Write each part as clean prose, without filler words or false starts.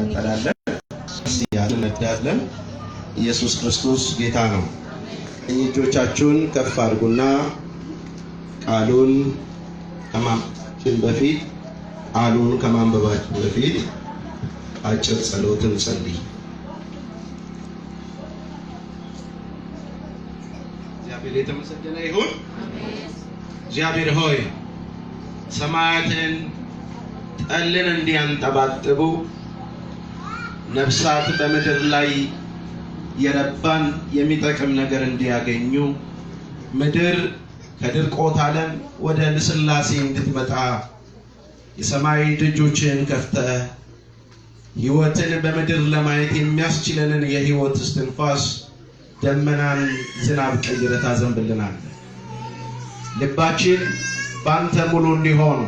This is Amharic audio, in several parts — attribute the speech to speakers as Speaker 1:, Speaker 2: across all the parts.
Speaker 1: እንቀዳለን፣ ያንነዳለን። ኢየሱስ ክርስቶስ ጌታ ነው። እጆቻችሁን ከፍ አድርጉና ቃሉን ከማንበባችን በፊት አጭር ጸሎትን ጸልይ። እግዚአብሔር የተመሰገነ ይሁን። እግዚአብሔር ሆይ ሰማያትን ጠልን እንዲያንጠባጥቡ ነፍሳት በምድር ላይ የረባን የሚጠቅም ነገር እንዲያገኙ ምድር ከድርቆት ዓለም ወደ ልስላሴ እንድትመጣ የሰማይ ደጆችን ከፍተህ ሕይወትን በምድር ለማየት የሚያስችለንን የሕይወት እስትንፋስ ደመናን ዝናብ ቀይረህ ታዘንብልናለህ። ልባችን ባንተ ሙሉ እንዲሆን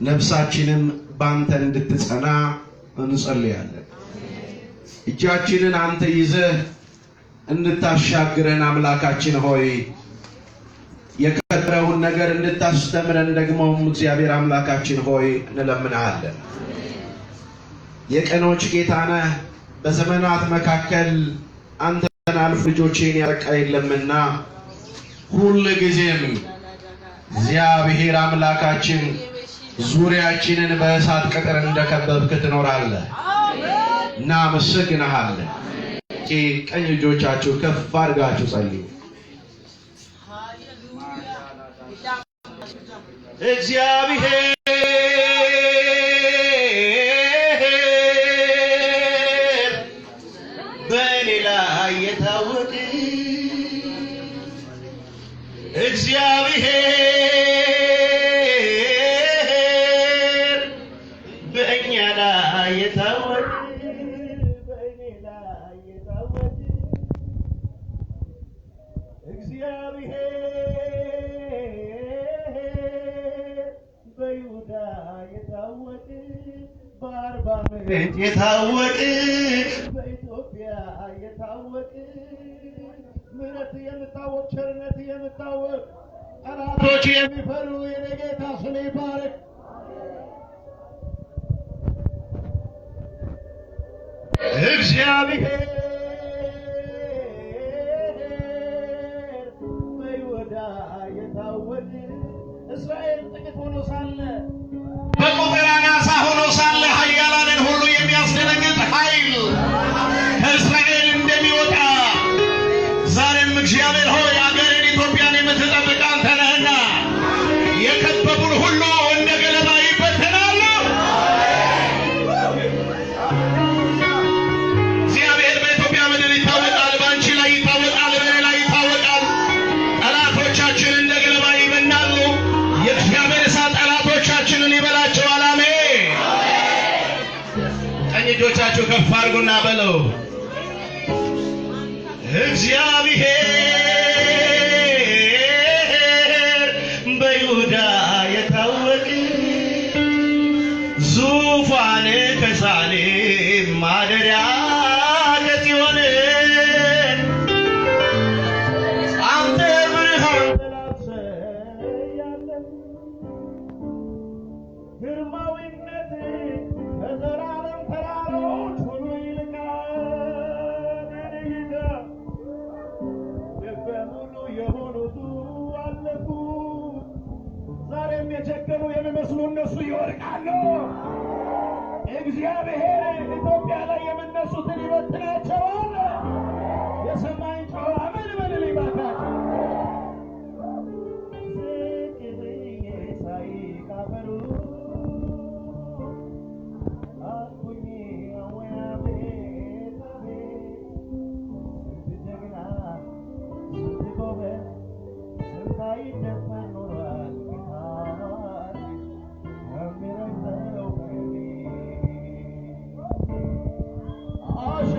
Speaker 1: ነፍሳችንም ባንተ እንድትጸና እንጸልያለን። እጃችንን አንተ ይዘህ እንድታሻግረን አምላካችን ሆይ የከበረውን ነገር እንድታስተምረን ደግሞም እግዚአብሔር አምላካችን ሆይ እንለምንሃለን። የቀኖች ጌታ ነህ። በዘመናት መካከል አንተን አልፎ ልጆችን ያረቃ የለምና ሁል ጊዜም እግዚአብሔር አምላካችን ዙሪያችንን በእሳት ቅጥር እንደከበብክ ትኖራለህ። እናመሰግንሃለን። ቀኝ እጆቻችሁ ከፍ አድርጋችሁ ጸልዩ። እግዚአብሔር በእኔ ላይ የታወቀ እግዚአብሔር በእኛ ላይ የታወቀ እግዚአብሔር በይሁዳ የታወቀ በአርባ ምንጭ የታወቀ በኢትዮጵያ የታወቀ ምሕረት የምታወቅ ቸርነት የምታወቅ ጠላቶች የሚፈሩ የኔ ጌታ ስም ይባረክ። እግዚአብሔር በይሁዳ የታወቀ እስራኤል ጥቂት ሆኖ ሳለ በቁጥር አናሳ ሆኖ ሳለ ኃያላንን ሁሉ የሚያስደነግጥ ኃይል ከእስራኤል እንደሚወጣ ዛሬም እግዚአብሔር ሆይ አገርን ኢትዮጵያን የምትጠብቅ አንተ ነህና የከበቡን ሁሉ እንደ ገለባ ይበተናሉ። እግዚአብሔር በኢትዮጵያ ምድር ይታወቃል፣ በአንቺ ላይ ይታወቃል፣ በእኔ ላይ ይታወቃል። ጠላቶቻችን እንደ ገለባ ይበናሉ። የእግዚአብሔር እሳት ጠላቶቻችንን ይበላቸዋል። አሜን። ቀኝ እጆቻችሁ ከፍ አድርጉና በለው እግዚአብሔር በይሁዳ የታወቀ ዙፋን ከሳሌም ማደሪያ ከጽዮን አንተ ብርሃን ተላብሰህ ያለህ ግርማዊነት ከዘላለም ተራሮች ሁሉ ይልቃል። በሙሉ የሆኑት አለፉ። ዛሬም የቸገሩ የሚመስሉ እነሱ ይወድቃሉ። እግዚአብሔር ኢትዮጵያ ላይ የሚነሱትን ይበትናቸዋል። የሰማይ ጨዋ ምን በልል ይባካቸው ዝቅ ብዬ ሳይ ካፈሩ አልኩኝ አወያ ቤት ጀግና አሻ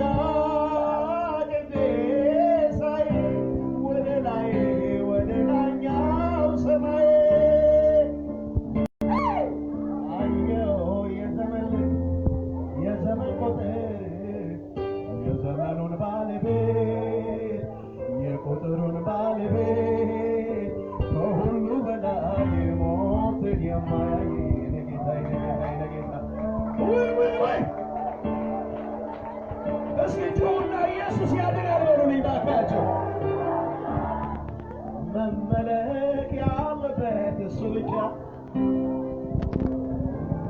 Speaker 1: መመለክ ያለበት እሱ ብቻ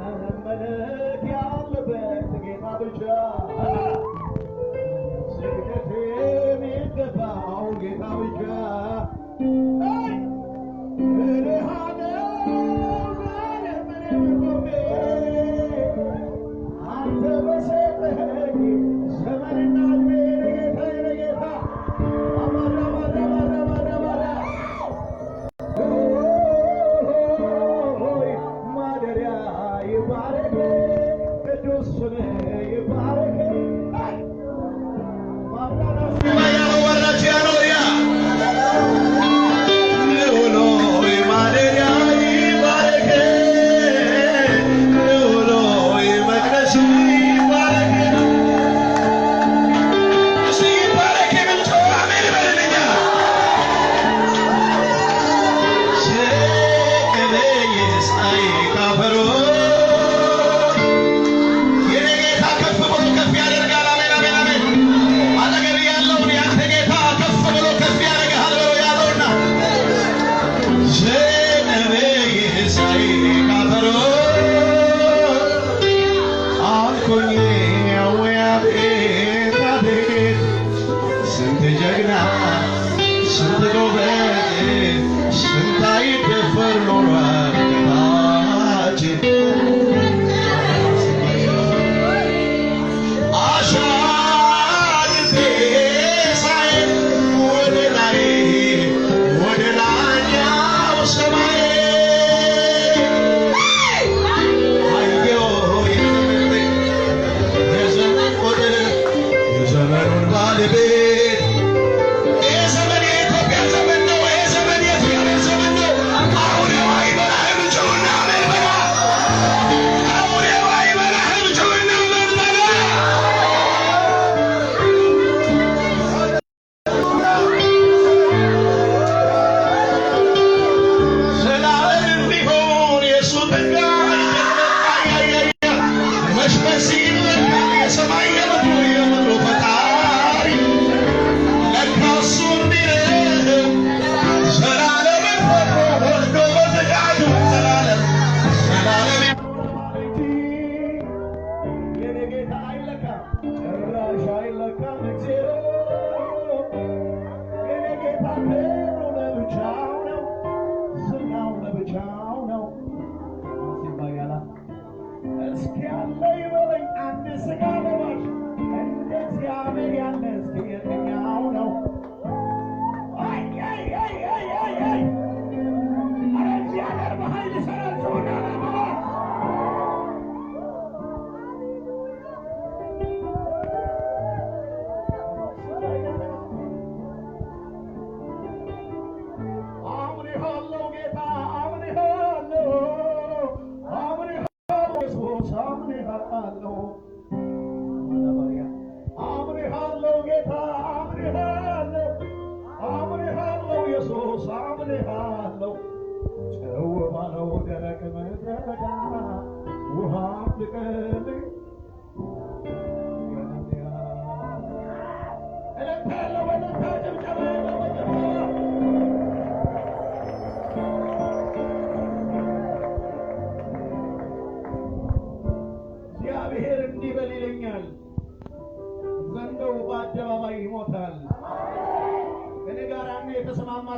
Speaker 1: መመለክ ያለበት ጌታ ብቻ ስግደት የሚገባው ጌታ ብቻ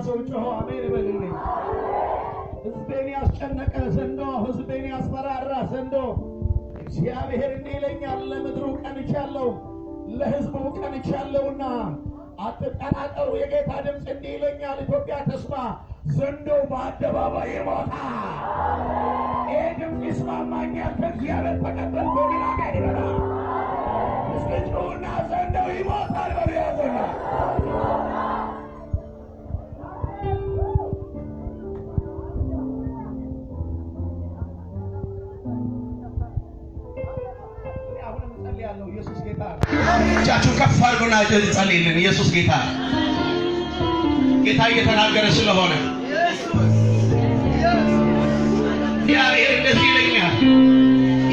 Speaker 2: ሰው ጮሆ አሜን በልልኝ። ሕዝቤን ያስጨነቀ ዘንዶ፣ ሕዝቤን ያስፈራራ ዘንዶ እግዚአብሔር እንዲህ ይለኛል፣ ለምድሩ ቀንቻለሁ፣ ለሕዝቡ ቀንቻለሁና አትጠራጠሩ። የጌታ ድምፅ እንዲህ ይለኛል፣ ኢትዮጵያ ተስፋ ዘንዶ በአደባባይ ይሞታል። ይህ ድምፅ ይስማማኛል፣ ከእግዚአብሔር ተቀበልኩ። ግን አሜን ይበላል። እስኪ ጩኹና ዘንዶ ይሞታል በሉ ያዘና ኢየሱስ ጌታ።
Speaker 1: እጃችሁን ከፍ አድርጉና ጸልዩልን። ኢየሱስ ጌታ። ጌታ እየተናገረ ስለሆነ እግዚአብሔር እንደዚህ ይለኛል፣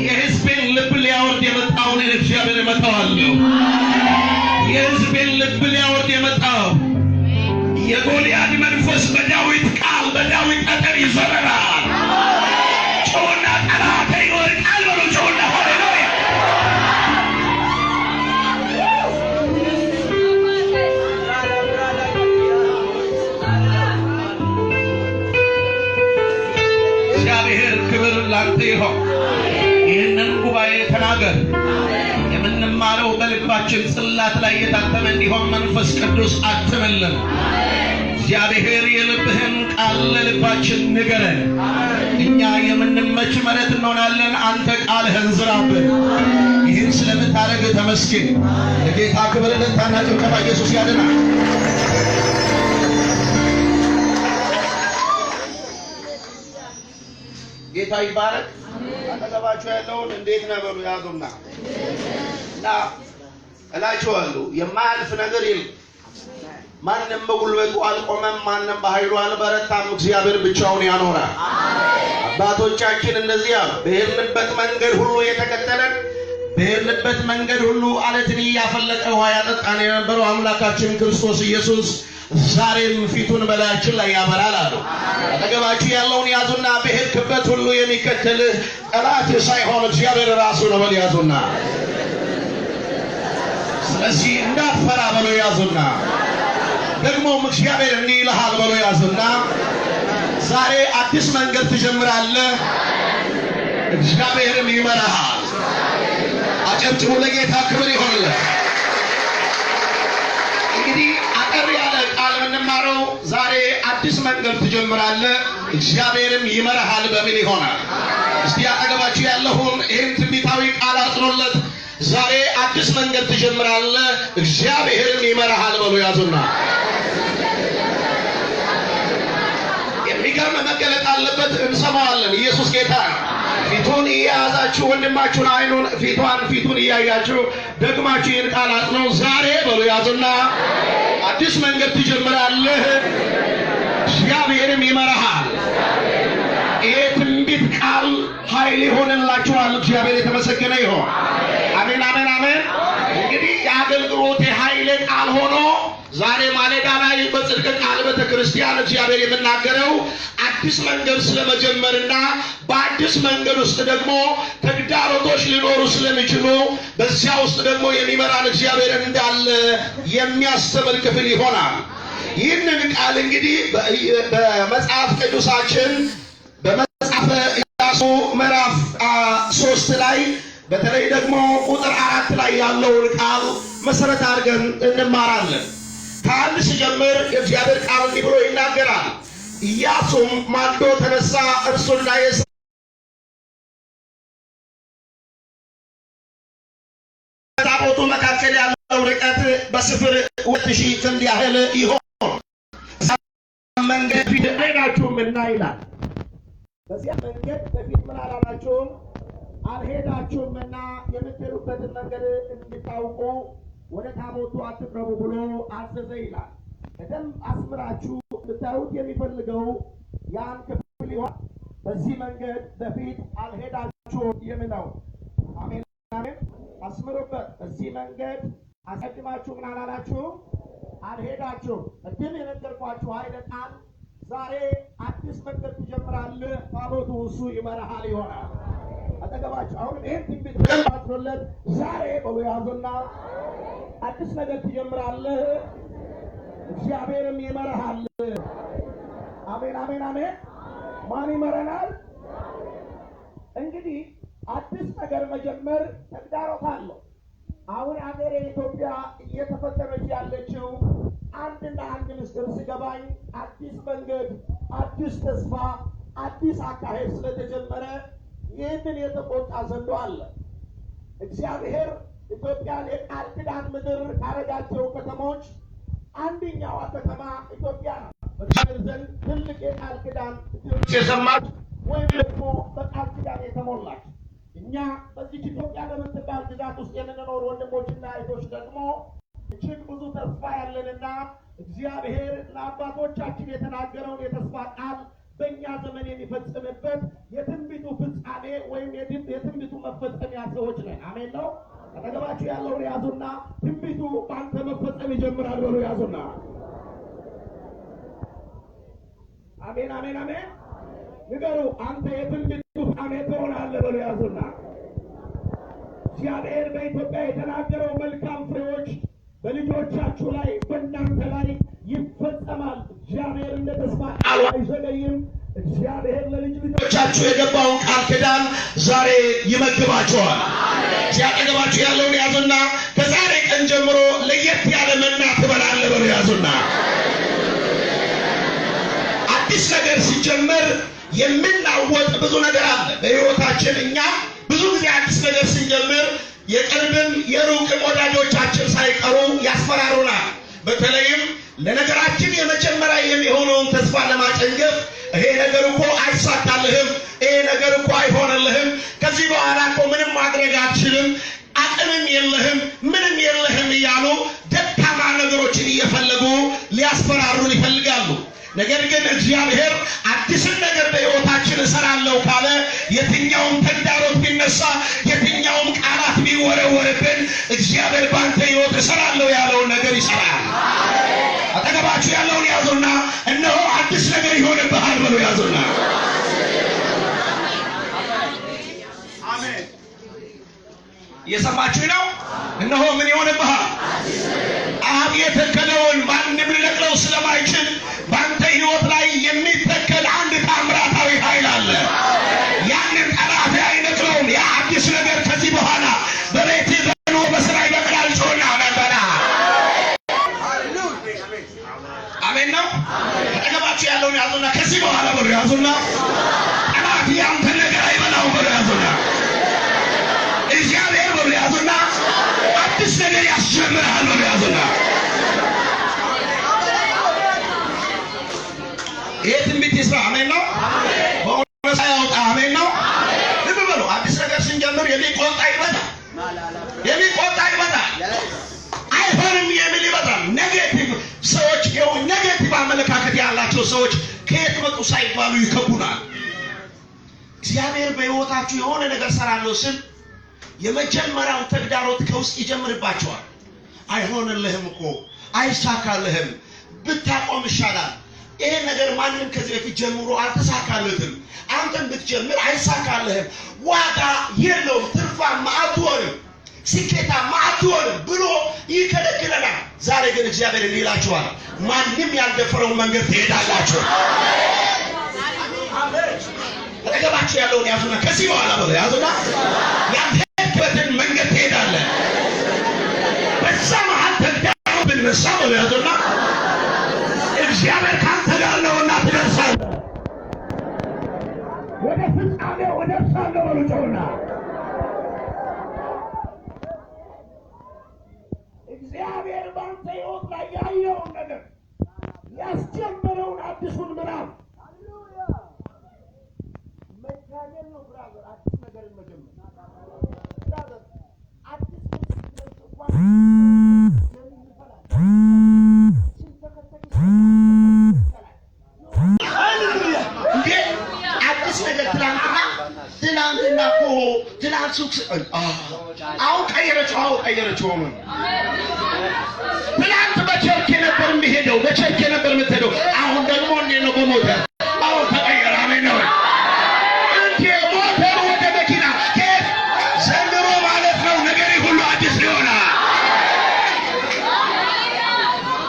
Speaker 1: የሕዝቤን ልብ ሊያወርድ የመጣውን እግዚአብሔር እመታዋለሁ። የሕዝቤን ልብ ሊያወርድ የመጣው የጎልያድ መንፈስ በዳዊት ቃል በዳዊት ጠጠር ይዞረናል። ጮና ጠላቴ ይወድቃል በሉ። ጮና ሃሌሉያ። እግዚአብሔር ክብር ላንተ ይሁን። ይህንን ጉባኤ ተናገር። የምንማረው በልባችን ጽላት ላይ የታተመ እንዲሆን መንፈስ ቅዱስ አትምልን። እግዚአብሔር የልብህን ቃል ለልባችን ንገረን። እኛ የምንመች መሬት እንሆናለን፣ አንተ ቃልህን ዝራብን። ይህን ስለምታደርግ ተመስገን። ለጌታ ክብር ለታና ጭብጨባ። ኢየሱስ ያድናል። ጌታ ይባረክ። አጠገባችሁ ያለውን እንዴት ነው በሉ ያዙና እና እላችኋለሁ የማያልፍ ነገር የለም። ማንም በጉልበቱ አልቆመም፣ ማንም በኃይሉ አልበረታም። እግዚአብሔር ብቻውን ያኖራል። አባቶቻችን እንደዚህ አሉ። በሄድንበት መንገድ ሁሉ የተከተለን፣ በሄድንበት መንገድ ሁሉ አለትን እያፈለቀ ውሃ ያጠጣን የነበረው አምላካችን ክርስቶስ ኢየሱስ ዛሬም ፊቱን በላያችን ላይ ያበራል አሉ። አጠገባችሁ ያለውን ያዙና በሄድክበት ሁሉ የሚከተልህ ጠላት ሳይሆን እግዚአብሔር ራሱ ነው በሉ ያዙና። ስለዚህ እንዳትፈራ በሉ ያዙና። ደግሞም እግዚአብሔር እንዲህ ይልሃል በሉ ያዙና። ዛሬ አዲስ መንገድ ትጀምራለህ፣ እግዚአብሔርም ይመራሃል። አጨብጭቡ። ለጌታ ክብር ይሆንለት። እንግዲህ አጠር ያለ ቃል የምንማረው ዛሬ አዲስ መንገድ ትጀምራለህ፣ እግዚአብሔርም ይመራሃል በሚል ይሆናል። እስቲ አጠገባችሁ ያለውን ይህን ትንቢታዊ ቃል አጽኑለት። ዛሬ አዲስ መንገድ ትጀምራለህ፣ እግዚአብሔርም ይመራሃል በሉ ያዙና። የሚገርም መገለጥ አለበት፣ እንሰማዋለን። ኢየሱስ ጌታ ነው። ፊቱን እያያዛችሁ ወንድማችሁን አይኑን ፊቱን እያያችሁ ደግማችሁ ይህን ቃል አጽነው። ዛሬ በሉ ያዙና አዲስ መንገድ ትጀምራለህ፣ እግዚአብሔርም ይመራሃል። ይሄ ትንቢት ቃል ኃይል ይሆንላችኋል። እግዚአብሔር የተመሰገነ ይሆን። አሜን፣ አሜን፣ አሜን። እንግዲህ የአገልግሎት ኃይል ቃል ሆኖ ዛሬ ማለዳ ላይ በጽድቅ ቃል ቤተክርስቲያን እግዚአብሔር የምናገረው አዲስ መንገድ ስለመጀመርና በአዲስ መንገድ ውስጥ ደግሞ ተግዳሮቶች ሊኖሩ ስለሚችሉ በዚያ ውስጥ ደግሞ የሚመራን እግዚአብሔር እንዳለ የሚያስተምር ክፍል ይሆናል። ይህንን ቃል እንግዲህ በመጽሐፍ ቅዱሳችን በመጽሐፈ ኢያሱ ምዕራፍ 3 ላይ በተለይ ደግሞ ቁጥር 4 ላይ ያለውን ቃል መሰረት አድርገን እንማራለን። ከአንድ ሲጀምር የእግዚአብሔር ቃል እንዲህ ብሎ ይናገራል። ኢያሱም ማልዶ ተነሳ፣ እርሱና ታቦቱ መካከል ያለው ርቀት በስፍር 2000 ክንድ ያህል ይሆን። መንገድ ፊት ሄዳችሁም እና ይላል። በዚያ መንገድ በፊት ምን አላላችሁም አልሄዳችሁምና የምትሄዱበትን መንገድ እንድታውቁ ወደ ታቦቱ አትቅረቡ ብሎ አዘዘ ይላል። በደንብ አስምራችሁ ልታዩት የሚፈልገው ያን ክፍል ይሆን። በዚህ መንገድ በፊት አልሄዳችሁም የሚለው አሜን፣ አሜን። አስምሩበት። በዚህ መንገድ አስቀድማችሁ ምን አላላችሁም አልሄዳችሁም። ቅድም የነገርኳችሁ ኃይለ ቃል ዛሬ አዲስ መንገድ ትጀምራለህ፣ ታቦቱ እሱ ይመራሃል ይሆናል። አጠገባችሁ አሁን ይህን ትንቢት ተባትሮለት ዛሬ በሉ ያዙና አዲስ ነገር ትጀምራለህ፣ እግዚአብሔርም ይመራሃል። አሜን፣ አሜን፣ አሜን። ማን ይመረናል? እንግዲህ አዲስ ነገር መጀመር ተግዳሮት አለው። አሁን አገሬ ኢትዮጵያ እየተፈተነች ያለችው አንድና አንድ ምስጢር ሲገባኝ አዲስ መንገድ፣ አዲስ ተስፋ፣ አዲስ አካሄድ ስለተጀመረ ይህንን የተቆጣ ዘንዶ አለ። እግዚአብሔር ኢትዮጵያን የቃል ኪዳን ምድር ካረጋቸው ከተሞች አንደኛዋ ከተማ ኢትዮጵያ ነው። በእግዚአብሔር ዘንድ ትልቅ የቃል ኪዳን የሰማች ወይም ደግሞ በቃል ኪዳን የተሞላች እኛ በዚህ ኢትዮጵያ በምትባል ግዛት ውስጥ የምንኖር ወንድሞችና እህቶች ደግሞ እጅግ ብዙ ተስፋ ያለንና እግዚአብሔር ለአባቶቻችን የተናገረውን የተስፋ ቃል በእኛ ዘመን የሚፈጽምበት የትንቢቱ ፍጻሜ ወይም የትንቢቱ መፈጸሚያ ሰዎች ነን። አሜን ነው። አጠገባችሁ ያለውን ያዙና ትንቢቱ በአንተ መፈጸም ይጀምራል በሉ ያዙና።
Speaker 2: አሜን አሜን አሜን። ንገሩ አንተ የትንቢት ፍጻሜ ትሆናለህ በሉ ያዙና እግዚአብሔር በኢትዮጵያ የተናገረው መልካም ፍሬዎች በልጆቻችሁ ላይ በእናንተ ላይ ይፈጸማል። እግዚአብሔር እንደ ተስፋ ቃሉ አይዘገይም። እግዚአብሔር ለልጅ ልጆቻችሁ የገባውን ቃል ኪዳን ዛሬ ይመግባቸዋል። ሲያጠገባችሁ ያለውን ያዙና ከዛሬ ቀን ጀምሮ ለየት ያለ መና ትበላለህ በሉ ያዙና አዲስ ነገር ሲጀመር የምናወጥ ብዙ ነገር አለ በሕይወታችን። እኛ ብዙ ጊዜ አዲስ ነገር ስንጀምር የቅርብም የሩቅም ወዳጆቻችን ሳይቀሩ ያስፈራሩናል። በተለይም ለነገራችን የመጀመሪያ የሚሆነውን ተስፋ ለማጨንገፍ ይሄ ነገር እኮ አይሳካልህም፣ ይሄ ነገር እኮ አይሆንልህም፣ ከዚህ በኋላ እኮ ምንም ማድረግ አትችልም፣ አቅምም የለህም፣ ምንም የለህም እያሉ ደካማ ነገሮችን እየፈለጉ ሊያስፈራሩን ይፈልጋሉ። ነገር ግን እግዚአብሔር አዲስን ነገር በሕይወታችን እሰራለሁ ካለ የትኛውም ተግዳሮት ቢነሳ የትኛውም ቃላት ቢወረወርብን እግዚአብሔር ባንተ ሕይወት እሰራለሁ ያለውን ነገር ይሰራል። አጠገባችሁ ያለውን ያዙና እነሆ አዲስ ነገር ይሆንብሃል ብሎ ያዙና አሜን። እየሰማችሁ ነው? እነሆ ምን ይሆንብሃል? አብ የተከለውን ማንም ሊነቅለው ስለማይችል በአንተ ሕይወት ላይ የሚተከል አንድ ታምራታዊ ኃይል አለ። ያንን ጠላት አይነቅለውም። ያ አዲስ ነገር ከዚህ በኋላ በቤት በኖ በስራ ይበቅላል። ጮና ነበራ አሜን ነው። አጠገባችሁ ያለውን ያዙና ከዚህ በኋላ ብሎ ያዙና ጠላት ያንተ ነገር አይበላው ብሎ ያዙና እግዚአብሔር ብሎ ያዙና አዲስ ነገር ያስጀምራል ብሎ ያዙና ይሄ ትንቢት ይስራ። አሜን ነው። በእውነት ያውጣ። አሜን ነው። ልብ በሉ። አዲስ ነገር ስንጀምር የሚቆጣ ይመጣል፣ የሚቆጣ ይመጣል፣ አይሆንም የሚል ይመጣል። ኔጌቲቭ ሰዎች ኔጌቲቭ አመለካከት ያላቸው ሰዎች ከየት መጡ ሳይባሉ ይከቡናል። እግዚአብሔር በሕይወታችሁ የሆነ ነገር ሰራለሁ ስል የመጀመሪያው ተግዳሮት ከውስጥ ይጀምርባቸዋል። አይሆንልህም እኮ አይሳካልህም፣ ብታቆም ይሻላል። ይሄ ነገር ማንም ከዚህ በፊት ጀምሮ አልተሳካለትም፣ አንተም ብትጀምር አይሳካልህም፣ ዋጋ የለውም፣ ትርፋማ አትሆንም፣ ስኬታማ አትሆንም ብሎ ይከለክለናል። ዛሬ ግን እግዚአብሔር እንዲህ ይላችኋል፣ ማንም ያልደፈረውን መንገድ ትሄዳላችሁ። አጠገባችሁ ያለውን ያዙና ከዚህ በኋላ ብሎ ያዙና ያልሄድክበትን መንገድ ትሄዳለህ። በዛ መሀል ተግዳሮት ብነሳ ብሎ ያዙና እግዚአብሔር ካንተ ጋር ነውና ትደርሳለህ። ወደ ፍጻሜው እደርሳለሁ በሉ ጮና እግዚአብሔር ባንተ ሕይወት ላይ ያየውን ነገር ያስጀመረውን አዲሱን ምዕራፍ መታገል ነው። ብራዘር አዲስ ነገርን መጀመር ብራዘር አዲስ ትናንትና እኮ ትናንት ሱቅ አሁን ቀየረችው። ትናንት በቸርች ነበር የሚሄደው፣ በቸርች ነበር የምትሄደው። አሁን ደግሞ እንዴት ነው? በሞተር አሁን ተቀየረ። አሜን ነው። እንዴ ሞተር ወደ መኪና ከየት ዘንድሮ ማለት ነው። ነገር ሁሉ አዲስ ይሆናል።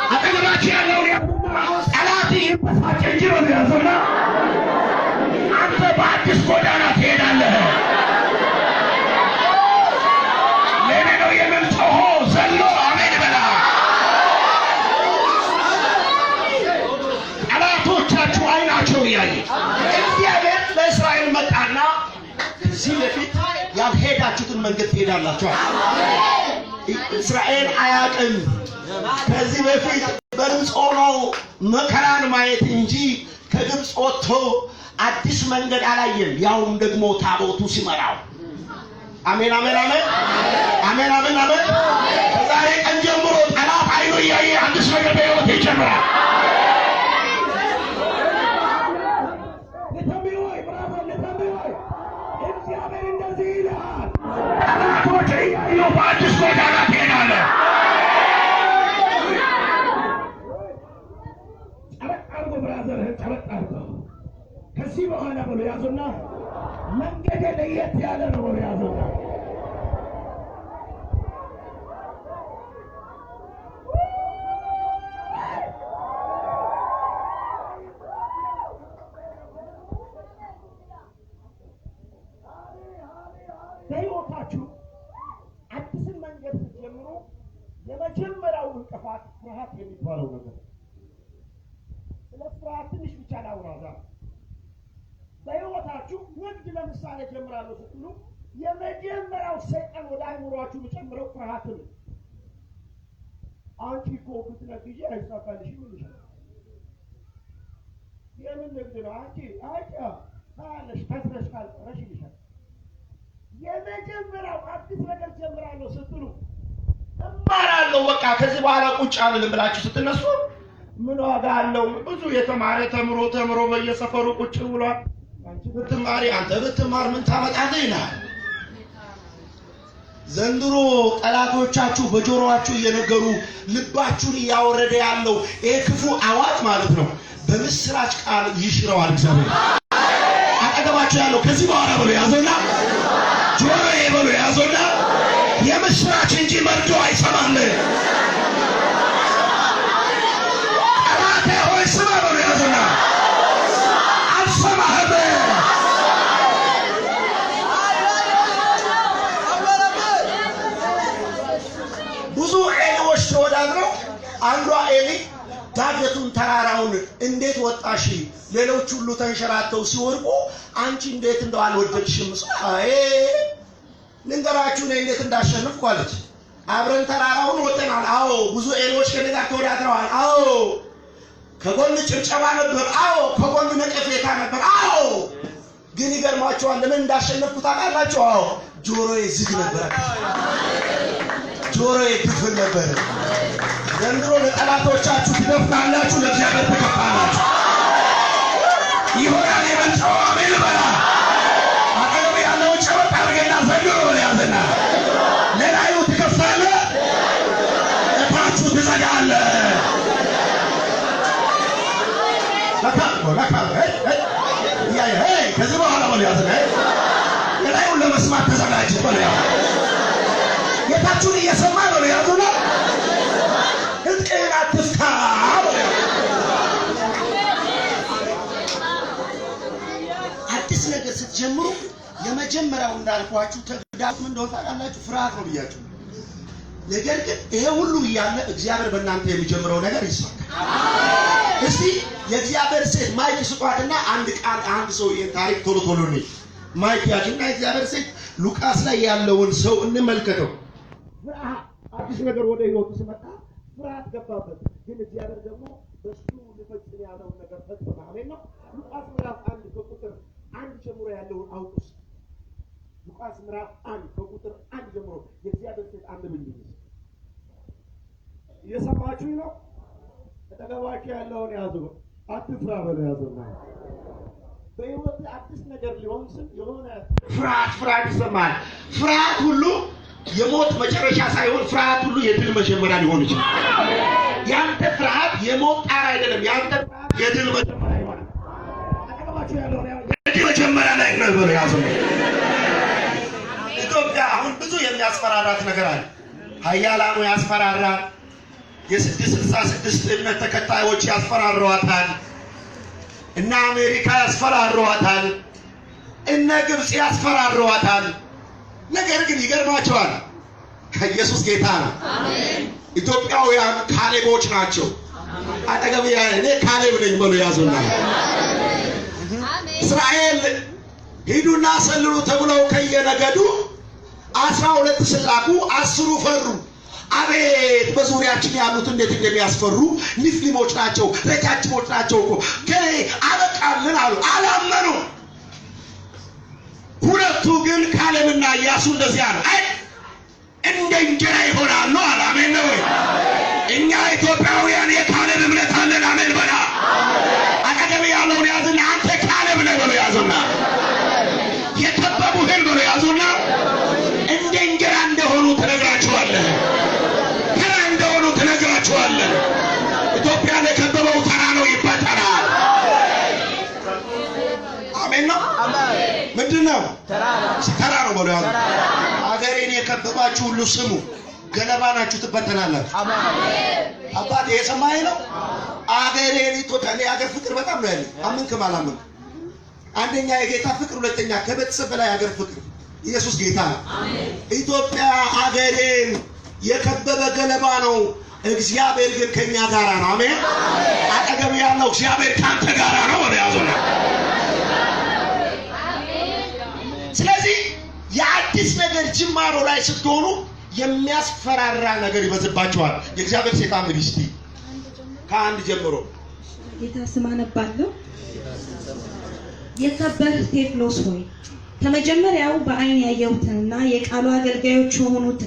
Speaker 2: አጠገባችሁ ያለውን ጠላት ይበሳጭ እንጂ ነው ያዘውና አንተ በአዲስ ጎዳና ትሄዳለህ። ለኔ ነው የምንጮሆ ዘሎ አሜን በላ። ጠላቶቻችሁ አይናቸው እያየ እግዚአብሔር ለእስራኤል መጣና ከዚህ በፊት ያልሄዳችሁትን መንገድ ትሄዳላችኋል። እስራኤል አያውቅም ከዚህ በፊት በግብፅ ሆኖ መከራን ማየት እንጂ ከግብፅ ወጥቶ አዲስ መንገድ አላየም። ያውም ደግሞ ታቦቱ ሲመራው። አሜን አሜን አሜን አሜን አሜን አሜን። ከዛሬ ቀን ጀምሮ ጠላት አይኑ እያየ አዲስ ነገር በሕይወት ይጀምራል። እግዚአብሔር እንደዚህ ይላል፣ ጠላቶች እያዩ በአዲስ ጎዳና ትሄዳለህ። ጨበጥ አድርጎ ብራዘርህን ጨበጥ አድርጎ በኋላ ብሎ ያዙና መንገድ ለየት ያለ ነው ብሎ ያዙና በሕይወታችሁ አዲስን መንገድ ስትጀምሩ የመጀመሪያው እንቅፋት ፍርሃት የሚባለው ነገር። ስለ ፍርሃት ትንሽ ብቻ ላውራ። በሕይወታችሁ ንግድ ለምሳሌ ጀምራለሁ ስትሉ የመጀመሪያው ሰይጣን ወደ አይምሯችሁ የሚጨምረው ፍርሃት ነው። አንቺ እኮ ብትነግጂ አይሳካልሽም ይልሻል። የምን ንግድ ነው? አንቺ ታያለሽ ከስረሽ ካልቀረሽ ይልሻል። የመጀመሪያው አዲስ ነገር ጀምራለሁ ስትሉ እማራለሁ በቃ ከዚህ በኋላ ቁጭ አልልም ብላችሁ ስትነሱ ምን ዋጋ አለው? ብዙ የተማረ ተምሮ በየሰፈሩ ቁጭ ብሏል። አንቺ ብትማሪ አንተ ብትማር ምን ታመጣለህ ይላል። ዘንድሮ ጠላቶቻችሁ በጆሮአችሁ እየነገሩ ልባችሁን እያወረደ ያለው ይሄ ክፉ አዋጅ ማለት ነው በምስራች ቃል ይሽረዋል እግዚአብሔር። አጠገባችሁ ያለው ከዚህ በኋላ ብሎ ያዘውና ጆሮዬ ብሎ ያዘውና የምስራች እንጂ መርዶ አይሰማም። ጠላቴ ሆይ ስማ ብሎ ያዘውና አልሰማህም። ብዙ ኤሊዎች ተወዳድረው አንዷ ኤሊ ዳገቱን ተራራውን እንዴት ወጣሽ? ሌሎች ሁሉ ተንሸራተው ሲወርቁ አንቺ እንዴት እንደው አልወደቅሽም? አይ ልንገራችሁ ነው እንዴት እንዳሸነፍኩ አለች። አብረን ተራራውን ወጥተናል። አዎ ብዙ ኤሊዎች ከኔ ጋር ተወዳድረዋል። አዎ ከጎን ጭብጨባ ነበር። አዎ ከጎን ነቀፌታ ነበር። አዎ ግን ይገርማችኋል ለምን እንዳሸነፍኩ ታውቃላችሁ? አዎ ጆሮዬ ዝግ ነበር። ጆሮዬ ክፍል ነበር። ዘንድሮ ለጠላቶቻችሁ ትደፍናላችሁ፣ ለእግዚአብሔር ትከፋላችሁ። ይሆናል የመጣው አሜን በላ። አጠገብ ያለውን ጨበጥ አድርገና ዘንድሮ ብለህ ያዘና ለላዩ ትከፋለህ፣ እታችሁ ትዘጋለህ። ከዚህ በኋላ በሉ ያዘና ለላዩን ለመስማት ተዘጋጅ በሉ ያ የታችሁን እየሰማ በሉ ያዙና ሕዝቅኤል አትፍታ በሉ። አዲስ ነገር ስትጀምሩ የመጀመሪያው እንዳልኳችሁ ተግዳሮት ምን እንደሆነ ታውቃላችሁ? ፍርሃት ነው ብያችሁ። ነገር ግን ይሄ ሁሉ እያለ እግዚአብሔር በእናንተ የሚጀምረው ነገር ይሳካል። እስቲ የእግዚአብሔር ሴት ማይክ ስጧትና አንድ ቃል አንድ ሰው ይሄን ታሪክ ቶሎ ነው ማይክ ያጅና የእግዚአብሔር ሴት ሉቃስ ላይ ያለውን ሰው እንመልከተው። አዲስ ነገር ወደ ህይወቱ ሲመጣ ፍርሃት ገባበት። ግን እግዚአብሔር ደግሞ በሱ ሊፈጽም ያለውን ነገር ፈጽሟል። አሜን ነው። ሉቃስ ምዕራፍ 1 ከቁጥር 1 ጀምሮ ያለውን አውጡስ። ሉቃስ ምዕራፍ 1 ከቁጥር 1 ጀምሮ የእግዚአብሔር ሴት አንድ ምን ይልስ እየሰማችሁ ነው? ተጠገባችሁ ያለውን ያዙ። አትፍራ በለው ያዙና በህይወት አዲስ ነገር ሊሆን ሲል የሆነ ፍርሃት ይሰማል። ፍርሃት ሁሉ የሞት መጨረሻ ሳይሆን ፍርሃት ሁሉ የድል መጀመሪያ ሊሆን ይችላል። ያንተ ፍርሃት የሞት ጣር አይደለም። ያንተ ፍርሃት የድል መጀመሪያ ይሆናል። አጠገባችሁ ያለው የድል መጀመሪያ ላይ ነው ያዘው። ኢትዮጵያ አሁን ብዙ የሚያስፈራራት ነገር አለ። ኃያላኑ ያስፈራራል። የ666 እምነት ተከታዮች ያስፈራሯታል። እነ አሜሪካ ያስፈራሯታል። እነ ግብጽ ያስፈራሯታል። ነገር ግን ይገርማቸዋል። ኢየሱስ ጌታ ነው። አሜን። ኢትዮጵያውያን ካሌቦች ናቸው። አጠገብ እኔ ካሌብ ነኝ ብሎ ያዙና እስራኤል ሂዱና ሰልሉ ተብለው ከየነገዱ 12 ስላኩ 10 ፈሩ። አቤት በዙሪያችን ያሉት እንዴት እንደሚያስፈሩ ንፍሊሞች ናቸው፣ ረጃጅሞች ናቸው እኮ አበቃልን አሉ። አላመኑ። ሁለቱ ግን ካሌብና ኢያሱ እንደዚህ አሉ። አይ እንደ እንጀራ ይሆናሉ አለ። አሜን ነው ወይ? እኛ ኢትዮጵያውያን የካሌብ እምነት አለን። አሜን በላ። አጠገብ ያለውን ያዝና አንተ ካሌብ ነህ ብሎ ያዙና የከበቡህን ብሎ ያዙና እንደ እንጀራ እንደሆኑ ትነግራቸዋለህ። ተራ እንደሆኑ ትነግራቸዋለህ። ኢትዮጵያን የከበበው ተራ ነው፣ ይበጠራል። አሜን ነው? ተራ ነው በሉ ያዙ። አገሬን የከበባችሁ ሁሉ ስሙ፣ ገለባ ናችሁ፣ ትበተናላችሁ። አባቴ የሰማኸኝ ነው? አገሬን ኢትዮጵያ። እኔ አገር ፍቅር በጣም ነው ያለኝ። አመንክም አላመንክም፣ አንደኛ የጌታ ፍቅር፣ ሁለተኛ ከቤተሰብ በላይ አገር ፍቅር። ኢየሱስ ጌታ ነው። ኢትዮጵያ አገሬን የከበበ ገለባ ነው። እግዚአብሔር ግን ከኛ ጋር ነው። አሜን። አጠገብ ያለው እግዚአብሔር ካንተ ጋር ነው ወደ ያዘው። ስለዚህ የአዲስ ነገር ጅማሮ ላይ ስትሆኑ የሚያስፈራራ ነገር ይበዝባቸዋል። የእግዚአብሔር ሰይጣን እንግዲህ ከአንድ ጀምሮ
Speaker 3: ጌታ ስም አነባለሁ። የከበርህ ቴዎፍሎስ ሆይ ከመጀመሪያው በዓይን ያየሁትንና የቃሉ አገልጋዮች የሆኑት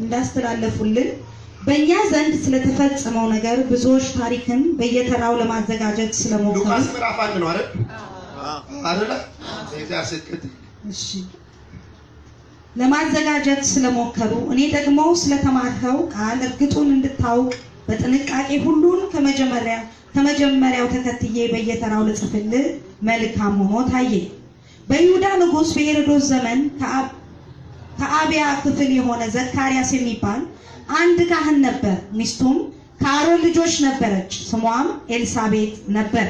Speaker 3: እንዳስተላለፉልን በእኛ ዘንድ ስለተፈጸመው ነገር ብዙዎች ታሪክን በየተራው ለማዘጋጀት ስለሞከሩ
Speaker 2: ሉቃስ ምዕራፍ 1 ነው አይደል? እሺ
Speaker 3: ለማዘጋጀት ስለሞከሩ እኔ ደግሞ ስለተማርከው ቃል እርግጡን እንድታውቅ በጥንቃቄ ሁሉን ከመጀመሪያው ተከትዬ በየተራው ልጽፍልህ መልካም ሆኖ ታየኝ። በይሁዳ ንጉሥ በሄሮዶስ ዘመን ከአብያ ክፍል የሆነ ዘካርያስ የሚባል አንድ ካህን ነበር። ሚስቱም ከአሮን ልጆች ነበረች፣ ስሟም ኤልሳቤጥ ነበር።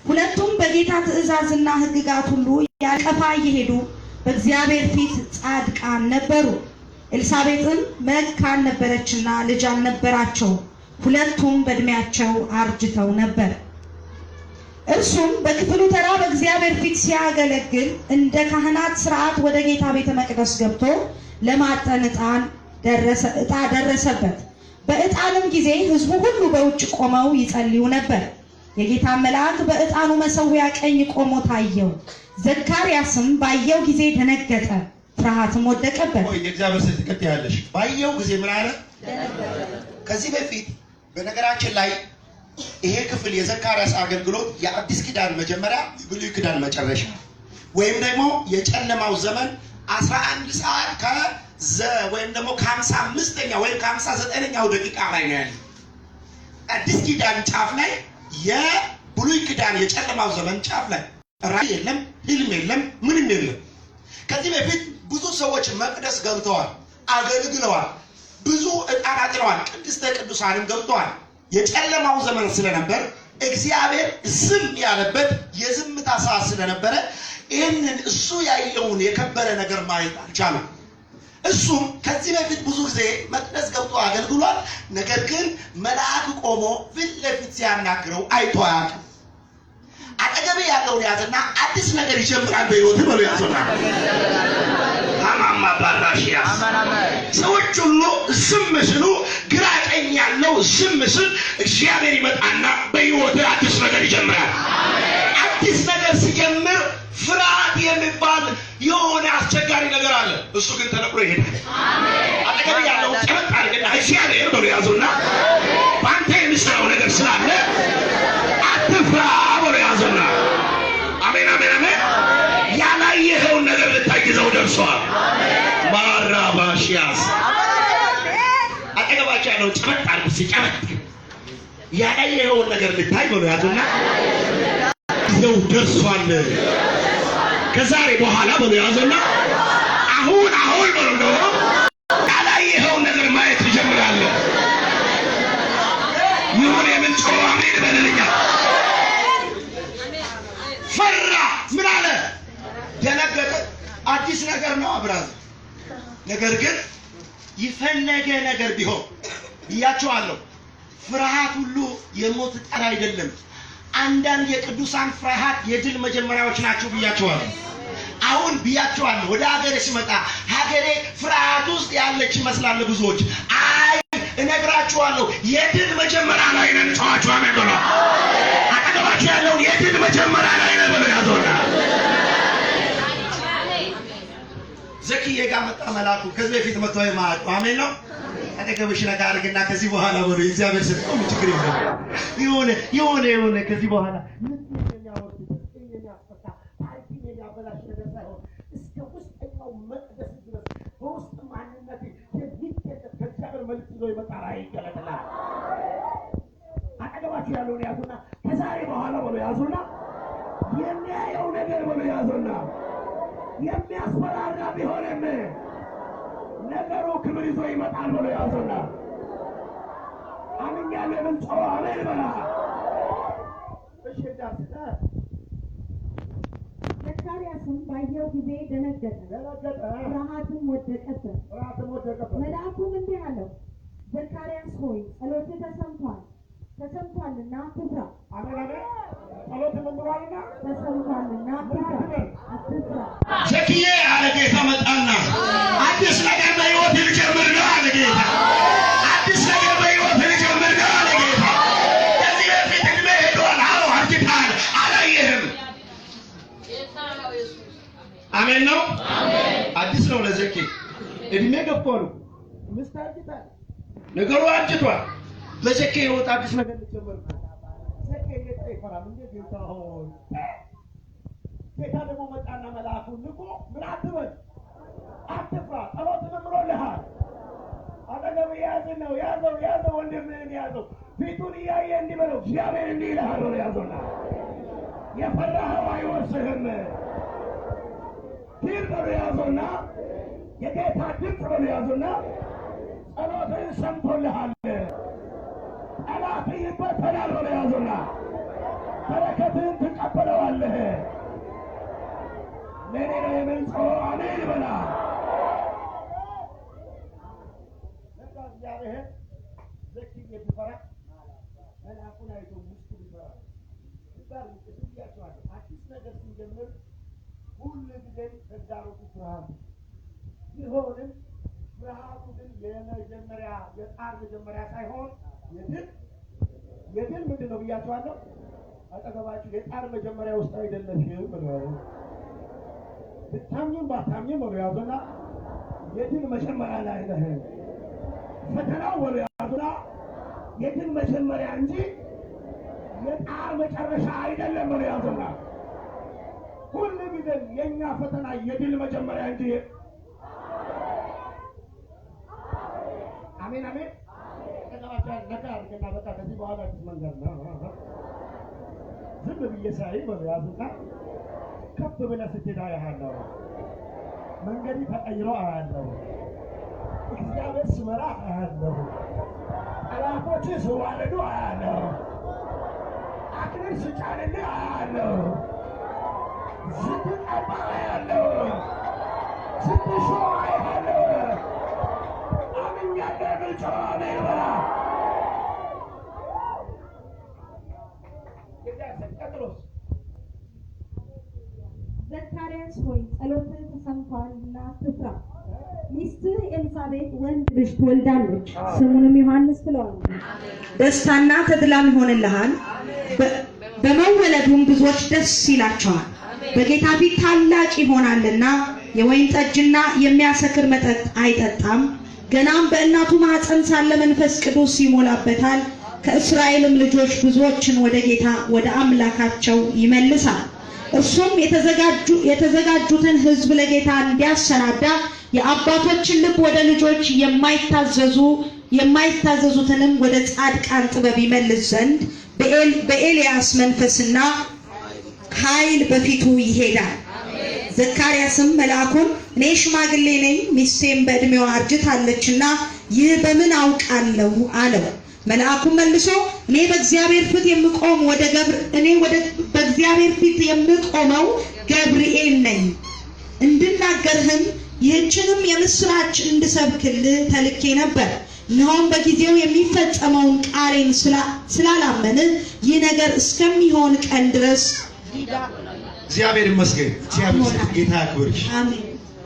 Speaker 3: ሁለቱም በጌታ ትእዛዝና ሕግጋት ሁሉ ያቀፋ እየሄዱ በእግዚአብሔር ፊት ጻድቃን ነበሩ። ኤልሳቤጥም መካን ነበረችና ልጅ አልነበራቸው። ሁለቱም በእድሜያቸው አርጅተው ነበር። እርሱም በክፍሉ ተራ በእግዚአብሔር ፊት ሲያገለግል እንደ ካህናት ሥርዓት ወደ ጌታ ቤተ መቅደስ ገብቶ ለማጠን ዕጣ ደረሰበት። በዕጣንም ጊዜ ሕዝቡ ሁሉ በውጭ ቆመው ይጸልዩ ነበር። የጌታ መልአክ በዕጣኑ መሠዊያ ቀኝ ቆሞ ታየው። ዘካርያስም ባየው ጊዜ ደነገጠ፣ ፍርሃትም ወደቀበት።
Speaker 2: የእግዚአብሔር ሰው ትከታያለሽ። ባየው ጊዜ ምን አለ? ከዚህ በፊት በነገራችን ላይ ይሄ ክፍል የዘካርያስ አገልግሎት የአዲስ ኪዳን መጀመሪያ የብሉይ ኪዳን መጨረሻ ወይም ደግሞ የጨለማው ዘመን 11 ሰዓት ወይም ደግሞ ከ55ኛው ወይም ከ59ኛው ደቂቃ ላይ ነው ያለው። አዲስ ኪዳን ጫፍ ላይ የብሉይ ኪዳን የጨለማው ዘመን ጫፍ ላይ ራእይ የለም፣ ህልም የለም፣ ምንም የለም። ከዚህ በፊት ብዙ ሰዎች መቅደስ ገብተዋል፣ አገልግለዋል፣ ብዙ ዕጣን አጥነዋል፣ ቅድስተ ቅዱሳንም ገብተዋል። የጨለማው ዘመን ስለነበር እግዚአብሔር ዝም ያለበት የዝምታ ሰዓት ስለነበረ ይህንን እሱ ያየውን የከበረ ነገር ማየት አልቻለም። እሱም ከዚህ በፊት ብዙ ጊዜ መቅደስ ገብቶ አገልግሏል። ነገር ግን መልአክ ቆሞ ፊት ለፊት ሲያናግረው አይቶ አያውቅም። አጠገቤ ያለውን ያዘና አዲስ ነገር ይጀምራል በሕይወት በሉ ያዘና አማማ ባራሽያ ሰዎች ሁሉ ዝም ሲሉ ግራ ቀኝ ያለው ዝም ሲል እግዚአብሔር ይመጣና በሕይወት አዲስ ነገር ይጀምራል። አዲስ ነገር ሲጀምር ፍርሃት የሚባል የሆነ አስቸጋሪ ነገር አለ። እሱ ግን ተነቅሎ ይሄዳል። አጠገቤ ያለው ጨበጥ አድርገና እግዚአብሔር በሉ ያዙና በአንተ የሚሰራው ነገር ስላለ አትፍራ በሉ ያዙና አሜን አሜን አሜን። ያላየኸውን ነገር ልታግዘው ደርሷል። ማራባሽያስ አጠገባቸው ያለው ጨበጥ አድርጉ። ሲጨበጥ ያላየኸውን ነገር ልታይ በሉ ያዙና ይዘው ደርሷል። ከዛሬ በኋላ በሉ ያዘና አሁን በሉ ነው ያላየኸውን ነገር ማየት ትጀምራለህ። ይሁን የምንጮ አሜን በልልኛ። ፈራ። ምን አለ? ደነገጠ። አዲስ ነገር ነው አብራዝ። ነገር ግን ይፈለገ ነገር ቢሆን ብያቸዋለሁ፣ ፍርሃት ሁሉ የሞት ጠር አይደለም። አንዳንድ የቅዱሳን ፍርሃት የድል መጀመሪያዎች ናቸው ብያቸዋለሁ። አሁን ብያቸዋለሁ። ወደ ሀገሬ ሲመጣ ሀገሬ ፍርሃት ውስጥ ያለች ይመስላል ብዙዎች። አይ እነግራችኋለሁ፣ የድል መጀመሪያ ላይ ነን። ተዋችሁ አሜን በሉ። አጠገባችሁ ያለውን የድል መጀመሪያ ላይ ነን በሉ ያዞና ዘኪዬ ጋር መጣ መልአኩ። ከዚህ በፊት መጥቶ የማያውቁ አሜን ነው። አጠገብሽ ነገር አድርግና ከዚህ በኋላ ወደ እግዚአብሔር ስለቆም ችግር የሆነ ከዚህ በኋላ አጠገባችሁ ያለውን ያዙና ከዛሬ በኋላ ብሎ ያዙና የሚያየው ነገር ብሎ ያዙና የሚያስፈራራ ቢሆንም ነገሩ ክብር ይዞ ይመጣል ብሎ ያዙና አምኛለሁ የምንጮህ አሜን በላ። እሺ ዳስታ
Speaker 3: ዘካርያስም ባየው ጊዜ ደነገጠ፣ ፍርሃትም ወደቀበት። መልአኩም እንዲህ አለው፣ ዘካርያስ ሆይ ጸሎትህ ተሰምቷልና አትፍራ። ተሰምቷልና አትፍራ።
Speaker 2: ዘክዬ አለ ጌታ መጣና አዲስ ነገር በሕይወት ልጀምር ነው አለ ጌታ። አዲስ ነገር በሕይወት ልጀምር ነው አለ ጌታ። ከዚህ በፊት ዕድሜ ሄዷል። አዎ አርጅተሃል፣ አላየህም። አሜን ነው። አዲስ ነው ለዘኪ ዕድሜ ገፍቷል። ምስት አርጅተሃል፣ ነገሩ አርጅቷል። በዘኪ ሕይወት አዲስ ነገር ልጀምር ነው። ዘኪ ጌታ ይፈራል እንዴ? ጌታ ሆይ ጌታ ደግሞ መጣና መልአኩን ልኮ ምን አትበል፣ አትፍራ፣ ጸሎትን ምሮልሃል። አጠገብ ያዘው ያዘው ወንድምህን ያዘው፣ ፊቱን እያየ እንዲህ በለው፣ እግዚአብሔር እንዲህ ይልሃል ብሎ ያዘውና የፈራኸው አይወርስህም። ሂድ ብሎ ያዘውና የጌታ ድምፅ ብሎ ያዘውና ጸሎትህን ሰምቶልሃል፣ ጠላትህ ይበተናል ብሎ ያዘውና በረከትህን ትቀበለዋለህ። ለኔ ነው የምንጮህ አሜን በላ። ለካ እግዚአብሔር ዘኪን የሚፈራ መልአኩን አይቶ ውስጡ ይፈራ ይባል ይያቸዋል። አዲስ ነገር ሲጀምር ሁሉ ጊዜ ተግዳሮቱ ፍርሃት ቢሆንም ፍርሃቱ ግን የመጀመሪያ የጣር መጀመሪያ ሳይሆን የድል ምንድን ነው ብያቸዋለሁ። አጠገባችሁ የጣር መጀመሪያ ውስጥ አይደለሽም ብለው ብታምኝም ባታምኝም ወደ ያዙና የድል መጀመሪያ ላይ ነህ። ፈተናው ወደ ያዙና የድል መጀመሪያ እንጂ የጣር መጨረሻ አይደለም ወደ ያዙና ሁሉ ጊዜ የኛ ፈተና የድል መጀመሪያ እንጂ አሜን አሜን። ከተባቻን ነካ አድርገና በቃ ከዚህ በኋላ አዲስ መንገድ ነው ዝም ብዬ ሳይ ወደ ያዙና ከፍ ብለህ ስትሄድ አያለሁ። መንገድ ተቀይሮ አያለሁ። እግዚአብሔር ሲመራ አያለሁ። ጠላቶች ሲዋረዱ አያለሁ። አክሊል ሲጫንልህ አያለሁ። ስትቀባ አያለሁ። ስትሾም አያለሁ። አምኛለሁ ብልጮህ አሜን በላ። ቀጥሎስ
Speaker 3: ዘካርያስ ሆይ ጸሎትህ ተሰምቷልና አትፍራ። ሚስትህ ኤልሳቤጥ ወንድ ልጅ ትወልዳለች፣ ስሙንም ዮሐንስ ትለዋለህ። ደስታና ተድላም ይሆንልሃል፣ በመወለዱም ብዙዎች ደስ ይላቸዋል። በጌታ ፊት ታላቅ ይሆናልና የወይን ጠጅና የሚያሰክር መጠጥ አይጠጣም። ገናም በእናቱ ማኅፀን ሳለ መንፈስ ቅዱስ ይሞላበታል። ከእስራኤልም ልጆች ብዙዎችን ወደ ጌታ ወደ አምላካቸው ይመልሳል። እርሱም የተዘጋጁትን ሕዝብ ለጌታ እንዲያሰናዳ የአባቶችን ልብ ወደ ልጆች የማይታዘዙትንም ወደ ጻድቃን ጥበብ ይመልስ ዘንድ በኤልያስ መንፈስና ኃይል በፊቱ ይሄዳል። ዘካርያስም መልአኩን እኔ ሽማግሌ ነኝ፣ ሚስቴም በዕድሜዋ አርጅታለችና ይህ በምን አውቃለሁ አለው። መልአኩም መልሶ እኔ በእግዚአብሔር ፊት የምቆመው ገብርኤል ነኝ፣ እንድናገርህም ይህችንም የምስራች እንድሰብክልህ ተልኬ ነበር። እነሆም በጊዜው የሚፈጸመውን ቃሌን ስላላመንህ ይህ ነገር እስከሚሆን ቀን ድረስ
Speaker 2: እግዚአብሔር ይመስገን። እግዚአብሔር ጌታ ያክብርሽ።
Speaker 3: አሜን።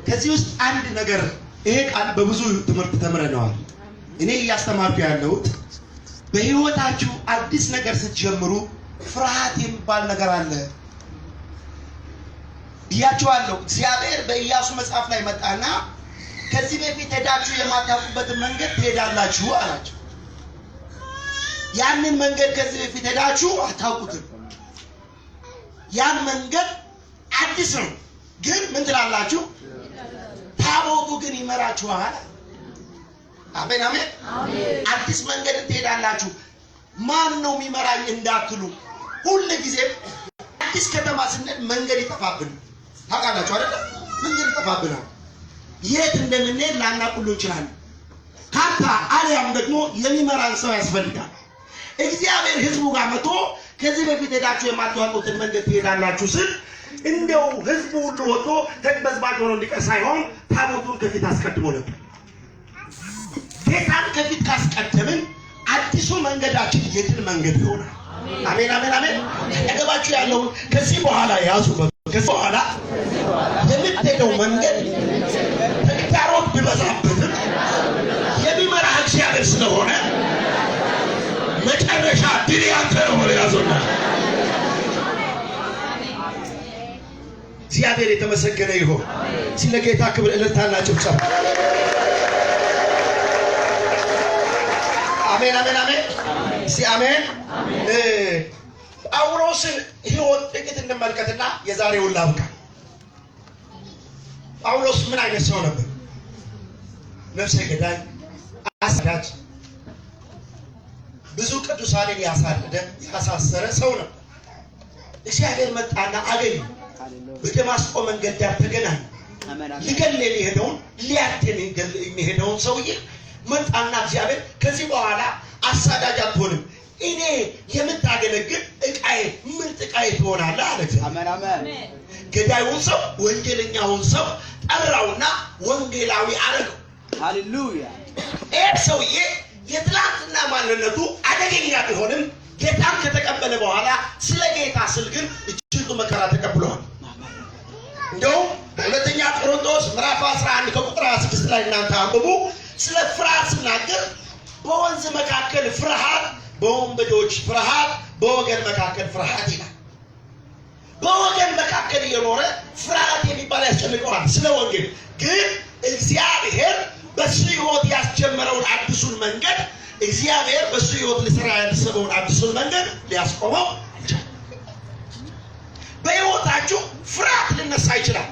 Speaker 2: ከዚህ ውስጥ አንድ ነገር ይሄ ቃል በብዙ ትምህርት ተምረነዋል። እኔ እያስተማርኩ ያለሁት በህይወታችሁ አዲስ ነገር ስትጀምሩ ፍርሃት የሚባል ነገር አለ ብያችኋለሁ። እግዚአብሔር በኢያሱ መጽሐፍ ላይ መጣና ከዚህ በፊት ሄዳችሁ የማታውቁበትን መንገድ ትሄዳላችሁ አላቸው። ያንን መንገድ ከዚህ በፊት ሄዳችሁ አታውቁትም። ያን መንገድ አዲስ ነው፣ ግን ምን ትላላችሁ? ታቦቱ ግን ይመራችኋል። አሜን አሜን። አዲስ መንገድ ትሄዳላችሁ። ማን ነው የሚመራኝ እንዳትሉ፣ ሁሉ ጊዜ አዲስ ከተማ ስንሄድ መንገድ ይጠፋብን ታውቃላችሁ አይደል? መንገድ ይጠፋብናል። የት እንደምንሄድ ላናውቅ እንችላለን። ካርታ አሊያም ደግሞ የሚመራን ሰው ያስፈልጋል። እግዚአብሔር ህዝቡ ጋር መጥቶ ከዚህ በፊት ሄዳችሁ የማታውቁትን መንገድ ትሄዳላችሁ ስል እንደው ህዝቡ ሁሉ ወጥቶ ተቅበዝባዥ ሆኖ እንዲቀር ሳይሆን ታቦቱን ከፊት አስቀድሞ ነበር። ጌታን ከፊት ካስቀደምን አዲሱ መንገዳችን የድል መንገድ ይሆናል። አሜን አሜን አሜን። ያገባችሁ ያለውን ከዚህ በኋላ ያዙ። ከዚህ በኋላ የምትሄደው መንገድ ተግዳሮት ቢበዛበትም የሚመራህ እግዚአብሔር ስለሆነ መጨረሻ ድል ያንተ ነው ብሎ ያዞና እግዚአብሔር የተመሰገነ ይሁን። ስለ ጌታ ክብር እልልታና ጭብጨባ። አሜን አሜን አሜን። አሜን። ጳውሎስን ህይወት ጥቂት እንመልከትና የዛሬውን ላብቃ። ጳውሎስ ምን አይነት ሰው ነበር? ነፍሰ ገዳይ፣ አሳዳጅ፣ ብዙ ቅዱሳንን ያሳደደ ያሳሰረ ሰው ነበር። እግዚአብሔር መጣና አገኘ። በደማስቆ መንገድ ዳር ተገናኙ። ሊገል የሚሄደውን ሊያድን የሚሄደውን ሰውዬ መጣና እግዚአብሔር ከዚህ በኋላ አሳዳጅ አትሆንም፣ እኔ የምታገለግል ዕቃዬ ምርጥ ዕቃዬ ትሆናለህ አለ። ገዳዩን ሰው ወንጀለኛውን ሰው ጠራውና ወንጌላዊ አደረገው። ሃሌሉያ። ይህ ሰውዬ የትላንትና ማንነቱ አደገኛ ቢሆንም ጌታን ከተቀበለ በኋላ ስለ ጌታ ስል ግን እጅግ መከራ ተቀብሏል። እንደውም በሁለተኛ ቆሮንቶስ ምዕራፍ 11 ከቁጥር 26 ላይ እናንተ አንብቡ። ስለ ፍርሃት ሲናገር በወንዝ መካከል ፍርሃት፣ በወንበዶች ፍርሃት፣ በወገን መካከል ፍርሃት ይላል። በወገን መካከል እየኖረ ፍርሃት የሚባል ያስጨንቀዋል። ስለ ወንጌል ግን እግዚአብሔር በሱ ሕይወት ያስጀመረውን አዲሱን መንገድ እግዚአብሔር በሱ ሕይወት ሊሰራ ያሰበውን አዲሱን መንገድ ሊያስቆመው ይችላል። በሕይወታችሁ ፍርሃት ሊነሳ ይችላል።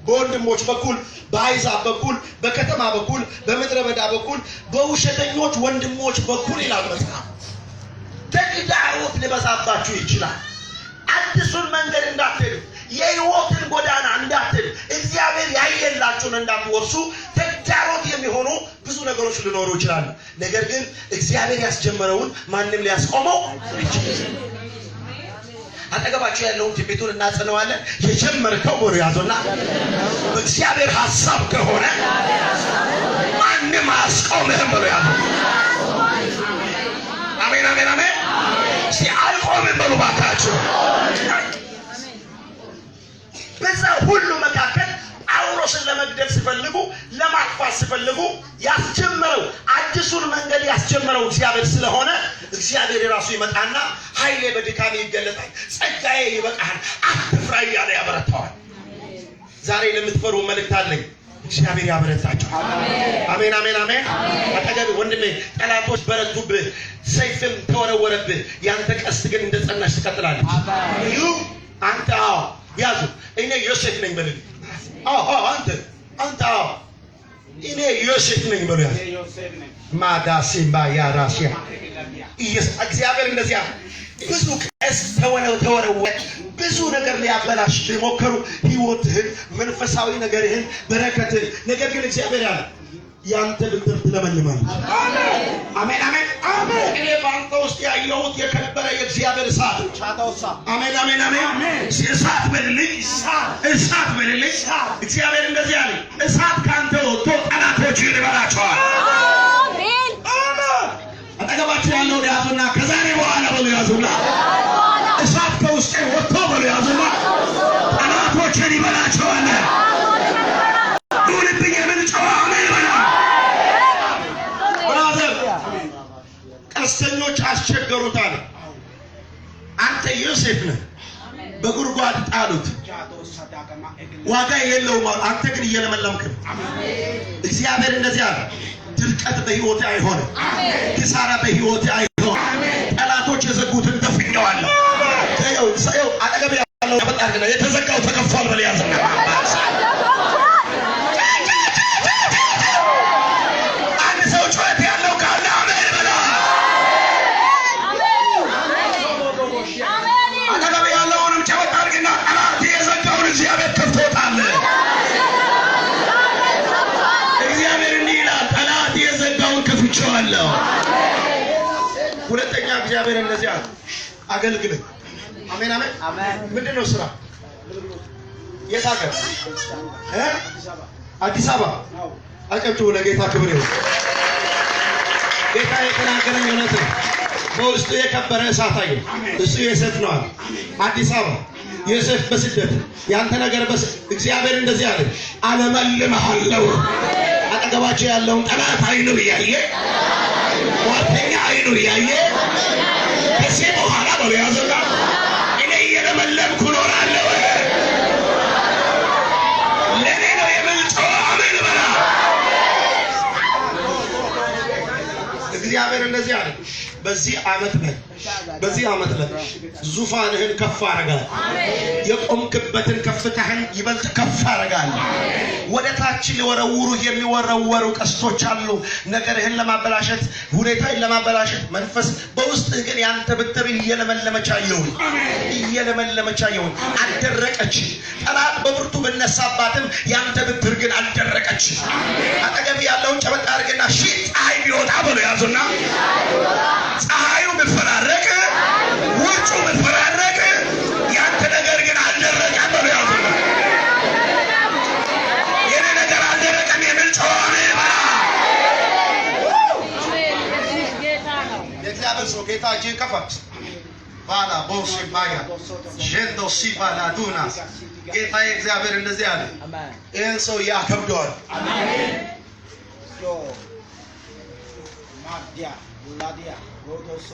Speaker 2: በወንድሞች በኩል፣ በአሕዛብ በኩል፣ በከተማ በኩል፣ በምድረ በዳ በኩል፣ በውሸተኞች ወንድሞች በኩል ይላል መጽሐፍ። ተግዳሮት ሊበዛባችሁ ይችላል። አዲሱን መንገድ እንዳትሄዱ፣ የሕይወትን ጎዳና እንዳትሄዱ፣ እግዚአብሔር ያየላችሁን እንዳትወርሱ ተግዳሮት የሚሆኑ ብዙ ነገሮች ሊኖሩ ይችላሉ። ነገር ግን እግዚአብሔር ያስጀመረውን ማንም ሊያስቆመው አይችልም። አጠገባችሁ ያለውን ትንቢቱን እናጸነዋለን። የጀመርከው ወር ያዞና በእግዚአብሔር ሐሳብ ከሆነ ማንም አያስቆምህም ብሎ ያዘው። አሜን አሜን አሜን። እስቲ አልቆምም በሉ ባካችሁ። በዛ ሁሉ መካከል ጳውሎስን ለመግደል ሲፈልጉ፣ ለማጥፋት ሲፈልጉ ያስጀመረው አዲሱን መንገድ ያስጀመረው እግዚአብሔር ስለሆነ እግዚአብሔር የራሱ ይመጣና ኃይሌ በድካሜ ይገለጣል፣ ጸጋዬ ይበቃሃል፣ አትፍራ እያለ ያበረታዋል። ዛሬ ለምትፈሩ መልእክት አለኝ። እግዚአብሔር ያበረታችሁ። አሜን አሜን አሜን። አጠገብ ወንድሜ ጠላቶች በረቱብህ፣ ሰይፍም ተወረወረብህ፣ ያንተ ቀስት ግን እንደጸናሽ ትቀጥላለች። አንተ ያዙ እኔ ዮሴፍ ነኝ በል። አንተ እኔ ዮሴፍ ነኝ በል። ማዳሲምባ ያራሲያ እግዚአብሔር እንደዚያ ብዙ ቀስት ተወረወረ። ብዙ ነገር ሊያበላሽ ሊሞከሩ ህይወትህን፣ መንፈሳዊ ነገርህን፣ በረከትህን። ነገር ግን እግዚአብሔር ያለ ያንተ ብትር ትለመልማለች። አሜን አሜን አሜን። እኔ ባንተ ውስጥ ያየሁት የከበረ የእግዚአብሔር እሳት። አሜን አሜን አሜን። እሳት በልልኝ፣ እሳት በልልኝ። እግዚአብሔር እንደዚህ ያለ እሳት ካንተ ወጥቶ ጠላቶችህን ይበላቸዋል። አሜን አሜን። አጠገባችሁ ያለው ያዙና ከዛሬ በኋላ በሉ ያዙና እሳት ከውስጤ ወጥቶ በሉ ያዙና ጠላቶችህን ይበላቸዋል። ዱልብኝ የምንጨዋ አሜን በላ። ብራዘር ቀስተኞች አስቸገሩታል። አንተ ዮሴፍ ነህ። በጉድጓድ ጣሉት፣ ዋጋ የለውም። አንተ ግን እየለመለምክ ነው። እግዚአብሔር እንደዚህ አለ፣ ድርቀት በሕይወቴ አይሆንም፣ ኪሳራ በሕይወቴ አይሆንም። ጠላቶች የዘጉትን ደፍኜዋለሁ። አጠገብ ያለው ያበጣርግና የተዘጋው ተከፍቷል በል ያዘና አንድ ሰው ጩኸት ያለው ካለ አሜን በላ። አጠገብ ያለውንም ጨበጥ አድርግና ጠላት የዘጋውን እግዚአብሔር ከፍቶታል።
Speaker 1: አግኝቼዋለሁ። ሁለተኛ እግዚአብሔር እንደዚህ አለ፣ አገልግል። አሜን አሜን። ምንድን ነው ስራ? የት ሀገር? አዲስ አበባ። አጨብጭቡ ለጌታ ክብር ይሁን። ጌታ የተናገረኝ እውነት ነው። በውስጡ የከበረ እሳት አየሁ። እሱ ዮሴፍ ነው አለ። አዲስ አበባ ዮሴፍ በስደት ያንተ ነገር እግዚአብሔር እንደዚህ አለ፣ አለመልምሃለሁ። አጠገባቸው ያለውን ጠላት አይኑ እያየ ጓደኛ አይኑ እያየ ከዚህ በኋላ በሉ ያዘላ እኔ እየለመለምኩ እኖራለሁ። ለእኔ ነው የምልጠው። አሜን በላ። እግዚአብሔር እንደዚህ አለ፣ በዚህ ዓመት ላይ ዙፋንህን ከፍ አደርጋለሁ። የቆምክበትን ከፍታህን ይበልጥ ከፍ አደርጋለሁ። ወደ ታች ሊወረውሩህ የሚወረወሩ ቀስቶች አሉ፣ ነገርህን ለማበላሸት፣ ሁኔታን ለማበላሸት። መንፈስ በውስጥህ ግን ያንተ ብትር እየለመለመች አየሁኝ። አልደረቀች። ጠላት በብርቱ ብነሳባትም ያንተ ብትር ግን አልደረቀች። አጠገብ ያለውን ጨበጣ አድርግና ሺህ ፀሐይ ቢወጣ ብሎ ያዙና ፀሐዩ ብትፈራረቅ ውርጩ ብትፈራረቅ ያንተ ነገር ግን አልደረቀም ብሎ ያዙና የኔ ነገር አልደረቀም የሚል ጮኸ በላ። የእግዚአብሔር ሰው ጌታ እጅህን ከፈት ባላ ቦስ ባያ ጀንዶ ሲባላ ዱና ጌታ እግዚአብሔር እንደዚህ አለ፣ ይህን ሰው ያከብደዋል።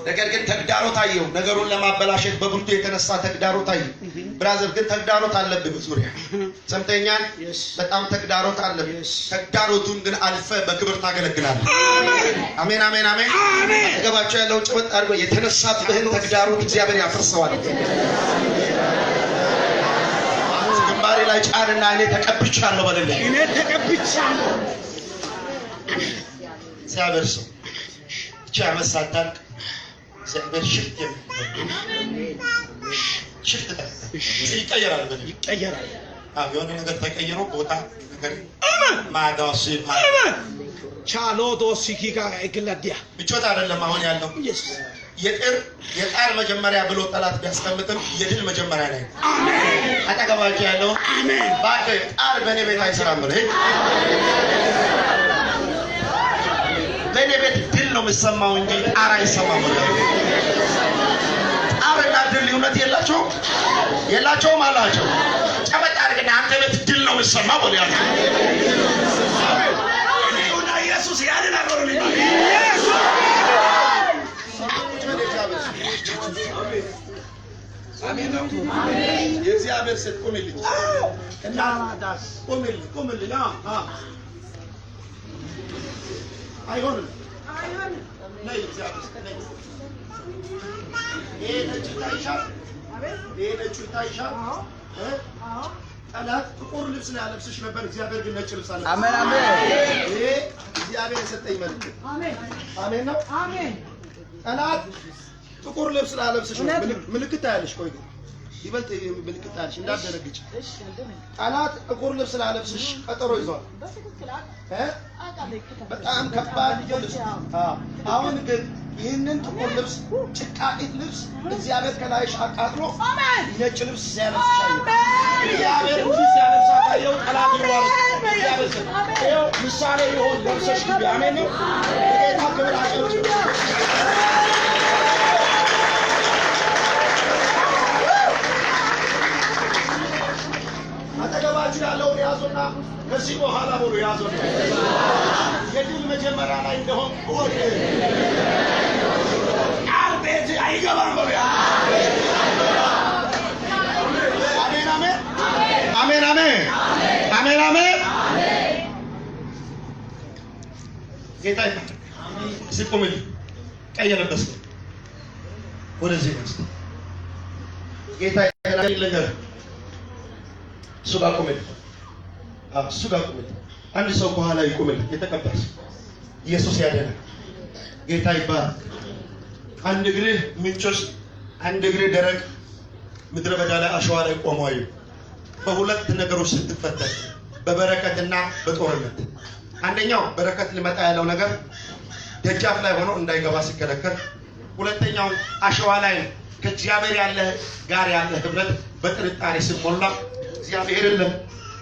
Speaker 1: ነገር ግን ተግዳሮት አየው። ነገሩን ለማበላሸት በብርቱ የተነሳ ተግዳሮት አየው። ብራዘር ግን ተግዳሮት አለብህ በዙሪያ ሰምተኛል። በጣም ተግዳሮት አለብህ። ተግዳሮቱን ግን አልፈ በክብር ታገለግላለህ። አሜን አሜን አሜን። አጠገባቸው ያለውን ጭበጥ አድርጎ የተነሳብህን ተግዳሮት እግዚአብሔር ያፈርሰዋል። ግንባሬ ላይ ጫንና እኔ ተቀብቻለሁ በለልኝ።
Speaker 2: እኔ ተቀብቻለሁ።
Speaker 1: እግዚአብሔር ሰው ብቻ መሳታል። እግዚአብሔር ሽፍት ይቀየራል።
Speaker 2: ይቀየራል።
Speaker 1: የሆነ ነገር ተቀይሮ ቦታ ነገር ማዳስ
Speaker 2: ቻሎዶ ሲኪጋ አይግላዲያ
Speaker 1: ብቻ አይደለም አሁን ያለው የጣር መጀመሪያ ብሎ ጠላት ቢያስቀምጥም የድል መጀመሪያ ላይ አሜን። አጠገባቸው ያለው አሜን። ባከ ጣር በኔ ቤት አይሰራም ብለ በኔ ቤት ድል ነው የሚሰማው እንጂ ጣር አይሰማም ብለ ጣርና ድል ልዩነት የላቸውም አላቸው። ጨበጥ አድርገን አንተ ቤት ድል ነው የሚሰማው ብለ ያለው ኢየሱስ ያድናል ብሎ ኢየሱስ አሜን ነው። የእግዚአብሔር ሴት ቆምልኝ እና ቆምልኝ አይሆንም ነይ እግዚአብሔር ነይ። ይሄ ነጭ ታይሻል። ጠላት ጥቁር ልብስ ነው ያለብስሽ ነበር። እግዚአብሔር ግን ነጭ ልብስ አለ። አሜን አሜን። ይሄ እግዚአብሔር የሰጠኝ መልእክት አሜን ነው። አሜን። ጠላት ጥቁር ልብስ ላለብስሽ ምልክት ታያለሽ። ቆይ ይበልጥ ምልክት ታያለሽ እንዳትደነግጭ። ጠላት ጥቁር ልብስ ላለብስሽ ቀጠሮ ይዟል። በጣም ከባድ ልብስ። አሁን ግን ይህንን ጥቁር ልብስ ጭቃቂት ልብስ እግዚአብሔር ከላይሽ አቃጥሎ ነጭ ልብስ ሲያለብስሽ አየሁ። እግዚአብሔር ልብስ ሲያለብስ አየሁ። ጠላት ይዋረድ። እግዚአብሔር ይኸው ምሳሌ ይሆን ለብሰሽ ግቢ። አሜን ነው። ጌታ ክብር አጨብጭ። አጠገባችሁ ያለውን ያዙና ከዚህ በኋላ ብሎ ያዙና የድል መጀመሪያ ላይ እንደሆን ወደ አርቤት አይገባም ብሎ አሜን አሜን አሜን አሜን አሜን አሜን። ጌታ ሲቆምል ቀይ ለበስኩ ወደዚህ ነው ጌታ ይለኛል። እሱ ጋር ቆመል። እሱ ጋር ቆመል። አንድ ሰው ከኋላ ይቆመል። የተቀባስ ኢየሱስ ያደነ ጌታ ይባረክ። አንድ እግርህ ምንጭ ውስጥ፣ አንድ እግርህ ደረቅ ምድረ በዳ ላይ አሸዋ ላይ ቆመዋል። በሁለት ነገሮች ስትፈተን በበረከትና በጦርነት። አንደኛው በረከት ሊመጣ ያለው ነገር
Speaker 2: ደጃፍ ላይ ሆኖ እንዳይገባ ሲከለከል፣ ሁለተኛው አሸዋ ላይ ነው። ከእግዚአብሔር ጋር ያለ ህብረት በጥርጣሬ ሲሞላ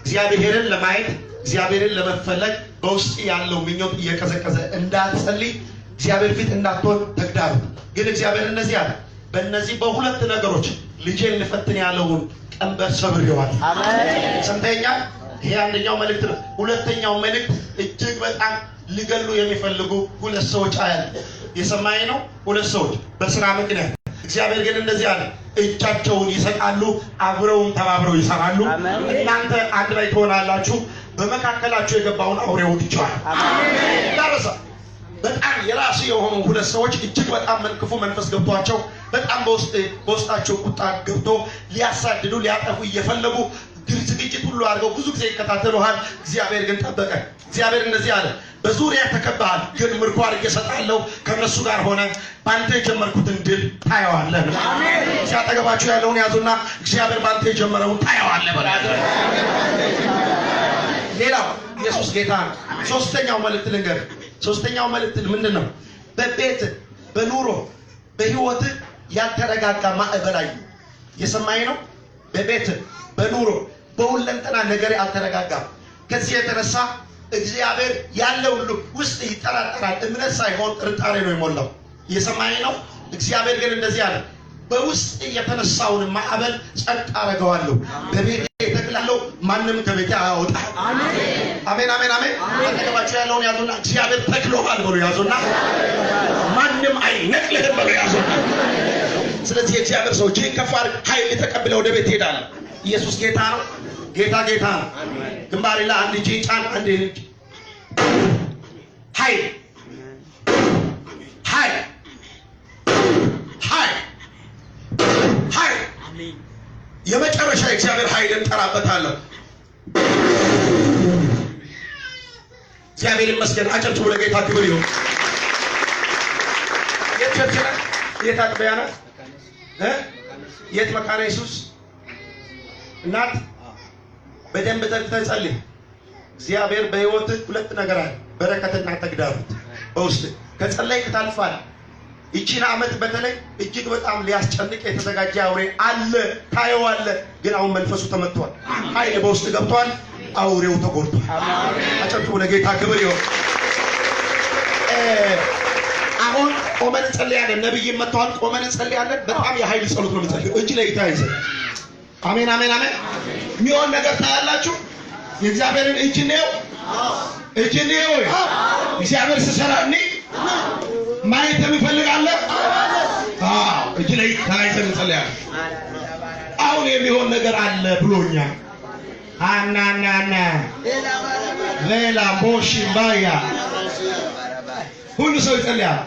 Speaker 2: እግዚአብሔርን ለማየት እግዚአብሔርን ለመፈለግ በውስጥ ያለው ምኞት እየቀዘቀዘ እንዳትጸልይ እግዚአብሔር ፊት እንዳትሆን ተግዳሮት። ግን እግዚአብሔር እነዚህ አለ፣ በእነዚህ በሁለት ነገሮች ልጄን ልፈትን ያለውን ቀንበር ሰብሬዋል። አሜን። ሰምተኛ። ይሄ አንደኛው መልእክት ነው። ሁለተኛው መልእክት እጅግ በጣም ሊገሉ የሚፈልጉ ሁለት ሰዎች አያለ የሰማይ ነው። ሁለት ሰዎች በስራ ምክንያት እግዚአብሔር ግን እንደዚህ አለ፣ እጃቸውን ይሰጣሉ፣ አብረውም ተባብረው ይሰራሉ። እናንተ አንድ ላይ ትሆናላችሁ። በመካከላችሁ የገባውን አውሬ ወግቼዋል። አሜን። ዳረሳ በጣም የራሱ የሆኑ ሁለት ሰዎች እጅግ በጣም ክፉ መንፈስ ገብቷቸው በጣም በውስጣቸው ቁጣ ገብቶ ሊያሳድዱ ሊያጠፉ እየፈለጉ ዝግጅት ሁሉ አድርገው ብዙ ጊዜ ይከታተሉሃል። እግዚአብሔር ግን ጠበቀ። እግዚአብሔር እንደዚህ አለ፣ በዙሪያ ተከባሃል፣ ግን ምርኮ አድርጌ እሰጥሃለሁ። ከነሱ ጋር ሆነ ባንተ የጀመርኩትን ድል ታየዋለህ። አሜን። ሲያጠገባችሁ ያለውን ያዙና እግዚአብሔር ባንተ የጀመረውን ታየዋለህ በላቸው። ሌላው ኢየሱስ ጌታ ነው። ሶስተኛው መልእክት ልንገር። ሶስተኛው መልእክት ምንድን ነው? በቤት በኑሮ በህይወት ያልተረጋጋ ማዕበል አየሁ። የሰማኝ ነው። በቤት በኑሮ በሁለንተና ነገር አልተረጋጋም። ከዚህ የተነሳ እግዚአብሔር ያለው ሁሉ ውስጥ ይጠራጠራል። እምነት ሳይሆን ጥርጣሬ ነው የሞላው። የሰማኝ ነው። እግዚአብሔር ግን እንደዚህ አለ፣ በውስጥ የተነሳውን ማዕበል ጸጥ አደርገዋለሁ። በቤቴ ተክላለሁ፣ ማንም ከቤቴ አያወጣ። አሜን አሜን አሜን አሜን። አጠገባችሁ ያለውን ያዙና እግዚአብሔር ተክሎሃል ብሎ ያዙና ማንም አይነቅልህም ብሎ ያዙና። ስለዚህ የእግዚአብሔር ሰዎች ከፍ አድርግ፣ ኃይል ተቀብለው ወደ ቤት ትሄዳለህ። ኢየሱስ ጌታ ነው። ጌታ ጌታ ነው። ግንባሬ ላይ አንድ እጅ ጫን፣ አንድ እጅ ኃይል ኃይል ኃይል ኃይል የመጨረሻ የእግዚአብሔር ኃይልን ጠራበታለሁ። እግዚአብሔር ይመስገን። አጨብጭቡ ለጌታ ክብር ይሁን። የት ቸርች ነህ? የት አጥቢያ ነህ? የት መካነ ኢየሱስ እናት? በደንብ ተጸልይ። እግዚአብሔር በህይወት ሁለት ነገር አለ፣ በረከትና ተግዳሮት በውስጥ ከጸለይክ ታልፋለህ። ይቺን ዓመት በተለይ እጅግ በጣም ሊያስጨንቅ የተዘጋጀ አውሬ አለ፣ ታየዋለህ። ግን አሁን መንፈሱ ተመቷል፣ ኃይል በውስጥ ገብቷል፣ አውሬው ተጎድቷል። አጨብጭቡ ለጌታ ክብር ይሁን። አሁን ቆመን እንጸልያለን። ነብይም መጥተዋል። ቆመን እንጸልያለን። በጣም የኃይል ጸሎት ነው የምንጸልየው። እጅ ላይ ይታይዘ። አሜን አሜን አሜን። የሚሆን ነገር ታያላችሁ። የእግዚአብሔርን እጅ ነው እጅ ነው እግዚአብሔር ሲሰራ እኔ ማየት የሚፈልጋለህ? አዎ፣ እጅ ላይ ታይዘን እንጸልያለን። አሁን የሚሆን ነገር አለ ብሎኛል። አናናና ሌላ ቦሽ ባያ ሁሉ ሰው ይጸልያል።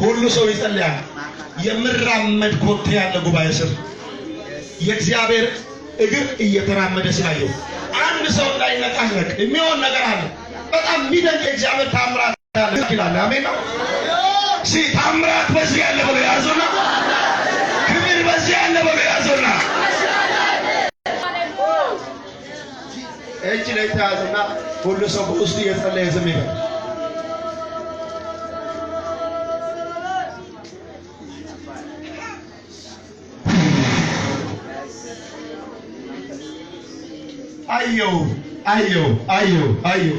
Speaker 2: ሁሉ ሰው ይጸልያል። የምራመድ ኮቴ ያለ ጉባኤ ስር የእግዚአብሔር እግር እየተራመደ ስላየው አንድ ሰው እንዳይነቃነቅ የሚሆን ነገር አለ። በጣም የሚደንቅ የእግዚአብሔር ታምራት ያለ ይላል። አሜን ነው። ታምራት በዚህ ያለ ብሎ ያዙና፣ ክብር በዚህ ያለ ብሎ ያዙና፣ እጅ ላይ ተያዙና ሁሉ ሰው በውስጡ እየጸለየ ዝም ይበል። አየው አየው አየው አየው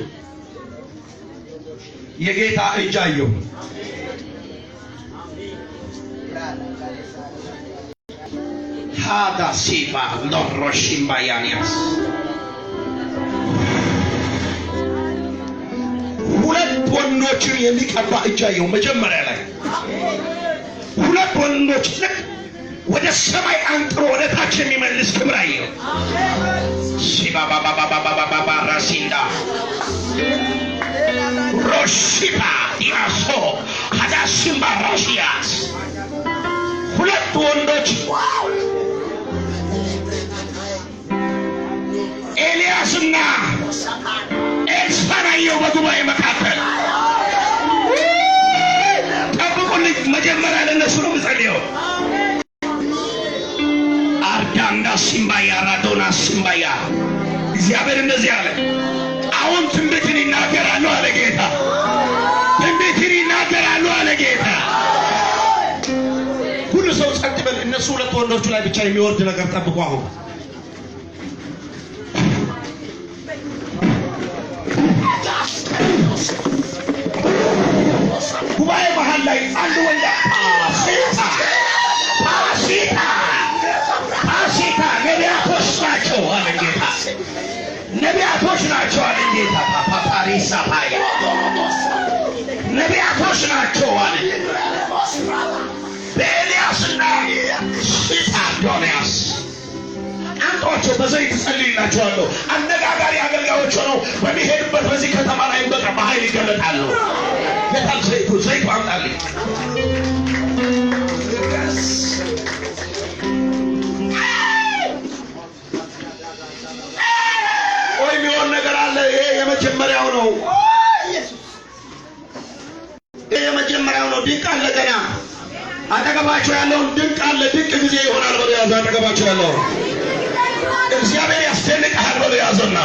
Speaker 2: የጌታ እጅ አየው። ሃዳ ሲባ ሎሮሽምባ ያንያስ ሁለት ወንዶችን የሚቀባ እጅ አየው። መጀመሪያ ላይ ሁለት ወንዶች ልክ ወደ ሰማይ አንጥሮ ወደ ታች የሚመልስ ክብር አየው። ሲባባባባባባባ ራሲንዳ ሮሺባ ዲያሶ ሀዳሲምባ ራሺያስ ሁለት ወንዶች ኤልያስና ኤልሳዕ አየው በጉባኤ መካከል። ጠብቁልኝ፣ መጀመሪያ ለነሱ ነው የምጸልየው። አርዳንዳ ሲምባያ ራዶና ሲምባያ እግዚአብሔር እንደዚህ አለ። አሁን ትንቢትን ይናገራሉ አለ ጌታ። ትንቢትን ይናገራሉ አለ ጌታ። ሁሉ ሰው ጸጥ በል። እነሱ ሁለት ወንዶቹ ላይ ብቻ የሚወርድ ነገር ጠብቁ። አሁን ጉባኤ መሃል ላይ አንድ ወንድ ፓሲታ ነቢያቶች ናቸው አለ ጌታ። ነቢያቶች ናቸው አለ ጌታ። ፓፓሪሳ ፓያ ነቢያቶች ናቸው አለ በኤልያስና ሲሳዶንያስ አንቷቸው በዘይት ጸልይላቸዋለሁ። አነጋጋሪ አገልጋዮች ሆነው በሚሄዱበት በዚህ ከተማ ላይ በቃ በኃይል ይገለጣሉ። የታል ዘይቱ? ዘይቱ አምጣልኝ። ወይ የሚሆን ነገር አለ። ይሄ የመጀመሪያው ነው። ይሄ የመጀመሪያው ነው። ድንቅ አለ ገና። አጠገባቸው ያለውን ድንቅ አለ። ድንቅ ጊዜ ይሆናል ብሎ ያዘ። አጠገባቸው ያለው እግዚአብሔር ያስደንቅሃል ብሎ ያዘና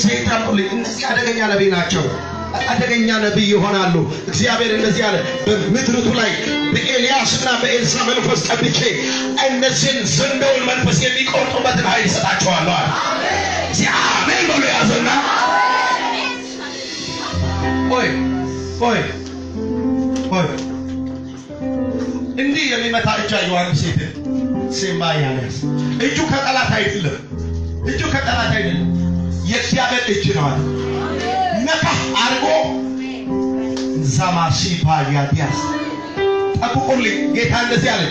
Speaker 2: ዘይት አምጡልኝ። እነዚህ አደገኛ ነቢይ ናቸው። አደገኛ ነቢይ ይሆናሉ። እግዚአብሔር እንደዚህ አለ፣ በምድሪቱ ላይ በኤልያስና በኤልሳ መንፈስ ቀብቼ እነዚህን ዘንዶውን መንፈስ የሚቆርጡበትን ኃይል ይሰጣቸዋለሁ አለ። አሜን ብሎ ያዘና ሆይ እንዲህ የሚመታ እጅ አየሁ። ሴት ሲምባያንያስ እጁ ከጠላት አይደለም። እጁ ከጠላት አይደለም። የእግዚአብሔር እጅ ነው አለ። ነካ አርጎ ዛማሲፓያዲያስ ጠብቁልኝ። ጌታ እንደዚህ አለ።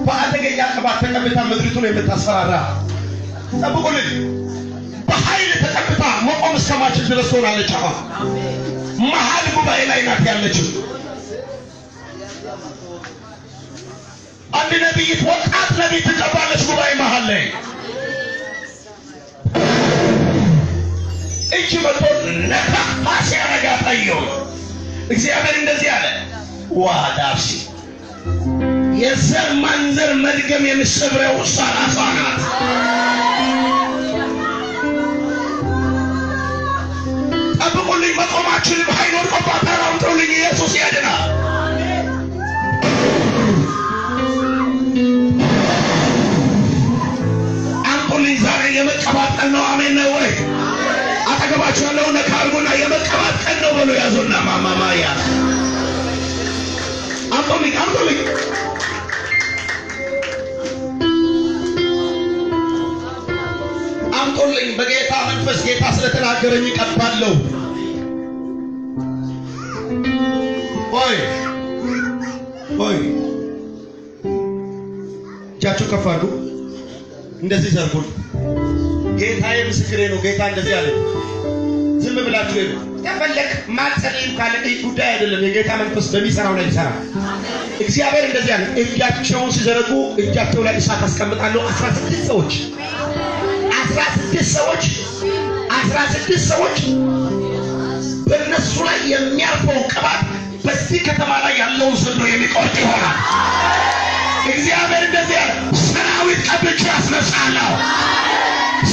Speaker 2: በአደገኛ ቅባት ተቀብታ ምድሪቱን የምታስፈራራ ጠብቁልኝ። በኃይል ተቀብታ መቆም እስከማችል ድረስ ሆናለች። አሁን መሀል ጉባኤ ላይ ናት ያለችው። አንድ ነቢይት ወጣት ነቢይ ትቀባለች ጉባኤ መሀል ላይ። እጅ መጥቶ ነካ ማስ ያረጋት አየሁ። እግዚአብሔር እንደዚህ አለ። ዋዳሲ የዘር ማንዘር መድገም የምሰብረው እሷ ራሷ ናት። ጠብቁልኝ። መቆማችንም ኃይል ወድቆባታል። አምጡልኝ። ኢየሱስ ያድናል። አምጡልኝ። ዛሬ የመቀባት ቀን ነው። አሜን ነው ወይ? አጠገባችሁ ያለው ነካ አድርጎና የመቀባት ቀን ነው ብሎ ያዞና ማማማያ አምጡልኝ። አምጡልኝ። አምጡልኝ። በጌታ መንፈስ ጌታ ስለተናገረኝ እቀባለሁ። ሆይ እጃችሁ ከፍ አድርጉ። እንደዚህ ዘርጉን። ጌታዬ ምስክሬ ነው። ጌታ እንደዚህ አለ። ዝም ብላችሁ ሄዱ። ተፈለክ ማጸለይም ካለ ጉዳይ አይደለም። የጌታ መንፈስ በሚሰራው ላይ ይሰራል። እግዚአብሔር እንደዚህ አለ። እጃቸውን ሲዘረጉ እጃቸው ላይ እሳት አስቀምጣለሁ። 16 ሰዎች በእነሱ ላይ የሚያርፈው ቅባት በዚህ ከተማ ላይ ያለውን ዘንዶ የሚቆርጥ ይሆናል። እግዚአብሔር እንደዚህ አለ። ሰራዊት ቀብቼ አስነሳለሁ።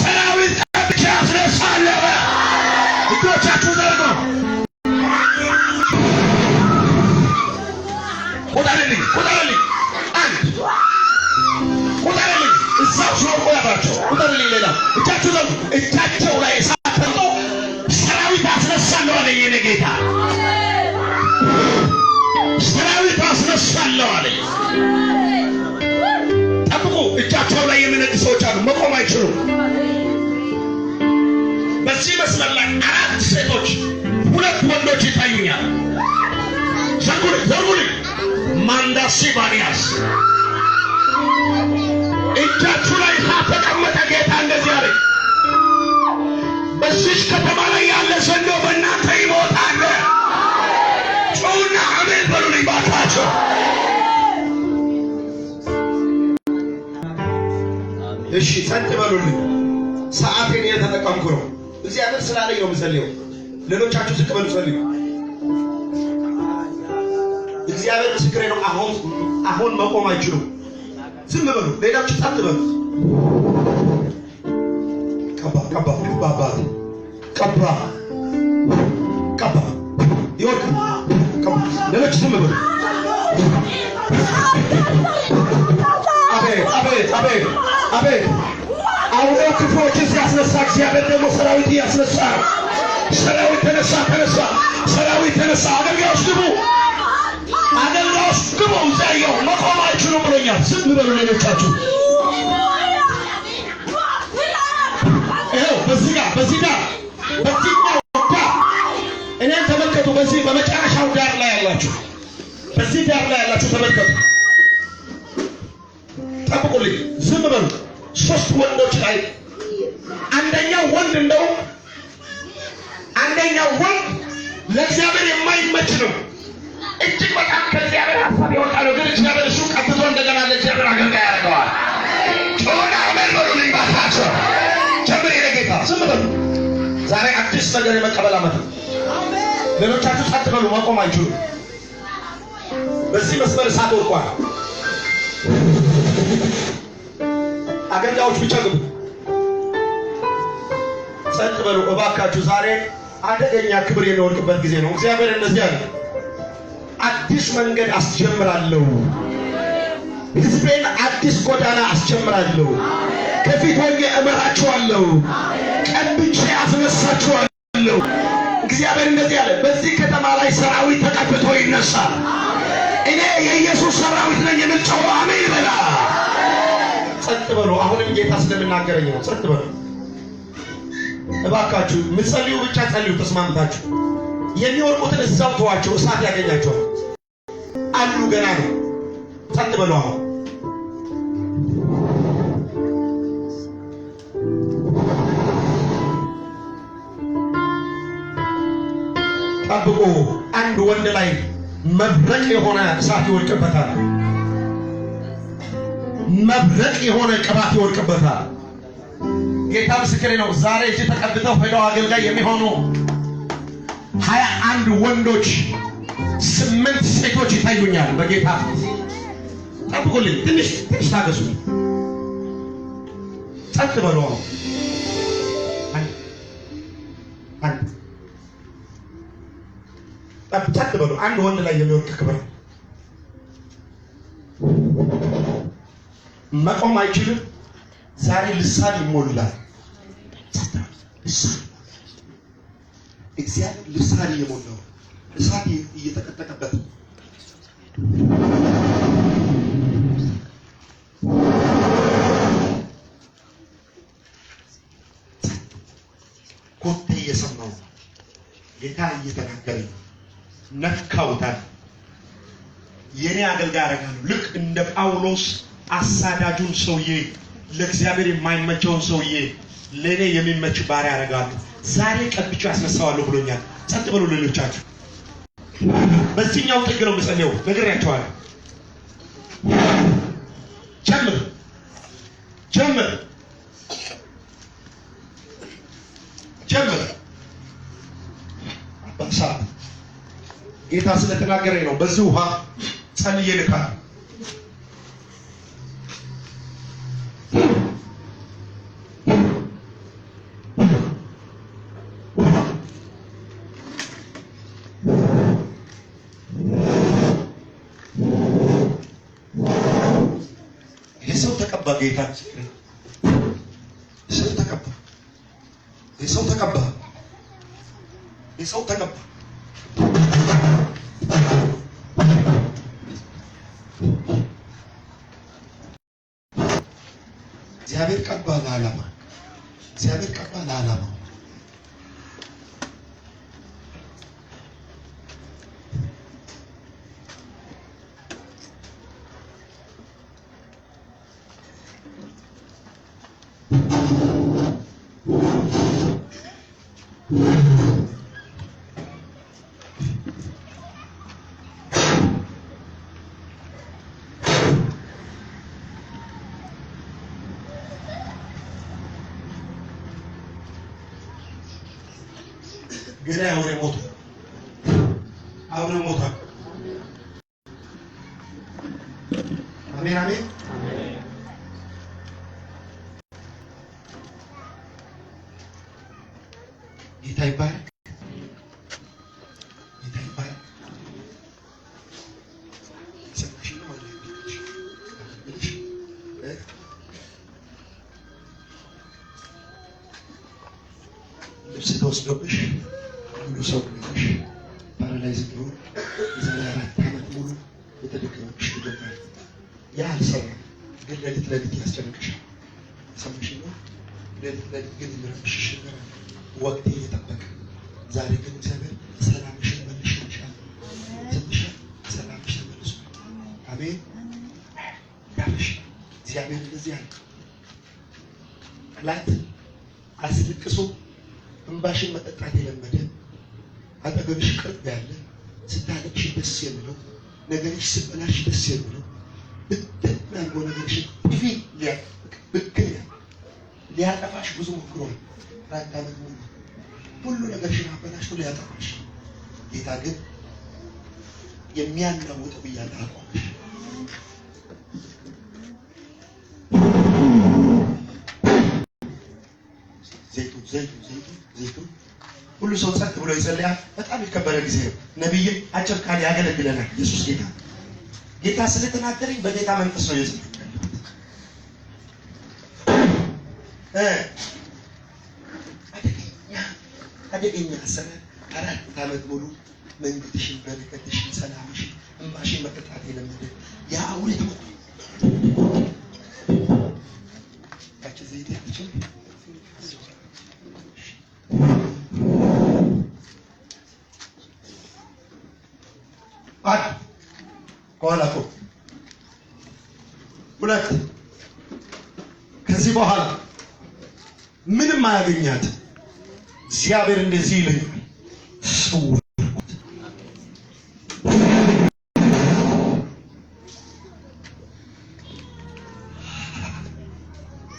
Speaker 2: ሰራዊት ቀብቼ አስነሳለሁ። እጆቻችሁ ዘርጉ። ቁጠርልኝ። አንድ ቁጠርልኝ። እዛው ሲወርቁ ያባቸው ቁጠርልኝ። ሌላ እጃችሁ ዘርጉ። እጃቸው ላይ እሳት ተርጦ ሰራዊት አስነሳለሁ አለ የኔ ጌታ። ሰራዊት አስነሳለሁ አለ። ጠብቁ። እጃቸው ላይ የሚነድ ሰዎች አሉ። መቆም አይችሉም። በዚህ መስመር ላይ 4 ሴቶች 2 ወንዶች ይታዩኛል። ዘርጉልኝ። ማንዳሲ ባሪያስ እጃችሁ ላይ ተቀመጠ። ጌታ እንደዚህ አለ። በዚህ ከተማ ላይ ያለ ዘንዶ በእናንተ ይሞታል። ጮውና አሜን በሉልኝ ባካቸው። እሺ ጸጥ በሉልኝ። ሰዓቴን እየተጠቀምኩ ነው። እግዚአብሔር ስላለኝ ነው የምጸልየው። ሌሎቻችሁ ዝቅ በሉ ጸልዩ። እግዚአብሔር ምስክሬ ነው። አሁን መቆም አይችሉም። ዝም በሉ። ሌላችሁ ጸጥ በሉ። ቀባ ይወርቅ። ሌሎች ዝም በሉ። አቤት አውሬው ክፉዎችን ሲያስነሳ እግዚአብሔር ደግሞ ሰራዊት ያስነሳ። ሰራዊት ተነሳ። ሰራዊት ተነሳ። አገልጋዮች ግቡ። እዛየው መቆም አይችሉም ብሎኛል። ዝም በሉ ሌሎቻችሁ። ይኸው በዚህኛው እኔን ተመልከቱ። በዚህ በመጨረሻው ዳር ላይ ያላችሁ፣ በዚህ ዳር ላይ ያላችሁ ተመልከቱ። ጠብቁልኝ። ዝም በሉ። 3 ወንዶች ላይ አንደኛው ወንድ ለእግዚአብሔር የማይመች ነው። እጅግ በጣም ከእግዚአብሔር ሀሳብ የወጣ ነው። ግን እግዚአብሔር እሱ ቀብቶ እንደገና ለእግዚአብሔር አገልጋይ ያደርገዋል። ጮና አሜን በሉልኝ። ባታቸው ጀምር የጌታ ዝም በሉ። ዛሬ አዲስ ነገር የመቀበል ዓመት ነው። ሌሎቻችሁ ጸጥ በሉ። መቆም አይችሉም። በዚህ መስመር እሳት ወርቋል። አገልጋዮች ብቻ ግቡ። ጸጥ በሉ እባካችሁ። ዛሬ አደገኛ ክብር የሚወድቅበት ጊዜ ነው። እግዚአብሔር እንደዚህ አለ፣ አዲስ መንገድ አስጀምራለሁ፣ ሕዝቤን አዲስ ጎዳና አስጀምራለሁ፣ ከፊት ሆኜ እመራችኋለሁ፣ ቀብቼ አስነሳችኋለሁ። እግዚአብሔር እንደዚህ አለ፣ በዚህ ከተማ ላይ ሰራዊት ተቀብቶ ይነሳል። እኔ የኢየሱስ ሰራዊት ነኝ የሚል ጮኸ አሜን በላ። ጸጥ በሉ። አሁንም ጌታ ስለምናገረኝ ነው። ጸጥ በሉ እባካችሁ። የምትጸልዩ ብቻ ጸልዩ ተስማምታችሁ። የሚወርቁትን እዛው ተዋቸው፣ እሳት ያገኛቸዋል አሉ። ገና ነው። ጸጥ በሉ። አሁን ጠብቁ። አንድ ወንድ ላይ መብረቅ የሆነ እሳት ይወድቅበታል። መብረቅ የሆነ ቅባት ይወድቅበታል። ጌታ ምስክሬ ነው። ዛሬ እዚህ ተቀብተው ሄደው አገልጋይ የሚሆኑ 21 ወንዶች 8 ሴቶች ይታዩኛል በጌታ። ጠብቁልኝ። ትንሽ ታገሱ። ጸጥ በሉ። ጸጥ በሉ። አንድ ወንድ ላይ የሚወድቅ ክብር መቆም አይችልም። ዛሬ ልሳን ይሞላል። እግዚአብሔር ልሳን እየሞላው እሳት እየተቀጠቀበት ኮቴ እየሰማው ጌታ እየተናገረኝ ነካውታል። የኔ አገልጋይ አደርጋለሁ። ልክ እንደ ጳውሎስ አሳዳጁን ሰውዬ፣ ለእግዚአብሔር የማይመቸውን ሰውዬ ለኔ የሚመች ባሪያ አደርጋለሁ። ዛሬ ቀብቼ አስነሳዋለሁ ብሎኛል። ጸጥ በሉ ሌሎቻችሁ። በዚህኛው ጥግ ነው የምጸልየው። ነግሬያቸዋለሁ። ጀምር። አባሳ ጌታ ስለተናገረኝ ነው። በዚህ ውሃ ጸልዬ ልካል። የሰው ተቀባ። ጌታ የሰው ተቀባ። እግዚአብሔር ቀባ ለዓላማ። ግን አሁን ሞታ አሜን አሜን። ጌታ ይባረክ። ጌታ ይባረክ። ሰምተሽ ነው ማለት ልብስ ተወስዶብሽ ሙሉ ሰው ነሽ ፓራላይዝ ነው። የዛሬ 4 ዓመት ሙሉ የተደከመብሽ ይገባል። ያ አልሰራም ግን ለሊት ያስጨንቅሻል። ሰምተሽ ነው ለሊት ግን ይረብሽሽ ይችላል። ወቅት እየጠበቀ ዛሬ ግን እግዚአብሔር ሰላምሽን መልሽልሻል። ትንሽ ሰላምሽ ተመልሶ አሜን ያለሽ እግዚአብሔር እንደዚህ አለ። ጠላት አስልቅሶ እንባሽን መጠጣት የለመደ አጠገብሽ ቅርብ ያለ ስታለቅሽ ደስ የሚለው ነገርሽ ስበላሽ ደስ የሚለው ብትናንጎ ነገርሽ ፊ ሊያጠፋሽ ብዙ ሞክሯል። ራታ ነው ሁሉ ነገርሽን አበላሽቶ ሊያጠፋሽ ጌታ ግን የሚያናውጠው እያለ አቆመሽ። ዘይቱ ሁሉ ሰው ጸጥ ብሎ ይጸልያል። በጣም የከበረ ጊዜ ነው። ነብይም አጭር ቃል ያገለግለናል። ኢየሱስ ጌታ ስለተናገረኝ በጌታ መንፈስ ነው የጸለይኩት። አደገኛ አሰራር 4 ዓመት ሙሉ መንገድሽን፣ በረከትሽን፣ ሰላምሽን፣ እንባሽን መጠጣት የለመደ ያ አውሬ ተመጣ ያቺ ዘይት ያችን ከኋላ እኮ 2 ከዚህ በኋላ ምንም አያገኛት። እግዚአብሔር እንደዚህ ይለኛል፣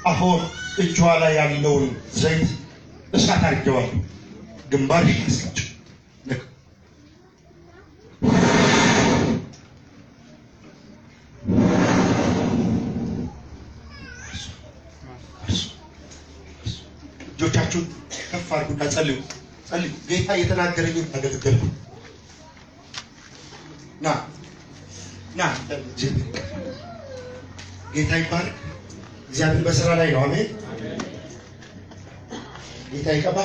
Speaker 2: አሁን እጇ ላይ ያለውን ዘይት እሳት አድርጌዋለሁ። ግንባርሽ ያስቀጭ እጆቻችሁን ከፍ አድርጉና ጸልዩ። ጌታ እየተናገረኝን አገልግል። ና ጌታ ይባረክ። እግዚአብሔር በስራ ላይ ነው። አሜን። ጌታ ይቀባ።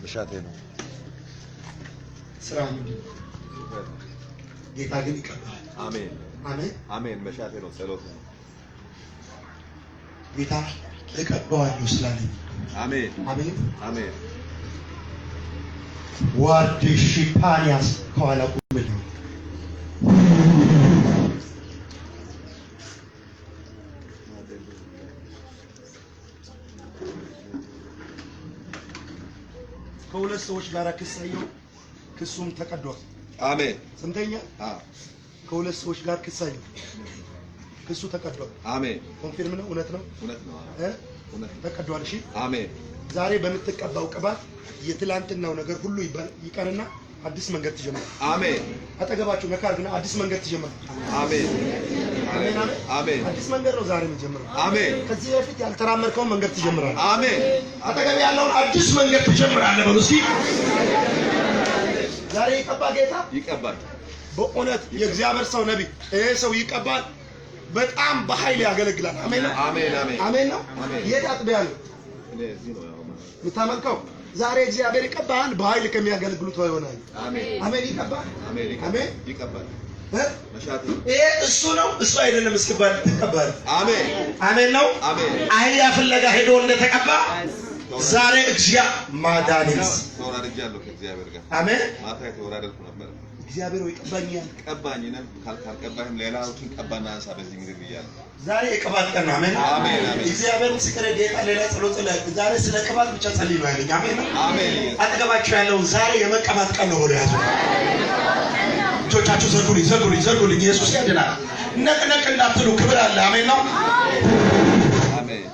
Speaker 4: በሻቴ ነው
Speaker 2: ስራ ምንድን ነው? ጌታ ግን ይቀባል።
Speaker 4: አሜን
Speaker 2: አሜን
Speaker 4: አሜን። በሻቴ ነው ጸሎት ነው።
Speaker 2: ጌታ እቀባዋለሁ ስላለኝ
Speaker 4: አሜን
Speaker 2: አሜን
Speaker 4: አሜን።
Speaker 2: ዋርድሽ ፓኒያስ ከኋላ ቁምል ከሁለት ሰዎች ጋር ክሳየው ክሱም ተቀዷል።
Speaker 4: አሜን
Speaker 2: ስንተኛ? ከሁለት ሰዎች ጋር ክሳየው ክሱ ተቀዷል።
Speaker 4: አሜን።
Speaker 2: ኮንፊርም ነው? እውነት ነው?
Speaker 4: እውነት ነው። እውነት
Speaker 2: ተቀዷል። እሺ
Speaker 4: አሜን።
Speaker 2: ዛሬ በምትቀባው ቅባት የትላንትናው ነገር ሁሉ ይቀርና አዲስ መንገድ ትጀምራለህ። አሜን። አጠገባችሁ መካር ግን አዲስ መንገድ ትጀምራለህ።
Speaker 4: አሜን
Speaker 2: አሜን
Speaker 4: አሜን።
Speaker 2: አዲስ መንገድ ነው ዛሬ የምትጀምረው።
Speaker 4: አሜን።
Speaker 2: ከዚህ በፊት ያልተራመድከውን መንገድ ትጀምራለህ።
Speaker 4: አሜን።
Speaker 2: አጠገብ ያለውን አዲስ መንገድ ትጀምራለህ። በሉ እስኪ ዛሬ ይቀባ ጌታ
Speaker 4: ይቀባል።
Speaker 2: በእውነት የእግዚአብሔር ሰው ነብይ ይሄ ሰው ይቀባል። በጣም በኃይል ያገለግላል። አሜን ነው።
Speaker 4: አሜን አሜን
Speaker 2: አሜን ነው።
Speaker 4: አሜን።
Speaker 2: የት አጥቢያ ነው
Speaker 4: እዚህ ነው
Speaker 2: የምታመልከው? ዛሬ እግዚአብሔር ይቀባል። በኃይል ከሚያገለግሉት ይሆናል።
Speaker 4: አሜን
Speaker 2: አሜን። ይቀባል።
Speaker 4: አሜን
Speaker 2: አሜን
Speaker 4: ይቀባል። መሻቴ
Speaker 2: ይሄ እሱ ነው እሱ አይደለም እስኪባል ተቀባል።
Speaker 4: አሜን
Speaker 2: አሜን ነው።
Speaker 4: አሜን።
Speaker 2: አህያ ፍለጋ ሄዶ እንደተቀባ ዛሬ እግዚአብሔር ማዳንስ
Speaker 4: ተወራርጃለሁ ከእግዚአብሔር ጋር።
Speaker 2: አሜን።
Speaker 4: ማታ ተወራርኩ ነበር።
Speaker 2: እግዚአብሔር ወይ ቀባኛል።
Speaker 4: ቀባኝንም ካልቀባህም ሌላዎችን ቀባና አንሳ በዚህ ምድር ብያለሁ።
Speaker 2: ዛሬ የቅባት ቀን ነው። አሜን
Speaker 4: አሜን አሜን።
Speaker 2: እግዚአብሔር ምስክር ጌታ ሌላ ጸሎት ላይ ዛሬ ስለ ቅባት ብቻ ጸልይ ነው ያለኝ። አሜን
Speaker 4: አሜን።
Speaker 2: አጠገባችሁ ያለው ዛሬ የመቀባት ቀን ነው ብሎ ያዙ። እጆቻችሁ ዘርጉልኝ። ኢየሱስ ያድናል። ነቅነቅ እንዳትሉ ክብር አለ። አሜን ነው።
Speaker 4: አሜን።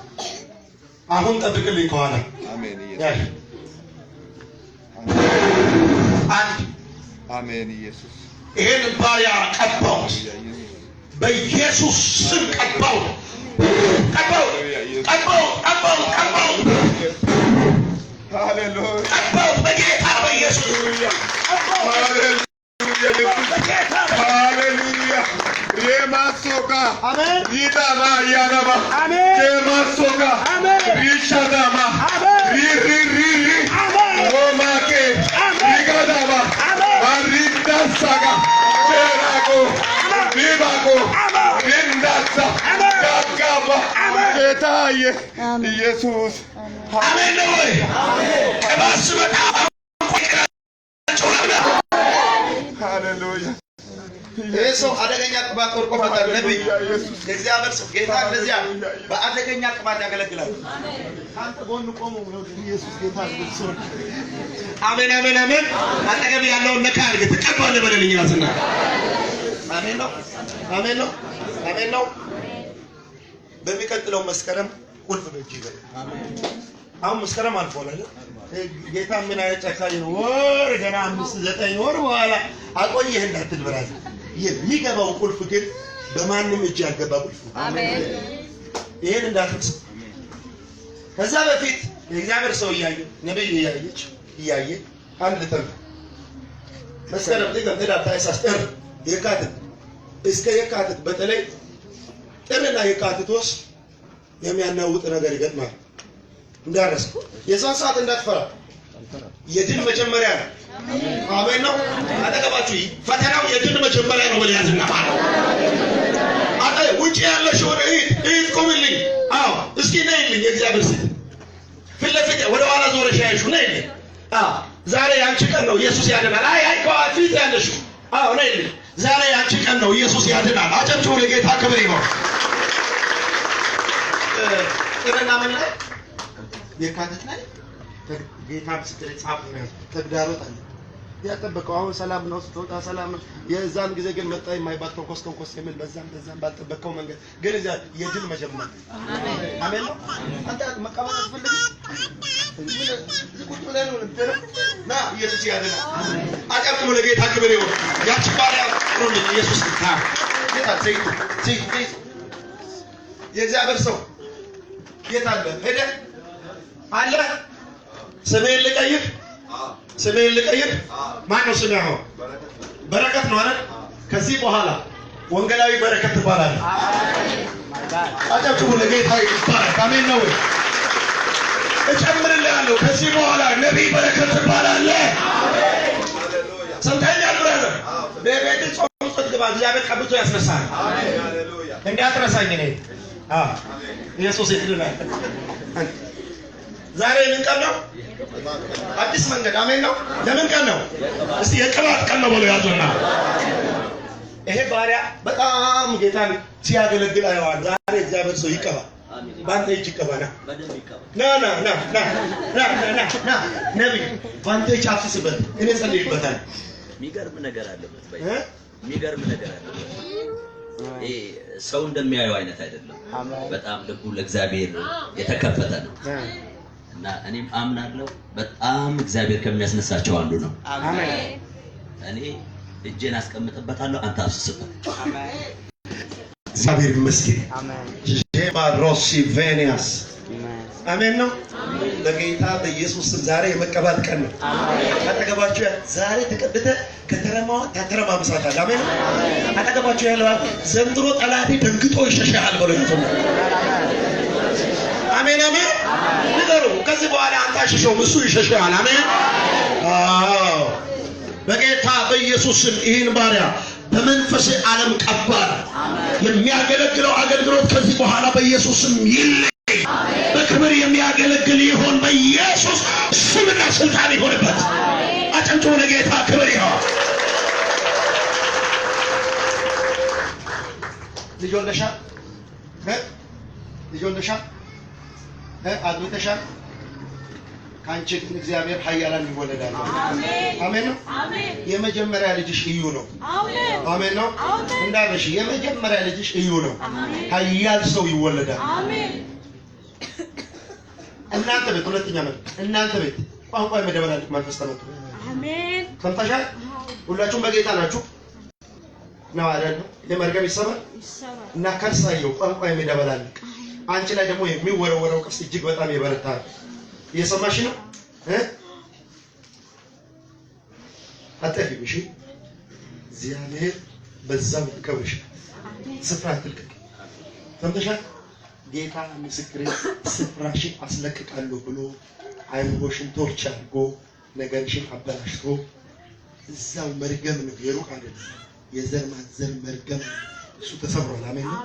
Speaker 2: አሁን ጠብቅልኝ ከኋላ
Speaker 4: አሜን።
Speaker 2: ኢየሱስ አንድ
Speaker 4: አሜን። ኢየሱስ
Speaker 2: ይሄን ባሪያ ቀባሁት በኢየሱስ ስም ቀባው።
Speaker 4: ሃሌሉያ
Speaker 2: ቀባው በጌታ በኢየሱስ
Speaker 4: ሃሌሉያ የማሶካ ይዳባ ያዳባ የማሶካ ይሻዳባ ሪሪሪሪ ሮማኬ ይጋዳባ አሪዳሳጋ ቸራቆ ሪባቆ ሪንዳሳ ጋጋባ ጌታዬ ኢየሱስ
Speaker 2: አሜን ነው ወይ? ቀባስ በጣም
Speaker 4: ሃሌሉያ
Speaker 2: ይሄ ሰው አደገኛ ቅባት ቆርቆፈታል። ነብይ የእግዚአብሔር ሰው ጌታ እንደዚያ በአደገኛ ቅባት ያገለግላል። ካንተ ጎን ቆሞ ነው ኢየሱስ ጌታ ነው። አሜን አሜን አሜን። አጠገብ ያለውን ነካ አድርገህ ተቀበል በለልኝ ራስና አሜን ነው አሜን ነው አሜን ነው። በሚቀጥለው መስከረም ቁልፍ በእጅ ይገባል። አሁን መስከረም አልፏል አይደል? ጌታ ምን አይነት ጨካኝ ነው! ወር ገና 5-9 ወር በኋላ አቆየህ እንዳትል ብራዘር። የሚገባው ቁልፍ ግን በማንም እጅ ያልገባ ቁልፍ። አሜን። ይሄን እንዳትረሳ። ከዛ በፊት የእግዚአብሔር ሰው ነብይ እያየ አንድ ልተም መስከረም ጥቅምት ህዳር ታኅሳስ ጥር የካቲት እስከ የካቲት በተለይ ጥርና የካቲት ውስጥ የሚያናውጥ ነገር ይገጥማል። እንዳረስ የዛን ሰዓት እንዳትፈራ። የድል መጀመሪያ ነው። አሜን ነው። አጠገባችሁ ፈተናው የድል መጀመሪያ ነው ብለህ ያዝና ማለት አጣ ውጪ ያለሽ ወደ እይት ቆምልኝ። አዎ እስኪ ነይልኝ። የእግዚአብሔር ሴት ፊት ለፊት ወደ ኋላ ዞረሽ ያይሹ ነይልኝ። አዎ ዛሬ ያንቺ ቀን ነው፣ ኢየሱስ ያድናል። አይ ፊት ያለሽ አዎ ነይልኝ። ዛሬ ያንቺ ቀን ነው፣ ኢየሱስ ያድናል። አጨብጭቡ ለጌታ ክብር ይሁን። ጥርና ምን ላይ የካቲት ላይ ጌታ ምስክር ጻፍ ነው። ተግዳሮት አለ ያጠበቀው አሁን ሰላም ነው፣ ስትወጣ ሰላም ነው። የዛን ጊዜ ግን መጣ የማይባል ተንኮስ የሚል በዛም ባልጠበቀው መንገድ ግን እዛ የድል መጀመር። አሜን ነው። አንተ መቀበል አትፈልግም? ዝቁጥ ብለህ ነው ና ኢየሱስ ያድናል። አጨብጭቡ ለጌታ ክብር ይሁን። ያቺ ባሪያ ጥሩልኝ ኢየሱስ ጌታ ዘይቱ የእግዚአብሔር ሰው ጌታ አለ ሄደ አለ ስሜን ልቀይር ማን ነው ስሜ? አሁን በረከት ነው አይደል? ከዚህ በኋላ ወንጌላዊ በረከት ትባላለህ። አጨብጭቡ ለጌታ ይባረክ። አሜን ነው። እጨምርልሃለሁ። ከዚህ በኋላ ነቢይ በረከት ትባላለህ። ሰምተኸኛል ብራዘር? በቤት ጾም ውስጥ ግባ። እግዚአብሔር ቀብቶ ያስነሳል። እንዳትረሳኝ ነኝ። ኢየሱስ ይድናል። ዛሬ ምን ቀን ነው? አዲስ መንገድ። አሜን ነው። ለምን ቀን ነው? እስቲ የቅባት ቀን ነው ብሎ ያዙና ይሄ ባሪያ በጣም ጌታን ሲያገለግል አይዋል። ዛሬ እግዚአብሔር ሰው ይቀባ፣ ባንተ እጅ ይቀባና ና ነብይ ባንተ እጅ አፍስበት። እኔ ጸልይበታል።
Speaker 5: የሚገርም ነገር አለበት። የሚገርም ነገር አለበት። ይሄ ሰው እንደሚያየው አይነት አይደለም። በጣም ልቡ ለእግዚአብሔር የተከፈተ ነው። እና እኔም አምናለሁ በጣም እግዚአብሔር ከሚያስነሳቸው አንዱ ነው። አሜን። እኔ እጄን አስቀምጥበታለሁ፣ አንተ አፍስስበት። አሜን።
Speaker 2: እግዚአብሔር ይመስገን። አሜን። ጄባሮሲ ቬኒያስ አሜን ነው። ለጌታ በኢየሱስ ስም ዛሬ የመቀባት ቀን ነው። አሜን። አጠገባችሁ ዛሬ ተቀብተህ ከተረማምሳታል። አሜን። አጠገባችሁ ያለው ዘንድሮ ጠላቴ ደንግጦ ይሸሻል ብሎ ይዘው አሜን አሜን። ንገሩ። ከዚህ በኋላ አንተ አሽሸው እሱ ይሸሻል። አሜን። አዎ በጌታ በኢየሱስ ስም ይህን ባሪያ በመንፈስ ዓለም ቀባል። የሚያገለግለው አገልግሎት ከዚህ በኋላ በኢየሱስ ስም ይለይ። በክብር የሚያገለግል ይሆን በኢየሱስ ስምና ስልጣን ይሆንበት። አጨብጭቡ ለጌታ ክብር ይሁን። ልጅ ወልደሻል? ልጅ ወልደሻል? አግብተሻል? ካንቺ ግን እግዚአብሔር ኃያላን ይወለዳል። አሜን አሜን ነው። አሜን። የመጀመሪያ ልጅሽ እዩ ነው። አሜን አሜን ነው። እንዳለሽ የመጀመሪያ ልጅሽ እዩ ነው። ኃያል ሰው ይወለዳል። አሜን። እናንተ ቤት ሁለተኛ ማለት እናንተ ቤት ቋንቋ የመደበላለቅ መንፈስ ተመቱ። አሜን። ሰምተሻል? ሁላችሁም በጌታ ናችሁ። ነው አይደል? የመርገም ይሰማል እና ከርሳየው ቋንቋ የሚደበላልቅ አንቺ ላይ ደግሞ የሚወረወረው ቅርስ እጅግ በጣም ይበረታል። እየሰማሽ ነው? አጠፊም እሺ፣ እግዚአብሔር በዛው ይከብርሽ። ስፍራ አትልቀቂ። ሰምተሻል? ጌታ ምስክሬ ስፍራሽን አስለቅቃለሁ ብሎ አይምሮሽን ቶርች አድርጎ ነገርሽን አበላሽቶ እዛው መርገም ነው፣ የሩቅ አይደለም። የዘር ማንዘር መርገም እሱ ተሰብሯል። አሜን ነው፣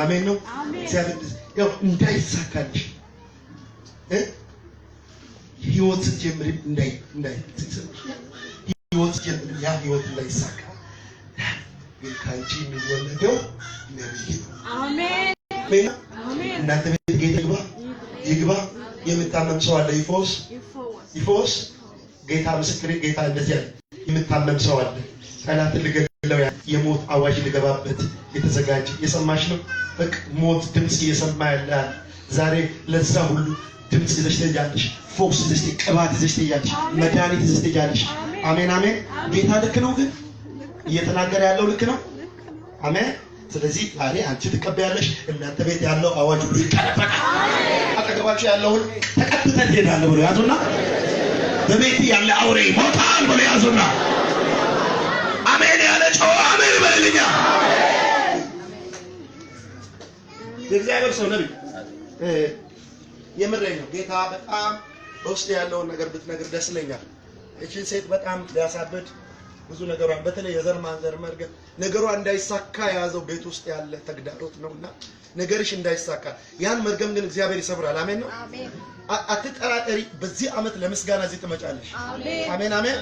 Speaker 2: አሜን ነው። እግዚአብሔር ያው እንዳይሳካልሽ ህይወት ጀምሪ እንዳይ ህይወት ጀምሪ ያ ህይወት እንዳይሳካ ግን ካንቺ የሚወለደው ነብይ ነው። አሜን አሜን። እናንተ ቤት ጌታ ይግባ። የምታመም ሰው አለ ይፈወስ። ጌታ ምስክሬ፣ ጌታ እንደዚህ ያለ የምታመም ሰው አለ። ጠላት ልገለው የሞት አዋጅ ልገባበት የተዘጋጀ የሰማሽ ነው። በቃ ሞት ድምጽ እየሰማ ያለ ዛሬ ለዛ ሁሉ ድምጽ ይዘሽ ትሄጃለሽ። ፎክስ ይዘሽ ቅባት ይዘሽ ትሄጃለሽ። መድኃኒት ይዘሽ ትሄጃለሽ። አሜን አሜን። ጌታ ልክ ነው፣ ግን እየተናገረ ያለው ልክ ነው። አሜን። ስለዚህ ዛሬ አንቺ ትቀበያለሽ። እናንተ ቤት ያለው አዋጅ ሁሉ ይቀበላል። አጠገባችሁ ያለውን ተቀብተን ትሄዳለህ ብሎ ያዙና በቤት ያለ አውሬ ሞታል ብሎ ያዙና አሜን ያለ ጮህ አሜን በልልኛ። የእግዚአብሔር ሰው ነብይ የምሬን ነው። ጌታ በጣም በውስጥ ያለውን ነገር ብትነግር ደስ ይለኛል። እቺን ሴት በጣም ሊያሳብድ ብዙ ነገሯን በተለይ የዘር ማንዘር መርገም ነገሯ እንዳይሳካ የያዘው ቤት ውስጥ ያለ ተግዳሮት ነውና ነገርሽ እንዳይሳካ ያን መርገም ግን እግዚአብሔር ይሰብራል። አሜን ነው። አትጠራጠሪ። በዚህ ዓመት ለምስጋና እዚህ ትመጫለሽ። አሜን አሜን።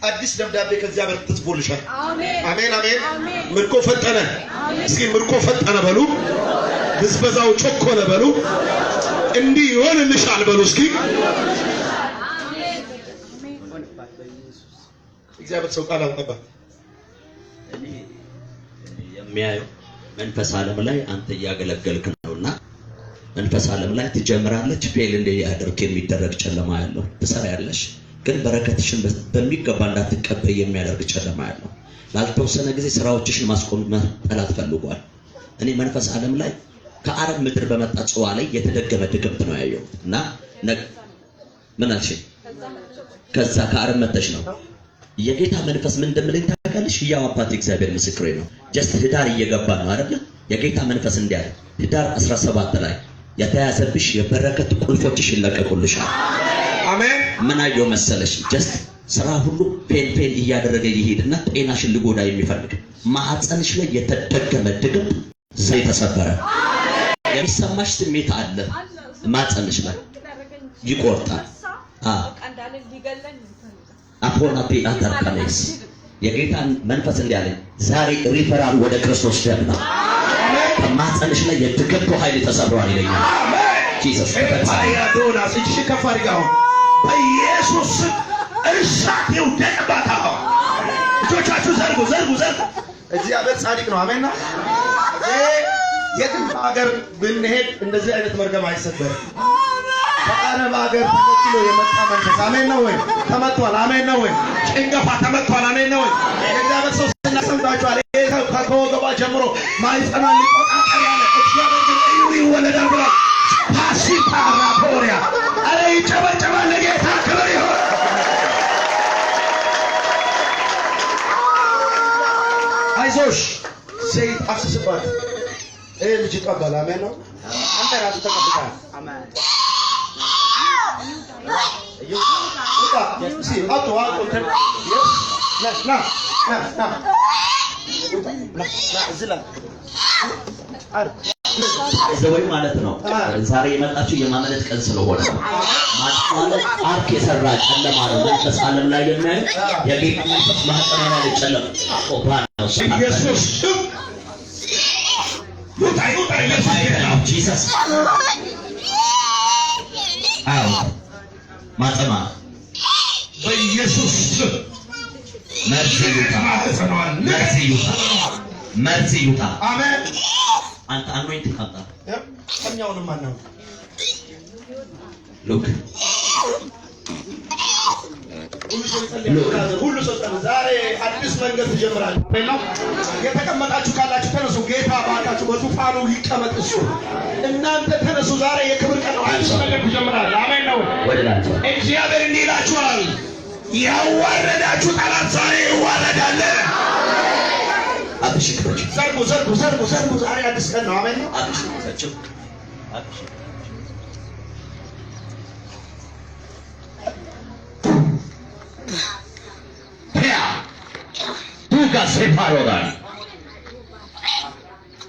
Speaker 2: አዲስ ደብዳቤ ከእግዚአብሔር ተጽፎልሻል። አሜን አሜን። ምርኮ ፈጠነ። እስኪ ምርኮ ፈጠነ በሉ። ብዝበዛው ጮኮለ በሉ። እንዲህ ይሆንልሻል በሉ እስኪ። እግዚአብሔር ሰው ቃል አልጠባ
Speaker 5: የሚያየው መንፈስ ዓለም ላይ አንተ እያገለገልክ ነውና መንፈስ ዓለም ላይ ትጀምራለች። ፌል እንዲያደርግ የሚደረግ ጨለማ ያለው ትሰራያለሽ፣ ግን በረከትሽን በሚገባ እንዳትቀበይ የሚያደርግ ጨለማ ያለው ላልተወሰነ ጊዜ ስራዎችሽን ማስቆም ጠላት ፈልጓል። እኔ መንፈስ ዓለም ላይ ከአረብ ምድር በመጣ ጽዋ ላይ የተደገመ ድግምት ነው ያየው እና ምን አልሽ? ከዛ ከአረብ መተሽ ነው የጌታ መንፈስ ምን እንደምልኝ ታውቃለሽ? ያው አባቴ እግዚአብሔር ምስክሬ ነው። ጀስት ህዳር እየገባ ነው አይደል? የጌታ መንፈስ እንዲያለ ህዳር 17 ላይ የተያዘብሽ የበረከት ቁልፎችሽ ይለቀቁልሻል። አሜን። ምን አየው መሰለሽ? ጀስት ስራ ሁሉ ፔን እያደረገ ይሄድና ጤናሽን ልጎዳ የሚፈልግ ማህፀንሽ ላይ የተደገመ ድግምት ዘይ ተሰበረ። የሚሰማሽ ስሜት አለ ማህፀንሽ ላይ ይቆርጣል። አፖናቴ አታርካለስ የጌታን መንፈስ እንዲያለኝ ዛሬ ሪፈራል ወደ ክርስቶስ ደም ነው። ከማህፀንሽ ላይ የድግምቱ ኃይል ተሰብሯል ይለኛል። ጂሰስ
Speaker 2: ታያዶና እሺ ከፋሪጋው በኢየሱስ እሳት ይውደቅባታው። እጆቻችሁ ዘርጉ። እግዚአብሔር ጻድቅ ነው። አሜን ነው። የትም ሀገር ብንሄድ እንደዚህ አይነት መርገም አይሰበርም። ከአረብ ሀገር ተከትሎ የመጣ መንፈስ አሜን ነው ወይ? ተመቷል። አሜን ነው ወይ? ጭንገፋ ተመቷል። አሜን ነው ወይ? የእግዚአብሔር ሰው ስናሰምታችኋል። ከወገቧ ጀምሮ ማይጸናል ሊቆጣጠር ያለ እግዚአብሔር ግን እዩ ይወለዳል ብሏል። ፓሲታ ራፖሪያ አረ ይጨበጨባል። ለጌታ ክብር ይሁን። አይዞሽ ዘይት አፍስስባት። ልጅ ይቀበል። አሜን ነው። አንተ ራሱ ተቀብለሃል። አሜን
Speaker 5: ዘወይ ማለት ነው። ዛሬ የመጣችው የማመለጥ ቀን ስለሆነ ማለት አርክ የሰራ ጨለማ ነው። መንፈስ ዓለም ላይ የሚያየው የጌታ መንፈስ ማህፀን ላይ ጨለማ ቆባን ነው።
Speaker 2: ኢየሱስ ይውጣ
Speaker 5: ጂሰስ አዎ ማጠማ
Speaker 2: በኢየሱስ
Speaker 5: መርሲ ይውጣ።
Speaker 2: አሜን።
Speaker 5: አንተ አኖይንት ካጣ
Speaker 2: ከኛውንም ማናው
Speaker 5: ሉክ
Speaker 2: ሁሉ ሁሉ ሰው ዛሬ አዲስ መንገድ ትጀምራለህ ነው። የተቀመጣችሁ ካላችሁ ተነሱ። ጌታ ባካችሁ በዙፋኑ ይቀመጥ እሱ። እናንተ ተነሱ። ዛሬ የክብር ቀን ነው። አዲስ መንገድ ትጀምራለህ። አሜን ነው። እግዚአብሔር እንዲህ ይላችኋል፣ ያዋረዳችሁ ጠላት ዛሬ ይዋረዳል። አብሽክቶች ዘርጉ። ዛሬ አዲስ ቀን ነው። አሜን ነው። አብሽክቶች
Speaker 5: ቱጋ ሴፋሮዳል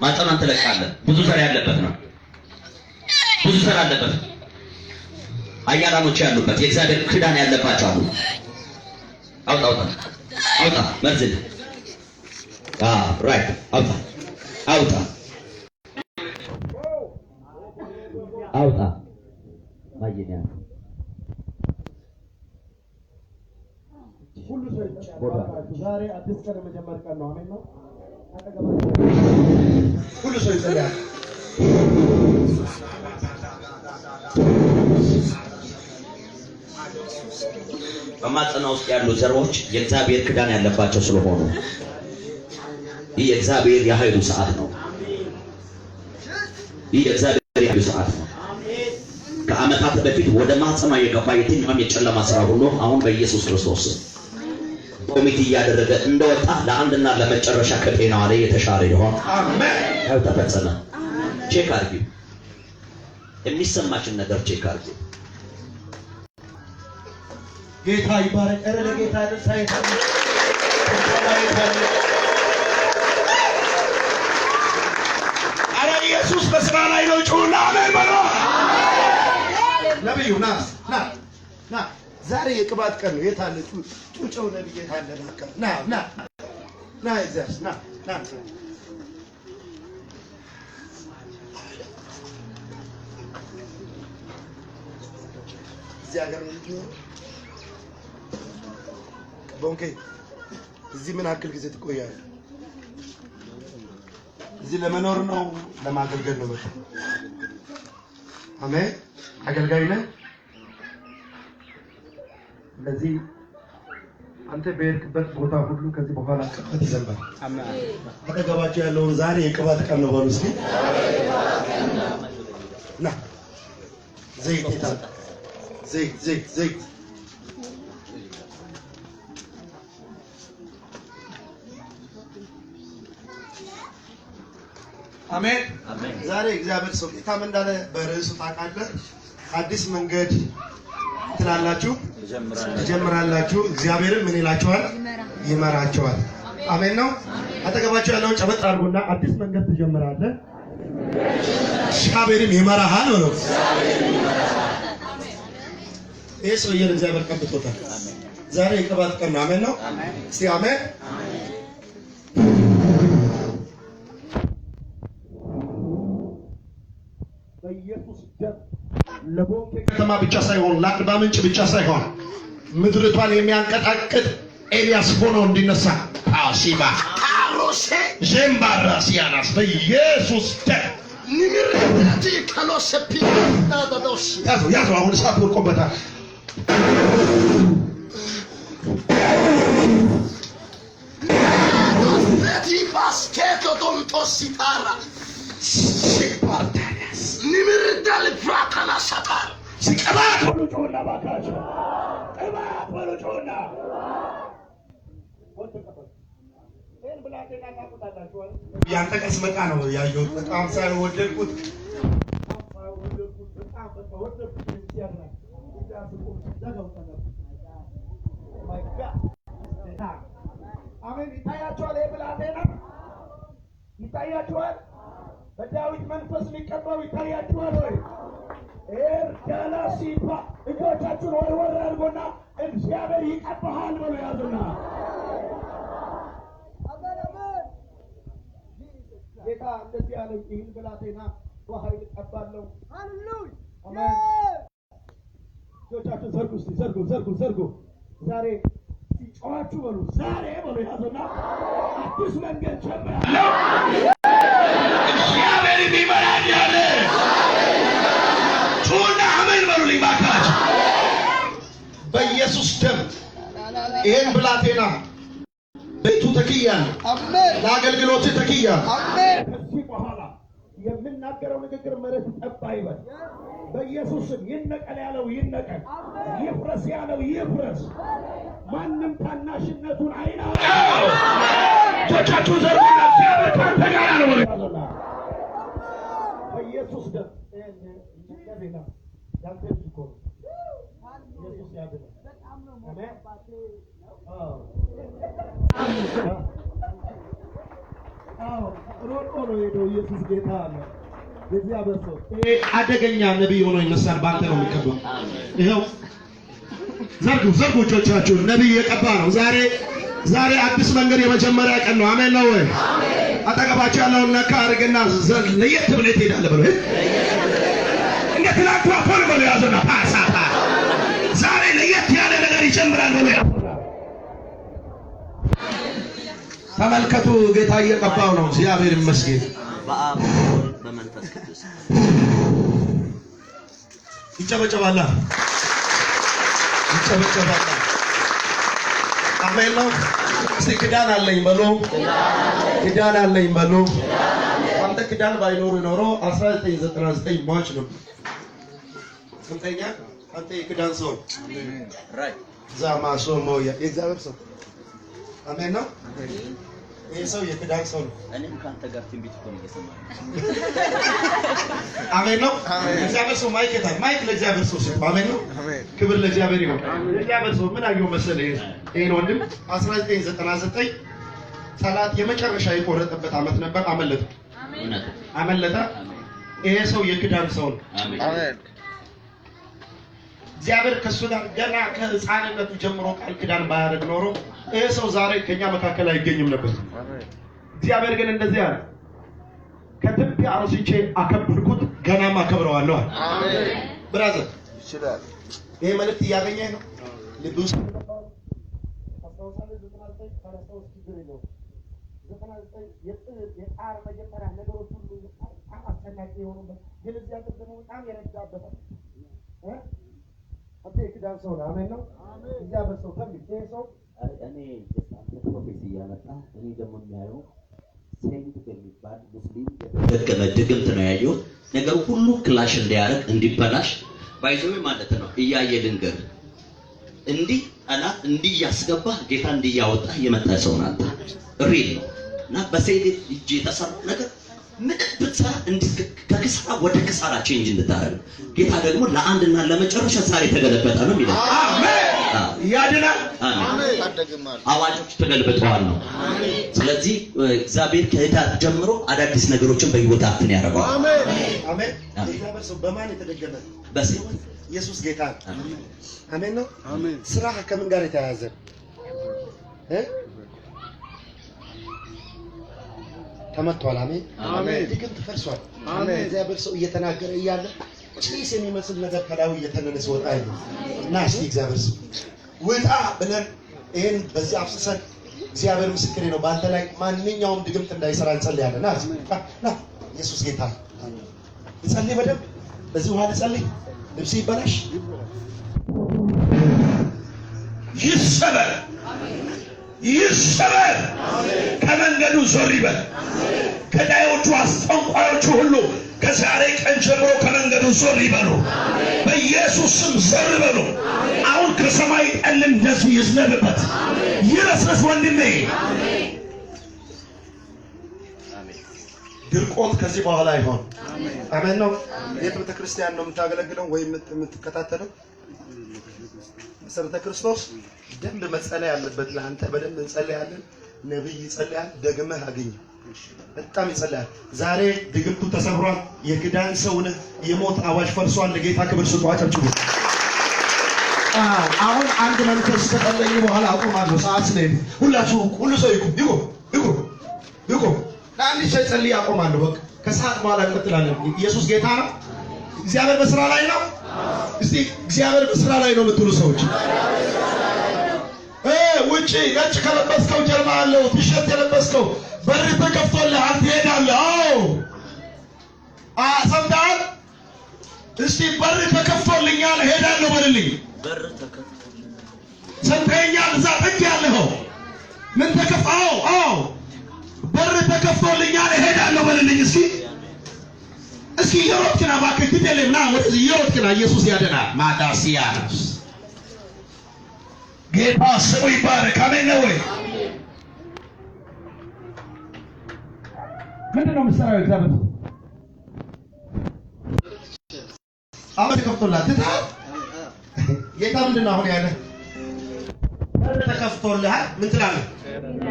Speaker 5: ማጠናን ትለቃለህ። ብዙ ዘር ያለበት ነው። ብዙ ዘር አለበት። አያላኖች ያሉበት የእግዚአብሔር ክዳን ያለባቸው አሉ። አውጣ መርዝል ራይት አውጣ ማየኛ
Speaker 2: ሁሉ ሰው ዛሬ አዲስ ቀን መጀመር ቀን ነው። አሜን ነው። ሁሉ ሰው ይጸልያል።
Speaker 5: በማጸና ውስጥ ያሉ ዘሮች የእግዚአብሔር ክዳን ያለባቸው ስለሆኑ ይህ የእግዚአብሔር የኃይሉ ሰዓት ነው። ይህ የእግዚአብሔር የኃይሉ ሰዓት ነው። ከዓመታት በፊት ወደ ማጸና የገባ የትኛውም የጨለማ ስራ ሁሉ አሁን በኢየሱስ ክርስቶስ ኮሚቴ እያደረገ እንደወጣ ለአንድና ለመጨረሻ ከጤናዋ ላይ የተሻለ ይሆን። አሜን። ያው ተፈጸመ። ቼክ አድርጊ። የሚሰማችን ነገር ቼክ አድርጊ።
Speaker 2: ጌታ ይባረክ። እረ ለጌታ ደስ አይታል። አረ ኢየሱስ በስራ ላይ ነው። ጩና አሜን በሉ። ነብዩ ና ዛሬ የቅባት ቀን ነው። የታለ ጩጨው ነብይ የታለ? ና እግዚአብሔር ና እዚህ ሀገር ልጅ ቦንኬ እዚህ ምን አክል ጊዜ ትቆያለህ? እዚህ ለመኖር ነው ለማገልገል ነው? በቃ አሜን። አገልጋይ ነህ። ስለዚህ አንተ በሄድክበት ቦታ ሁሉ ከዚህ በኋላ ቅባት ይዘንባል። አሜን። አጠገባቸው ያለውን ዛሬ የቅባት ቀን ነው በሉ እስኪ። ና ዘይት ይታል። ዘይት አሜን። ዛሬ እግዚአብሔር ሰው ጌታም እንዳለ በርዕሱ ታውቃለህ፣ አዲስ መንገድ ትላላችሁ ትጀምራላችሁ። እግዚአብሔርን ምን ይላችኋል? ይመራችኋል። አሜን ነው። አጠገባችሁ ያለውን ጨበጥ አድርጉና አዲስ መንገድ ትጀምራለህ፣ እግዚአብሔርም ይመራሃል ነው። ይሄ ሰውዬን እግዚአብሔር ቀብቶታል። ዛሬ የቅባት ቀን ነው። አሜን ነው። እስቲ አሜን። በኢየሱስ ደም ለቦንኬ ከተማ ብቻ ሳይሆን ለአርባ ምንጭ ብቻ ሳይሆን ምድርቷን የሚያንቀጣቅጥ ኤልያስ ሆኖ እንዲነሳ አሲባ ካሮሴ ጀምባራ ሲያናስ በኢየሱስ ደም ንምርት ካሎሰ ፒታዶስ ያዙ አሁን እሳት ወርቆበታል። ባስኬቶ ዶንቶሲታራ ሲፓርታስ ንምርዳል ፍራካና ሳታር ሲቀባት ሁሉ ጮና ባካች ቅባት ሁሉ ጮና ያንተ ቀስ መጣ ነው ያየሁት። በጣም ሳይወደድኩት አሜን። ይታያችኋል። የብላቴና ይታያችኋል። በዳዊት መንፈስ ሊቀባው ይታያችኋል ወይ? ኤርዳላ ሲባ እጆቻችሁን ወርወር አድርጎና እግዚአብሔር ይቀባሃል ብሎ ያዙና ጌታ እንደዚህ ያለኝ ይህን ብላቴና በኃይል እቀባለሁ። ሃሌሉያ አሜን። እጆቻችሁን ዘርጉ፣ እስቲ ዘርጉ። ዛሬ ሲጮኻችሁ በሉ ዛሬ በሉ ያዙና አዲስ መንገድ ጀምራለሁ። እግዚአብሔር ይመራኛል። ጩና አሜን በሉልኝ ባካችሁ። በኢየሱስ ደም ይሄን ብላቴና ቤቱ ተክያለሁ። አሜን። ለአገልግሎት ተክያለሁ። አሜን። ከዚህ በኋላ የምናገረው ንግግር መሬት ጠባ ይበል። በኢየሱስ ስም ይነቀል ያለው ይነቀል፣ ይፍረስ ያለው ይፍረስ። ማንም ታናሽነቱን አይናቀው። ጆቻችሁ ዘርጉና እግዚአብሔር ካንተ ጋር ነው ወለላ በኢየሱስ ደም እንደገና ያንተ እኮ ኢየሱስ ያድነ። አሜን። ሮጦ ነው ሄደው ኢየሱስ ጌታ አለ። የእግዚአብሔር ሰው አደገኛ ነቢይ ሆኖ ይነሳል። በአንተ ነው የሚቀባው። ይኸው ዘርጉ እጆቻችሁን። ነቢይ የቀባ ነው። ዛሬ አዲስ መንገድ የመጀመሪያ ቀን ነው። አሜን ነው ወይ? አጠገባቸው ያለውን ነካ አድርግና ለየት ብለህ ትሄዳለህ በለው። እንደ ትናንቱ አፎን በለው ያዘና ፓሳታ ዛሬ ለየት ያለ ነገር ይጀምራል በለው። ተመልከቱ፣ ጌታ እየቀባው ነው። እግዚአብሔር ይመስገን።
Speaker 5: በአብ በመንፈስ ቅዱስ
Speaker 2: ይጨበጨባል። አሜን ነው። እስቲ ክዳን አለኝ በሉ። ክዳን አለኝ በሉ። አንተ ክዳን ባይኖር ኖሮ 1999 ሟች ነው። ስንተኛ አንተ የክዳን ሰው
Speaker 5: ራይት
Speaker 2: ዛማ ሶሞ የእግዚአብሔር ሰው አሜን ነው። ይሄ ሰው የክዳን ሰው ነው።
Speaker 5: እኔም ካንተ ጋር ትንቢት እኮ ነው እየሰማሁ።
Speaker 2: አሜን ነው። እግዚአብሔር ሰው ማይክ የታል? ማይክ ለእግዚአብሔር ሰው ሲባል አሜን ነው። ክብር ለእግዚአብሔር ይሁን። ለእግዚአብሔር ሰው ምን አየው መሰለህ? ይሄን ወንድም 1999 ሰላት የመጨረሻ የቆረጠበት አመት ነበር። አመለጠ። ይሄ ሰው የክዳን ሰው ነው። አሜን። እግዚአብሔር ከሱ ጋር ገና ከህፃንነቱ ጀምሮ ቃል ኪዳን ባያደርግ ኖሮ ይሄ ሰው ዛሬ ከኛ መካከል አይገኝም ነበር። እግዚአብሔር ግን እንደዚህ አለ፣ ከጥንት አርሲቼ አከብርኩት ገናም አከብረዋለሁ አለ። አሜን። ብራዘር ይችላል። ይሄ መልእክት እያገኘህ ነው። ልብስ የጣር መጀመሪያ ነገሮች ሁሉ በጣም አስጨናቂ የሆኑበት ግን እግዚአብሔር ደግሞ በጣም የረዳበት አንተ የክዳን ሰው ነህ። አሜን ነው። እግዚአብሔር ሰው ከሚል ይሄ ሰው
Speaker 5: እኔ ፕሮፌሲ እያመጣ እኔ ደግሞ የሚያየው ሴንት የሚባል ሙስሊም የተደገመ ድግምት ነው ያየው። ነገሩ ሁሉ ክላሽ እንዲያደርግ እንዲበላሽ ባይዘው ማለት ነው። እያየ ልንገር እንዲህ ጠላት እንዲህ ያስገባ ጌታ እንዲህ ያወጣ የመጣ ሰው ናታ ሪል ነው። እና በሰይድ እጅ የተሰራው ነገር ምን ብትሰራ እንዲህ ከክሳራ ወደ ክሳራ ቼንጅ እንድታረግ ጌታ ደግሞ ለአንድና ለመጨረሻ ዛሬ ተገለበጠ ነው የሚለው። አሜን።
Speaker 2: ያድናል።
Speaker 5: አሜን። አዋጆች ተገልብጠዋል ነው። ስለዚህ እግዚአብሔር ከዕዳት ጀምሮ አዳዲስ ነገሮችን በህይወታችን ያደርጋል።
Speaker 2: አሜን። አሜን። እግዚአብሔር ሰው በማን የተደገመ?
Speaker 5: በሰይድ
Speaker 2: ኢየሱስ ጌታ። አሜን ነው። አሜን። ስራ ከምን ጋር የተያያዘ ተመቷል። አሜን። አሜን። ድግምት ፈርሷል። አሜን። እግዚአብሔር ሰው እየተናገረ እያለ ጭስ የሚመስል ነገር ከላዩ እየተነነሰ ወጣ ይሉ እና እስቲ እግዚአብሔር ሰው ውጣ ብለን ይሄን በዚህ አፍስሰን እግዚአብሔር ምስክሬ ነው በአንተ ላይ ማንኛውም ድግምት እንዳይሰራ እንጸልያለን። ና ኢየሱስ ጌታ እንጸልይ። በደንብ በዚህ ውሃ እንጸልይ። ልብስ ይበላሽ ይሰበር ይሰበር። ከመንገዱ ዞር ይበል። ከዳዮቹ አስጠንቋዮቹ ሁሉ ከዛሬ ቀን ጀምሮ ከመንገዱ ዞር ይበሉ። በኢየሱስ ስም ዞር ይበሉ። አሁን ከሰማይ ጠል እንደዚህ ይዝነብበት ይረስረስ ወንድሜ። ድርቆት ከዚህ በኋላ አይሆን። አሜን ነው። የት ቤተክርስቲያን ነው የምታገለግለው ወይ የምትከታተለው? መሰረተ ክርስቶስ ደንብ መጸለይ ያለበት ለአንተ በደንብ እንጸልያለን። ነብይ ይጸልያል፣ ደግመህ አገኝ። በጣም ይጸልያል። ዛሬ ድግምቱ ተሰብሯል። የክዳን ሰው ነህ። የሞት አዋጅ ፈርሷል። ለጌታ ክብር ስጡ። አጨብጭቡ። አሁን አንድ መንፈስ ከጸለይ በኋላ አቁማለሁ። ሰዓት ስለሄደ ሁላችሁ ሁሉ ሰው ይቁም። ለአንድ ሰው ጸልይ አቁማለሁ። በቃ ከሰዓት በኋላ እንቀጥላለን። ኢየሱስ ጌታ ነው። እግዚአብሔር በስራ ላይ ነው። እስቲ እግዚአብሔር በስራ ላይ ነው የምትሉ ሰዎች ውጪ ነጭ ከለበስከው ጀርባ አለው ቲሸርት የለበስከው በር ተከፍቶልሃል ትሄዳለህ። ሰምተሃል? እስቲ በር ተከፍቶልኛል ሄዳለሁ በልልኝ።
Speaker 5: በር ተከፍቶልኛል
Speaker 2: ሰምተኸኛል? እዛ ጥግ ያለኸው ምን ተከፋው? አዎ በር ተከፍቶልኛል እሄዳለሁ በልልኝ እስኪ። እስኪ እየሮጥክና እባክህ ግደለኝ ምናምን ወደዚህ እየሮጥክና ኢየሱስ ያድናል። ማዳሲያስ ጌታ ስሙ ይባረክ። አሜን ነው ወይ? ምንድን ነው የምትሰራው? እግዚአብሔር አሁን ተከፍቶልሃል ትተሃል። ጌታ ምንድን ነው አሁን ያለ? በር ተከፍቶልሃል ምን ትላለህ?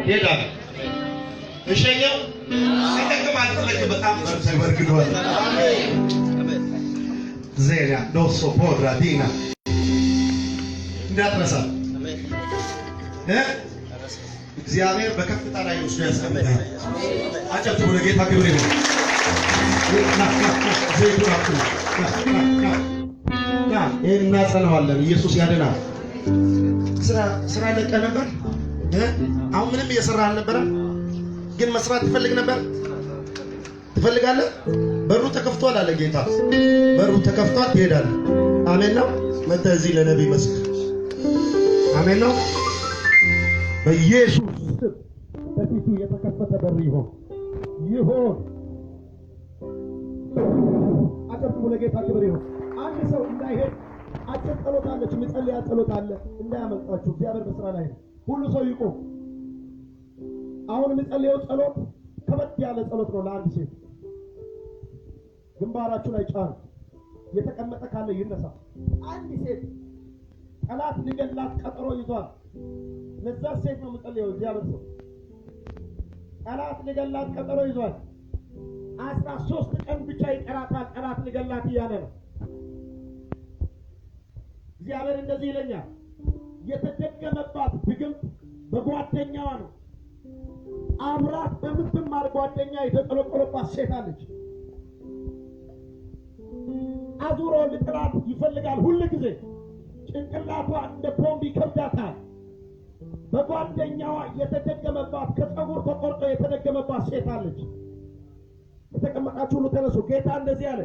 Speaker 2: ሄዳለህ። እሸኘው አይጠቅም አልፈለግም። በጣም ተበርክዷል። ዜና ዶሶ ፖድራ ዲና እንዳትረሳ እግዚአብሔር በከፍታ ላይ ወስዶ ያስቀምጣል። አጨብጭቡ ለጌታ ክብር ይሁን። ይህን እናጸናዋለን። ኢየሱስ ያድናል። ስራ ለቀህ ነበር። አሁን ምንም እየሰራ አልነበረም፣ ግን መስራት ትፈልግ ነበር። ትፈልጋለህ? በሩ ተከፍቷል አለ ጌታ። በሩ ተከፍቷል፣ ትሄዳለህ። አሜን ነው። መተህ እዚህ ለነቢይ መስክር። አሜን ነው። በኢየሱስ ስም በፊቱ የተከፈተ በር ይሆን። አጨብጭቡ ለጌታ ክብር ይሁን። አንድ ሰው እንዳይሄድ አጭር ጸሎት አለች፣ የሚጸልያ ጸሎት አለ። እንዳያመልጣችሁ፣ እግዚአብሔር በስራ ላይ ነው። ሁሉ ሰው ይቆም። አሁን የሚጸልየው ጸሎት ከበድ ያለ ጸሎት ነው። ለአንድ ሴት ግንባራችሁ ላይ ጫኑ። የተቀመጠ ካለ ይነሳ። አንድ ሴት ጠላት ሊገላት ቀጠሮ ይዟል። ለዛ ሴት ነው የምጸልየው። እግዚአብሔር ሰው ጠላት ሊገላት ቀጠሮ ይዟል። 13 ቀን ብቻ ይቀራታል። ጠላት ሊገላት እያለ ነው። እግዚአብሔር እንደዚህ ይለኛል፣ የተደገመባት ድግምት በጓደኛዋ ነው። አብራት በምትማር ጓደኛ የተጠለቆለባት ሴት አለች። አዙሮ ልጥላት ይፈልጋል። ሁሉ ጊዜ ጭንቅላቷ እንደ ቦምብ ይከብዳታል። በጓደኛዋ የተደገመባት ከፀጉር ተቆርጦ የተደገመባት ሴት አለች። የተቀመጣችሁ ሁሉ ተነሱ። ጌታ እንደዚህ አለ፣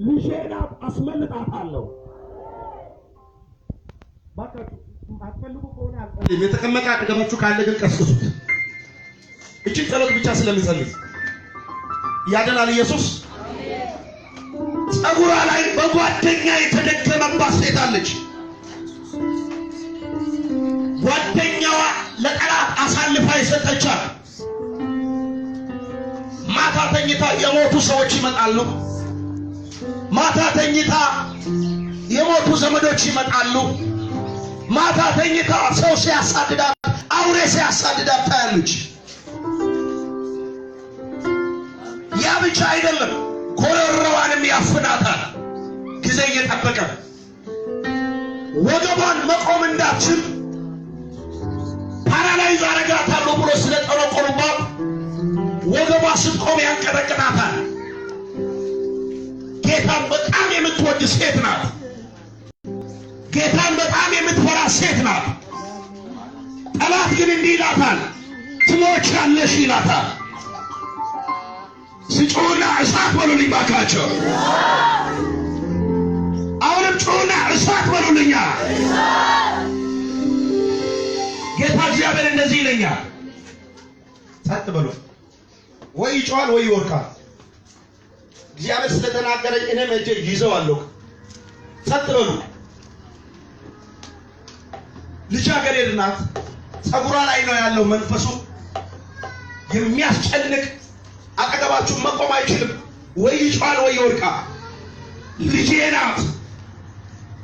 Speaker 2: ልጄን አስመልጣታለሁ። ባካችሁ አትፈልጉ ከሆነ አልፈልግም። የተቀመጠ አጠገባችሁ ካለ ግን ቀስቅሱት። እቺን ጸሎት ብቻ ስለሚጸልይ ያደናል ኢየሱስ። ፀጉሯ ላይ በጓደኛ የተደገመባት ሴት አለች። ጓደኛዋ ለጠላት አሳልፋ የሰጠቻት። ማታ ተኝታ የሞቱ ሰዎች ይመጣሉ። ማታ ተኝታ የሞቱ ዘመዶች ይመጣሉ። ማታ ተኝታ ሰው ሲያሳድዳት፣ አውሬ ሲያሳድዳት ታያለች። ያ ብቻ አይደለም፣ ኮረራዋንም ያፍናታል። ጊዜ እየጠበቀ ወገቧን መቆም እንዳትችል ፓራላይዝ አረጋታለሁ ብሎ ስለጠረቆሩባት ወገቧ ስትቆም ያንቀጠቅጣታል። ጌታን በጣም የምትወድ ሴት ናት። ጌታን በጣም የምትፈራ ሴት ናት። ጠላት ግን እንዲህ ይላታል፣ ትሞቻለሽ ይላታል። ስጮና እሳት በሉልኝ ባካቸው። አሁንም ጮና እሳት በሉልኛ። ጌታ እግዚአብሔር እንደዚህ ይለኛል፣ ጸጥ በሉ። ወይ ይጮሃል ወይ ይወርቃል። እግዚአብሔር ስለተናገረኝ እኔም እጄ ይዘዋለሁ። ጸጥ በሉ። ልጃገረድ ናት። ፀጉሯ ላይ ነው ያለው መንፈሱ የሚያስጨንቅ። አጠገባችሁ መቆም አይችልም። ወይ ይጮሃል ወይ ይወርቃል። ልጄ ናት።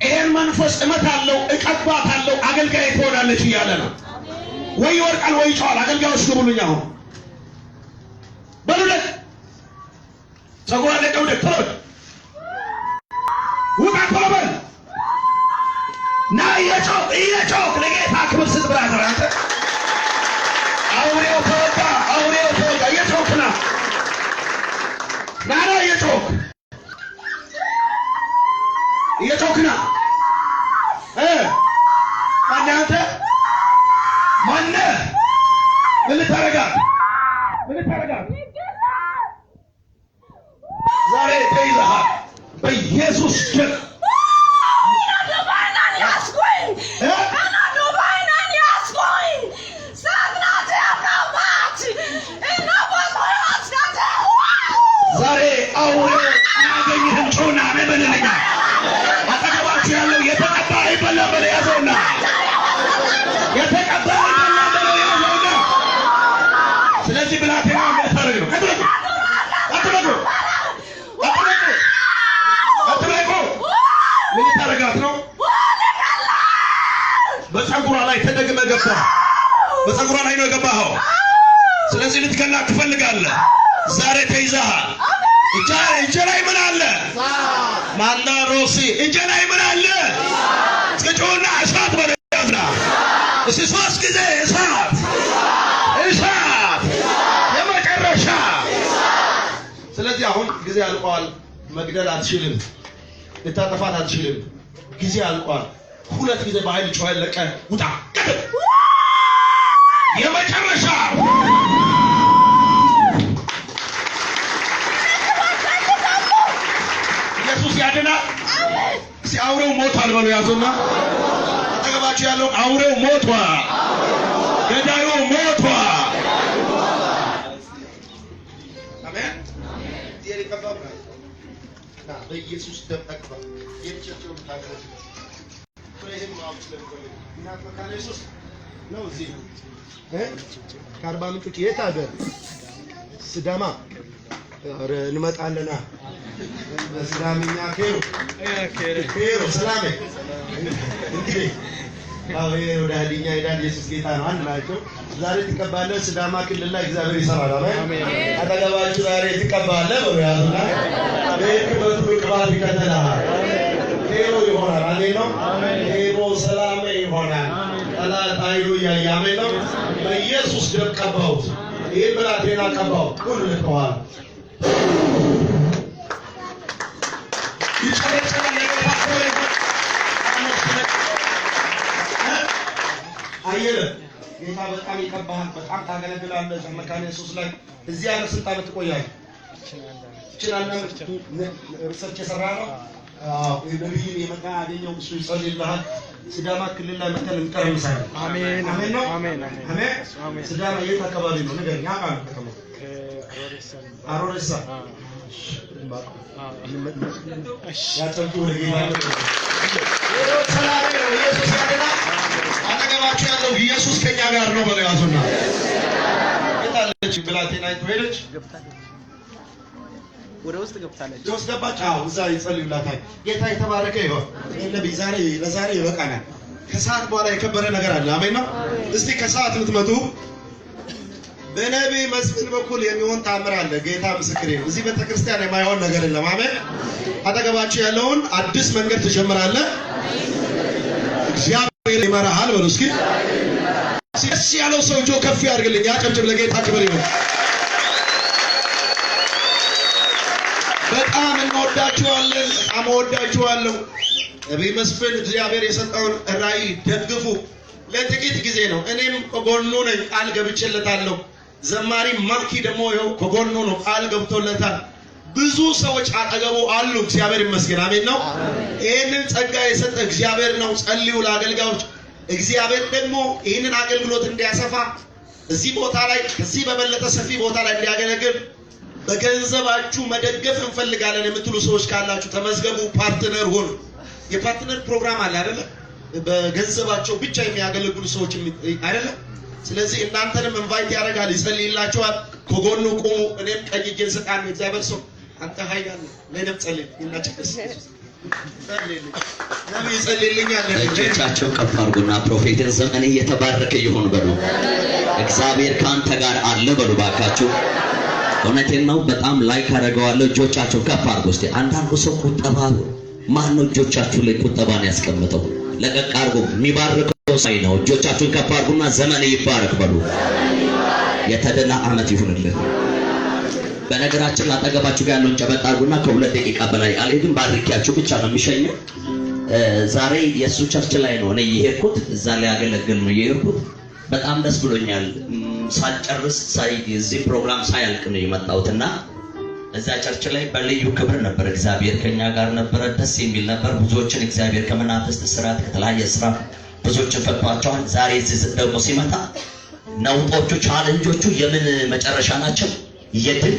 Speaker 2: ይሄን መንፈስ እመታለሁ፣ እቀባታለሁ፣ አገልጋይ ትሆናለች እያለ ነው። ወይ ይወርቃል ወይ ይጮሃል። አገልጋዮች ግቡልኝ አሁን በሉለት። ፀጉሯ ለቀውደት ቶሎ ውጣ፣ ቶሎ በል ና። እየጮክ ለጌታ ክብር ስጥ። ብራዘር አንተ አውሬው ተወጋ፣ አውሬው ተወጋ። እየጮክ ና ና፣ እየጮክ ና። ማነህ አንተ? ማነህ? ምን ልታረጋት? ምን ልታረጋት? ዛሬ ተይዘሃል በኢየሱስ ደም።
Speaker 1: የገባ በፀጉሯ ላይ ነው የገባኸው። ስለዚህ ልትገላ ትፈልጋለህ። ዛሬ ተይዘሃል። እጄ ላይ ምን አለ? ማንዳ ሮሲ እጄ ላይ ምን አለ? እስከጮና እሳት በለያዝና እስቲ 3 ጊዜ እሳት እሳት የመጨረሻ። ስለዚህ አሁን ጊዜ አልቋል። መግደል አትችልም። ልታጠፋት አትችልም። ጊዜ አልቋል። 2 ጊዜ በኃይል ጮኸ ለቀ ውጣ የመጨረሻ ኢየሱስ ያድናል። እስቲ አውሬው ሞቷል በሉ ያዙና አጠገባችሁ ያለው አውሬው ሞቷል፣ ገዳዩ ሞቷል። አሜን። በኢየሱስ ደም ተቀባ የቸቸው ታገሩ ፍሬህም ማውጭ ለምፈልግ እና መካነ ኢየሱስ ነው። እዚህ ከአርባ ምንጮች የት ሀገር? ስዳማ እንመጣለና በስዳምኛ ኬሮ ሰላም እንግዲህ ወደ ሀዲኛ ሄዳል። ኢየሱስ ጌታ ነው። አንድ ናቸው። ዛሬ ትቀባለህ። ስዳማ ክልል ላይ እግዚአብሔር ይሰራል። አሜን። አጠገባችሁ ዛሬ ትቀባለህ በሉ ያዙና በክብር ቅባት ይከተልሃል። ኬሮ ይሆናል። አሜን ነው። ኬሮ ሰላም ይሆናል። ጠላት አይሉ እያየ አሜን ነው። በኢየሱስ ደም ቀባሁት። ይህን ብላቴና ቀባሁት። ሁሉ ልከዋል። አየለ ጌታ በጣም ይቀባሃል። በጣም ታገለግላለህ። መካነ ኢየሱስ ላይ እዚህ ያለ ስንት ዓመት ትቆያለህ? ይችላል ሪሰርች የሰራ ነው። ነብይን የመጣ ያገኘው እሱ ይጸልይልሃል። ሲዳማ ክልል ላይ መተን እንቀርምሳለን። አሜን አሜን ነው። አሜን አሜን። ሲዳማ የት አካባቢ ነው? ነገር ያቃል ከተማ አሮሬሳ ያጨምጡ ለጌታ ሰላም ነው። ኢየሱስ ያድናል። አጠገባችሁ ያለው ኢየሱስ ከኛ ጋር ነው በለው ያዙና የታለች ብላቴና ሄደች
Speaker 6: ወደ ውስጥ ገብታለች።
Speaker 1: ውስጥ ገባች። እዛ ይጸልዩላታል። ጌታ የተባረከ ይሁን። ነብይ ለዛሬ ይበቃናል። ከሰዓት በኋላ የከበረ ነገር አለ። አሜን ነው። እስቲ ከሰዓት ልትመጡ በነቢይ መስፍን በኩል የሚሆን ታምር አለ። ጌታ ምስክሬ ነው። እዚህ ቤተክርስቲያን የማይሆን ነገር የለም። አሜን። አጠገባችሁ ያለውን አዲስ መንገድ ትጀምራለህ። እግዚአብሔር ይመራሃል በሉ እስኪ። ደስ ያለው ሰው እጆ ከፍ ያድርግልኝ። ያጨብጭብ። ለጌታ ክብር ይሁን። በጣም እንወዳችኋለን። በጣም እወዳችኋለሁ። ነቢይ መስፍን እግዚአብሔር የሰጠውን ራእይ ደግፉ። ለጥቂት ጊዜ ነው። እኔም ከጎኑ ነኝ፣ ቃል ገብቼለታለሁ። ዘማሪ ማኪ ደግሞ ይኸው ከጎኑ ነው፣ ቃል ገብቶለታል። ብዙ ሰዎች አጠገቡ አሉ። እግዚአብሔር ይመስገን። አሜን ነው። ይህንን ጸጋ የሰጠ እግዚአብሔር ነው። ጸልዩ ለአገልጋዮች። እግዚአብሔር ደግሞ ይህንን አገልግሎት እንዲያሰፋ እዚህ ቦታ ላይ ከዚህ በበለጠ ሰፊ ቦታ ላይ እንዲያገለግል በገንዘባችሁ መደገፍ እንፈልጋለን የምትሉ ሰዎች ካላችሁ ተመዝገቡ። ፓርትነር ሁኑ። የፓርትነር ፕሮግራም አለ አይደለ? በገንዘባቸው ብቻ የሚያገለግሉ ሰዎች አይደለ? ስለዚህ እናንተንም ኢንቫይት ያደርጋል፣ ይጸልይላችኋል። ከጎኑ ቁሙ። እኔም ቀኝ እጄን ስጣን። እግዚአብሔር ሰው አንተ ኃይል ለነም ጸልይ ይናጨስ ነብይ ጸልይልኛል።
Speaker 5: እጆቻቸው ከፍ አድርጉና ፕሮፌትን ዘመን እየተባረከ ይሁን በሉ። እግዚአብሔር ካንተ ጋር አለ በሉ ባካችሁ። እውነቴን ነው። በጣም ላይክ አደርገዋለሁ። እጆቻቸው ከፍ አድርጉ እስቲ። አንዳንዱ ሰው ቁጠባ ማን ነው እጆቻችሁ ላይ ቁጠባን ያስቀምጠው? ለቀቅ አድርጉ። የሚባርከው ሳይ ነው። እጆቻችሁን ከፍ አድርጉና ዘመን ይባረክ በሉ። የተደላ ዓመት ይሁንልህ። በነገራችን አጠገባችሁ ጋር ያለውን ጨበጥ አድርጉና ከ2 ደቂቃ በላይ አልሄድም። ባርኪያችሁ ብቻ ነው የሚሸኘው። ዛሬ የእሱ ቸርች ላይ ነው እኔ የሄድኩት። እዛ ላይ ያገለግል ነው የሄድኩት። በጣም ደስ ብሎኛል። ሳልጨርስ እዚህ ፕሮግራም ሳያልቅ ነው የመጣሁትና እዛ ቸርች ላይ በልዩ ክብር ነበር። እግዚአብሔር ከኛ ጋር ነበረ። ደስ የሚል ነበር። ብዙዎችን እግዚአብሔር ከመናፍስት እስራት ከተለያየ ስራ ብዙዎችን ፈቷቸዋል። ዛሬ እዚህ ደግሞ ሲመጣ ነውጦቹ ቻሌንጆቹ የምን መጨረሻ ናቸው? የድል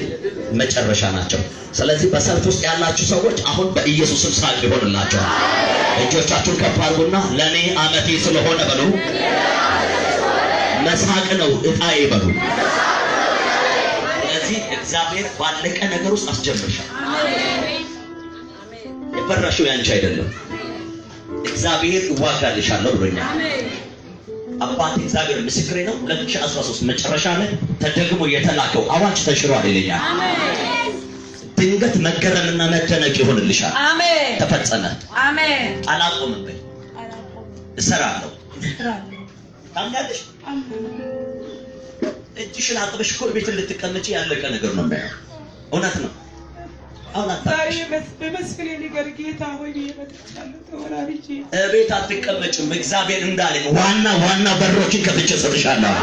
Speaker 5: መጨረሻ ናቸው። ስለዚህ በሰልፍ ውስጥ ያላችሁ ሰዎች አሁን በኢየሱስም ሳቅ ይሆንላችኋል። እጆቻችሁን ከፍ አድርጉና ለኔ ዓመቴ ስለሆነ በሉ። መሳቅ ነው እጣዬ በሉ። ስለዚህ እግዚአብሔር ባለቀ ነገር ውስጥ አስጀምርሻል። የፈራሽው ያንቺ አይደለም። እግዚአብሔር ይዋጋልሻል ብሎኛል። አባቴ እግዚአብሔር ምስክሬ ነው 2013 መጨረሻ ላይ ተደግሞ የተላከው አዋጅ ተሽሯል ይለኛል። አሜን። ድንገት መገረምና መደነቅ ይሆንልሻል። አሜን። ተፈጸመ። አሜን። አላቆምም በይ። እሰራለሁ። ታምኛለሽ? እጅሽን አጥበሽ እኮ ቤት ልትቀመጪ ያለቀ ነገር ነው የሚያየው። እውነት ነው። አሁን አታውቅሽ።
Speaker 6: በመስቀል ነገር ጌታ ሆይ እየመጣቻለሁ ተወራሪጂ
Speaker 5: ቤት አትቀመጭም። እግዚአብሔር እንዳለኝ ዋና በሮችን ከፍቼ ሰጥሻለሁ።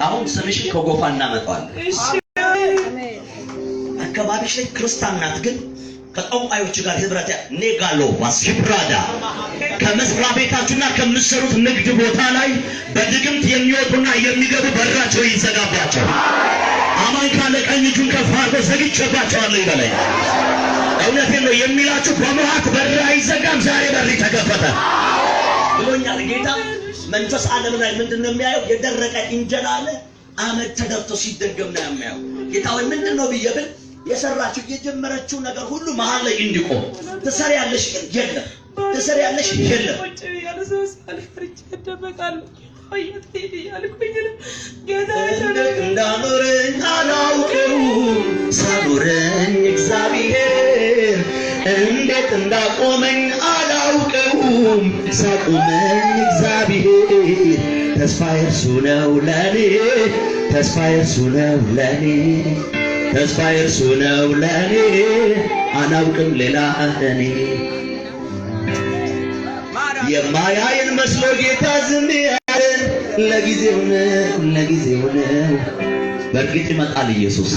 Speaker 5: አሁን ስምሽን ከጎፋ እናመጣዋለን። አካባቢሽ ላይ ክርስቲያን ናት ግን ከጠንቋዮች ጋር ህብረት ኔጋሎ ዋስብራዳ ከመስሪያ ቤታችሁና ከምትሰሩት ንግድ ቦታ ላይ በድግምት የሚወጡና የሚገቡ በራቸው ይዘጋባቸው። አማኝ ካለ ቀኝ እጁን ከፍ አድርጎ ዘግቼባቸዋለሁ ይበለኝ። እውነቴን ነው የሚላችሁ በመዓት በር አይዘጋም። ዛሬ በር ተከፈተ ብሎኛል ጌታ። መንፈስ ዓለም ላይ ምንድነው የሚያየው? የደረቀ እንጀራ አለ አመድ ተደፍቶ ሲደገም ነው የሚያየው። ጌታ ወይ ምንድነው ብየብል የሰራችሁ የጀመረችው ነገር ሁሉ መሃል ላይ እንዲቆም ትሰሪያለሽ፣ ግን የለም ትሰሪያለሽ፣ የለም እንዳኖረኝ አላውቅም ሳኖረኝ እግዚአብሔር እንዴት እንዳቆመኝ አላውቅም ሳቆመኝ እግዚአብሔር ተስፋዬ እርሱ ነው ለኔ ተስፋዬ እርሱ ነው ለኔ ተስፋዬ እርሱ ነው ለኔ አላውቅም ሌላ እኔ የማያየን መስሎ ጌታ ዝም ያለን ለጊዜው ነው በእርግጥ ይመጣል ኢየሱስ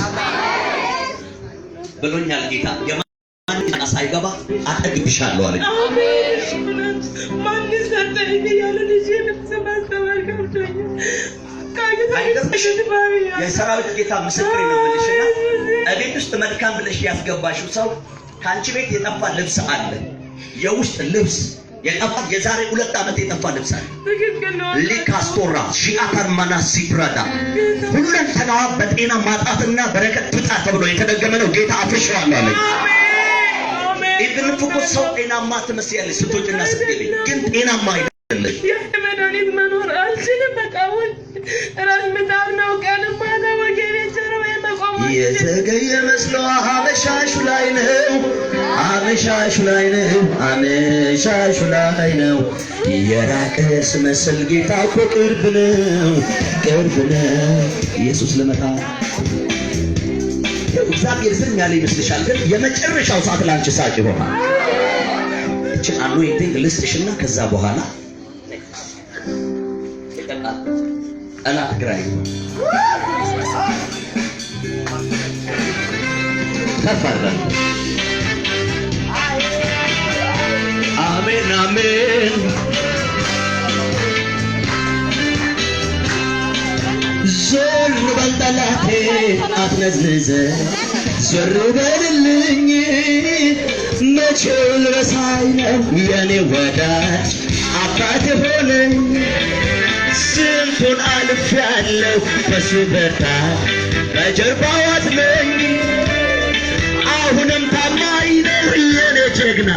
Speaker 5: ብሎኛል ጌታ። የማን ሳይገባ አጠግብሻለሁ አለኝ።
Speaker 6: ማን ሰጠኝ ያለ ልጅ ለተሰማስተማር ከብቶኝ
Speaker 5: የሰራዊት ጌታ ምስክሬ ነው ብለሽና እቤት ውስጥ መልካም ብለሽ ያስገባሽው ሰው ካንቺ ቤት የጠፋ ልብስ አለ። የውስጥ ልብስ የጠፋ የዛሬ 2 ዓመት የጠፋ ልብስ አለ። ሊካስቶራ ሺአታር ማናሲ ብራዳ ሁለንተናዋ በጤና ማጣትና በረከት ትጣ ተብሎ የተደገመ ነው። ጌታ አፍርሻለሁ አለኝ። ኢብን ፍቁ ሰው ጤናማ ትመስያለሽ ስትወጪና ስትገቢ፣ ግን ጤናማ አይደለሽ።
Speaker 6: የመድኃኒት መኖር አልችልም። በቃውን ራስ ምታት ነው። ቀን ማታ ወገቤ ጀርባ የመቆም
Speaker 5: የተገየ መስሎ አመሻሹ ላይ ነው አመሻሹ ላይ ነው አመሻሹ ላይ ነው የራቀስ መስል ጌታ እኮ ቅርብ ነው ኢየሱስ ለመጣ እግዚአብሔር ዝም ያለ ይመስልሻል? ግን የመጨረሻው ሰዓት ላንቺ ሳቅ ይሆናል። እቺ አኖይንቲንግ ልስጥሽና ከዛ በኋላ ጠላት ግራይ ተፈራ አሜን አሜን ዞር በል ጠላቴ አትነዝንዘ ዞር በልልኝ መቼ ልረሳኝ ነው የኔ ወዳጅ አባት ሆነኝ ስንቱን አልፌያለሁ በሱ ብርታት በጀርባው አዝለኝ አሁንም ታማኝ ነው የኔ ጀግና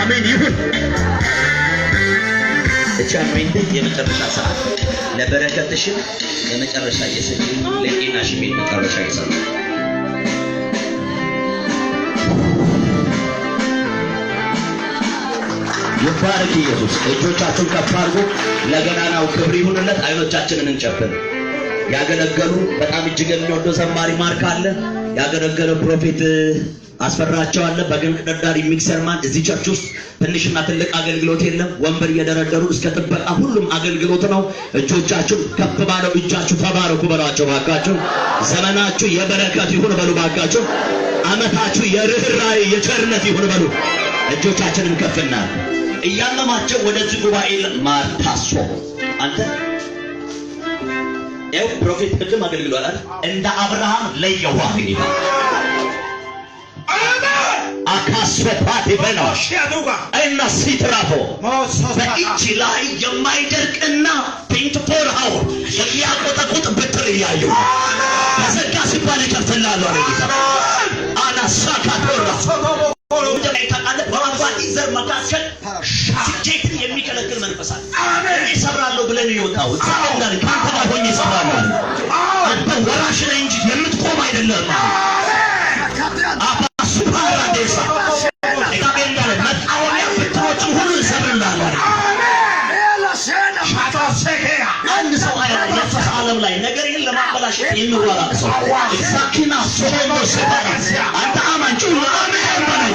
Speaker 5: አሜን ይሁን። እቻ አሜን የመጨረሻ ሰዓት ለበረከትሽን የመጨረሻ የሰጪ ለጤናሽ የመጨረሻ ይሰጥ ይባረክ ኢየሱስ። እጆቻችሁን ከፍ አድርጉ። ለገናናው ክብር ይሁንለት። አይኖቻችንን እንጨፍን። ያገለገሉ በጣም እጅግ የሚወደው ዘማሪ ማርክ አለ። ያገለገለ ፕሮፌት አስፈራቸው አለ። በግንቅ ደርዳሪ ሚክሰርማን እዚህ ቸርች ውስጥ ትንሽና ትልቅ አገልግሎት የለም። ወንበር እየደረደሩ እስከ ጥበቃ ሁሉም አገልግሎት ነው። እጆቻችሁን ከፍ ባለው እጃችሁ ተባረኩ በሏቸው ባካችሁ። ዘመናችሁ የበረከት ይሁን በሉ ባካችሁ። አመታችሁ የርህራሄ የቸርነት ይሁን በሉ። እጆቻችንን ከፍና እያለማቸው ወደዚህ ጉባኤ ማርታሶ አንተ ያው ፕሮፌት ቅድም አገልግሏል አይደል? እንደ አብርሃም ለየዋህ ይባል አካስፈታት ይበላሽ እና ሲትራፎ በእጅ ላይ የማይደርቅና 24 አወር የሚያቆጠቁጥ ብትር እያዩ ተዘጋ ሲባል ይከፍትልሃል አለ ጌታ። አናሳካቶራ በአባቴ ዘር መካከል ስኬትን የሚከለክል መንፈስ አለ። እኔ እሰብራለሁ ብለን የወጣው እግዚአብሔር ከአንተ ጋር ሆኜ እሰብራለሁ። አንተ ወራሽ ነህ እንጂ የምትቆም አይደለም። አባሱ ፓራዴሳ እግዚአብሔር እንዳለ መቃወሚያ ብትሮችን ሁሉ እሰብርልሃለሁ። አንድ ሰው መንፈስ ዓለም ላይ ነገርህን ለማበላሸት የሚወራ ሰው እግዚአብሔርና ሶሆንዶ ሰባራ አንተ አማን ጩኸ አሜን በለኝ።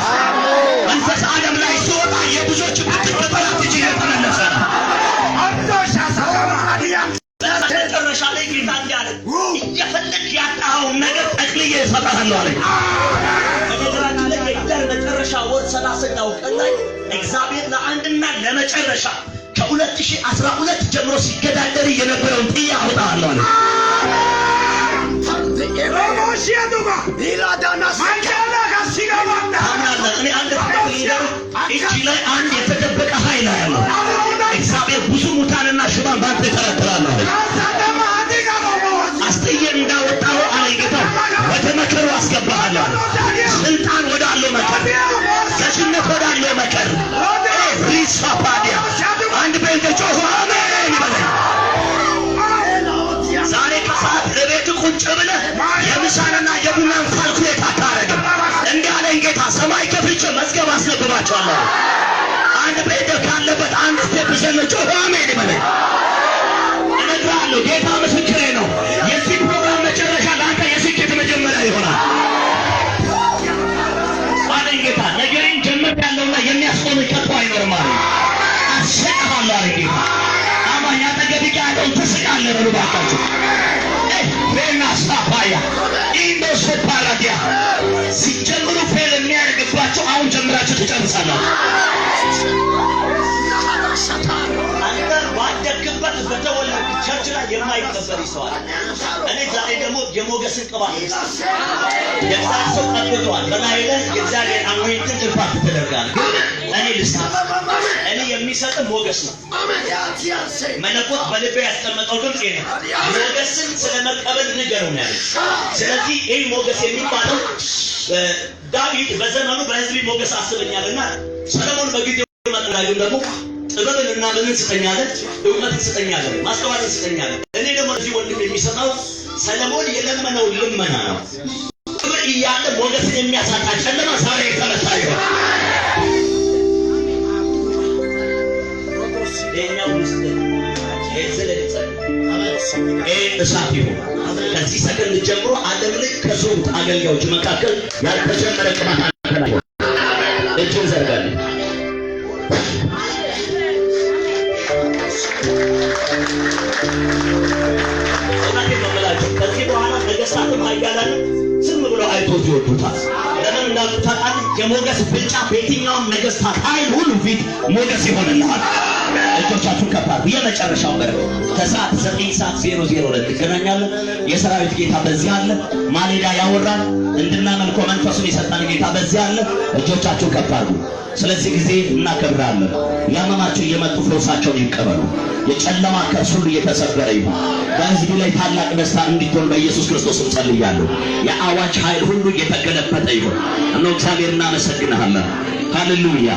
Speaker 5: መንፈስ ዓለም ላይ ሲወጣ የብዙዎች ብትከተላት እጅ የተመለሰ ነው። መጨረሻ ላይ ጌታ እንዳለ እየፈለግህ ያጣኸውን ነገር ጠቅልዬ እሰጥሃለሁ አለኝ። በነገራችን ላይ መጨረሻ ወር 30ኛው ቀን ላይ እግዚአብሔር ለአንድና ለመጨረሻ ከ2012 ጀምሮ ሲገዳደር የነበረውን ጥያ አወጣለሁ አለ። እኔ አንድ እጅ ላይ አንድ የተደበቀ ኃይል ያለው እግዚአብሔር ብዙ ሙታንና ሽባን ባንተ ይተረትራል አለ። አስጥዬ እንዳወጣው አለ ጌታ ወደ መከሩ አስገባሃለሁ አለ። ስልጣን ወዳለው መከር፣ ገዥነት ወዳለው መከር ሪሳፓዲያ አንድ ቤት ጮሁ አሜን ይበለኝ። ዛሬ ከሰዓት ለቤት ቁጭ ብለህ የምሳንና የቡናን ካልኩሌት አታረግም። እንዳለኝ ጌታ ሰማይ ከፍቼ መዝገብ አስነብባቸዋለሁ። አንድ ቤት ካለበት አንድ ስቴፕ ዘለ ጮሁ አሜን ይበለኝ። እነግርሃለሁ ጌታ ምስክሬ ነው። የዚህ ፕሮግራም መጨረሻ ለአንተ የስኬት መጀመሪያ ይሆናል አለኝ ጌታ። ነገሬን ጀምር ያለውና የሚያስቆም ከቶ አይኖርም አለ። አሸንፋለሁ አለ ጌታ። አማኝ አጠገብህ ያለውን ትስቃለህ በሉ ባካችሁ። ፌና ሳፋያ ኢንዶሶ ፓራዲያ ሲጀምሩ ፌል የሚያደርግባቸው አሁን ጀምራችሁ ትጨርሳላችሁ። አንተ ባደግበት በተወለድ ቸርች ላይ የማይከበር ይሰዋል። እኔ ዛሬ ደግሞ የሞገስን ቅባት የእግዚአብሔር ሰው ቀብቷል። በላይ ላይ የእግዚአብሔር አኖይንትን ኢምፓክት ተደርጋል። ግን እኔ ልስታ እኔ የሚሰጥ ሞገስ ነው። መለኮት በልቤ ያስቀመጠው ድምፅ ይሄ ሞገስን ስለመቀበል ንገረው ነው ያለው። ስለዚህ ይህ ሞገስ የሚባለው ዳዊት በዘመኑ በሕዝብ ሞገስ አስበኛልና ሰለሞን በጊዜው መጠራዩን ደግሞ ጥበብንና ምንን ስጠኛለን? እውቀትን ስጠኛለን፣ ማስተዋልን ስጠኛለን። እኔ ደግሞ እዚህ ወንድም የሚሰጠው ሰለሞን የለመነው ልመና ነው። ጥበብ እያለ ሞገስን የሚያሳጣ ጨለማ ዛሬ የተመታ ይሆን። ይሄኛው ውስጥ እሳት ይሆን። ከዚህ ሰከንድ ጀምሮ ዓለም ላይ ከሶስት አገልጋዮች መካከል ያልተጀመረ ቅባት አለ። እጁን ዘርጋለሁ። ከዚህ በኋላ ነገስታትም ኃያላንም ዝም ብሎ አይቶት ይወዱታል። ለምን እንዳሉታል? የሞገስ ብልጫ በየትኛውም ነገስታት ኃይል ሁሉ ፊት ሞገስ ይሆንልሃል። እጆቻችሁን ከፍ አድርጉ። የመጨረሻው በር ከሰዓት 9:00 እንገናኛለን። የሰራዊት ጌታ በዚህ አለ። ማሌዳ ያወራል እንድናመልኮ መንፈሱን የሰጠን ጌታ በዚህ አለ። እጆቻችሁን ከፍ አድርጉ። ስለዚህ ጊዜ እናከብራለን። ያመማቸው እየመጡ ፈውሳቸውን ይቀበሉ። የጨለማ ከርስ ሁሉ እየተሰበረ ይሁን። በሕዝቡ ላይ ታላቅ ደስታ እንዲሆን በኢየሱስ ክርስቶስ ጸልያለሁ። የአዋጅ ኃይል ሁሉ እየተገለበጠ ይሁን። እነሆ እግዚአብሔር እናመሰግንሃለን። ሃሌሉያ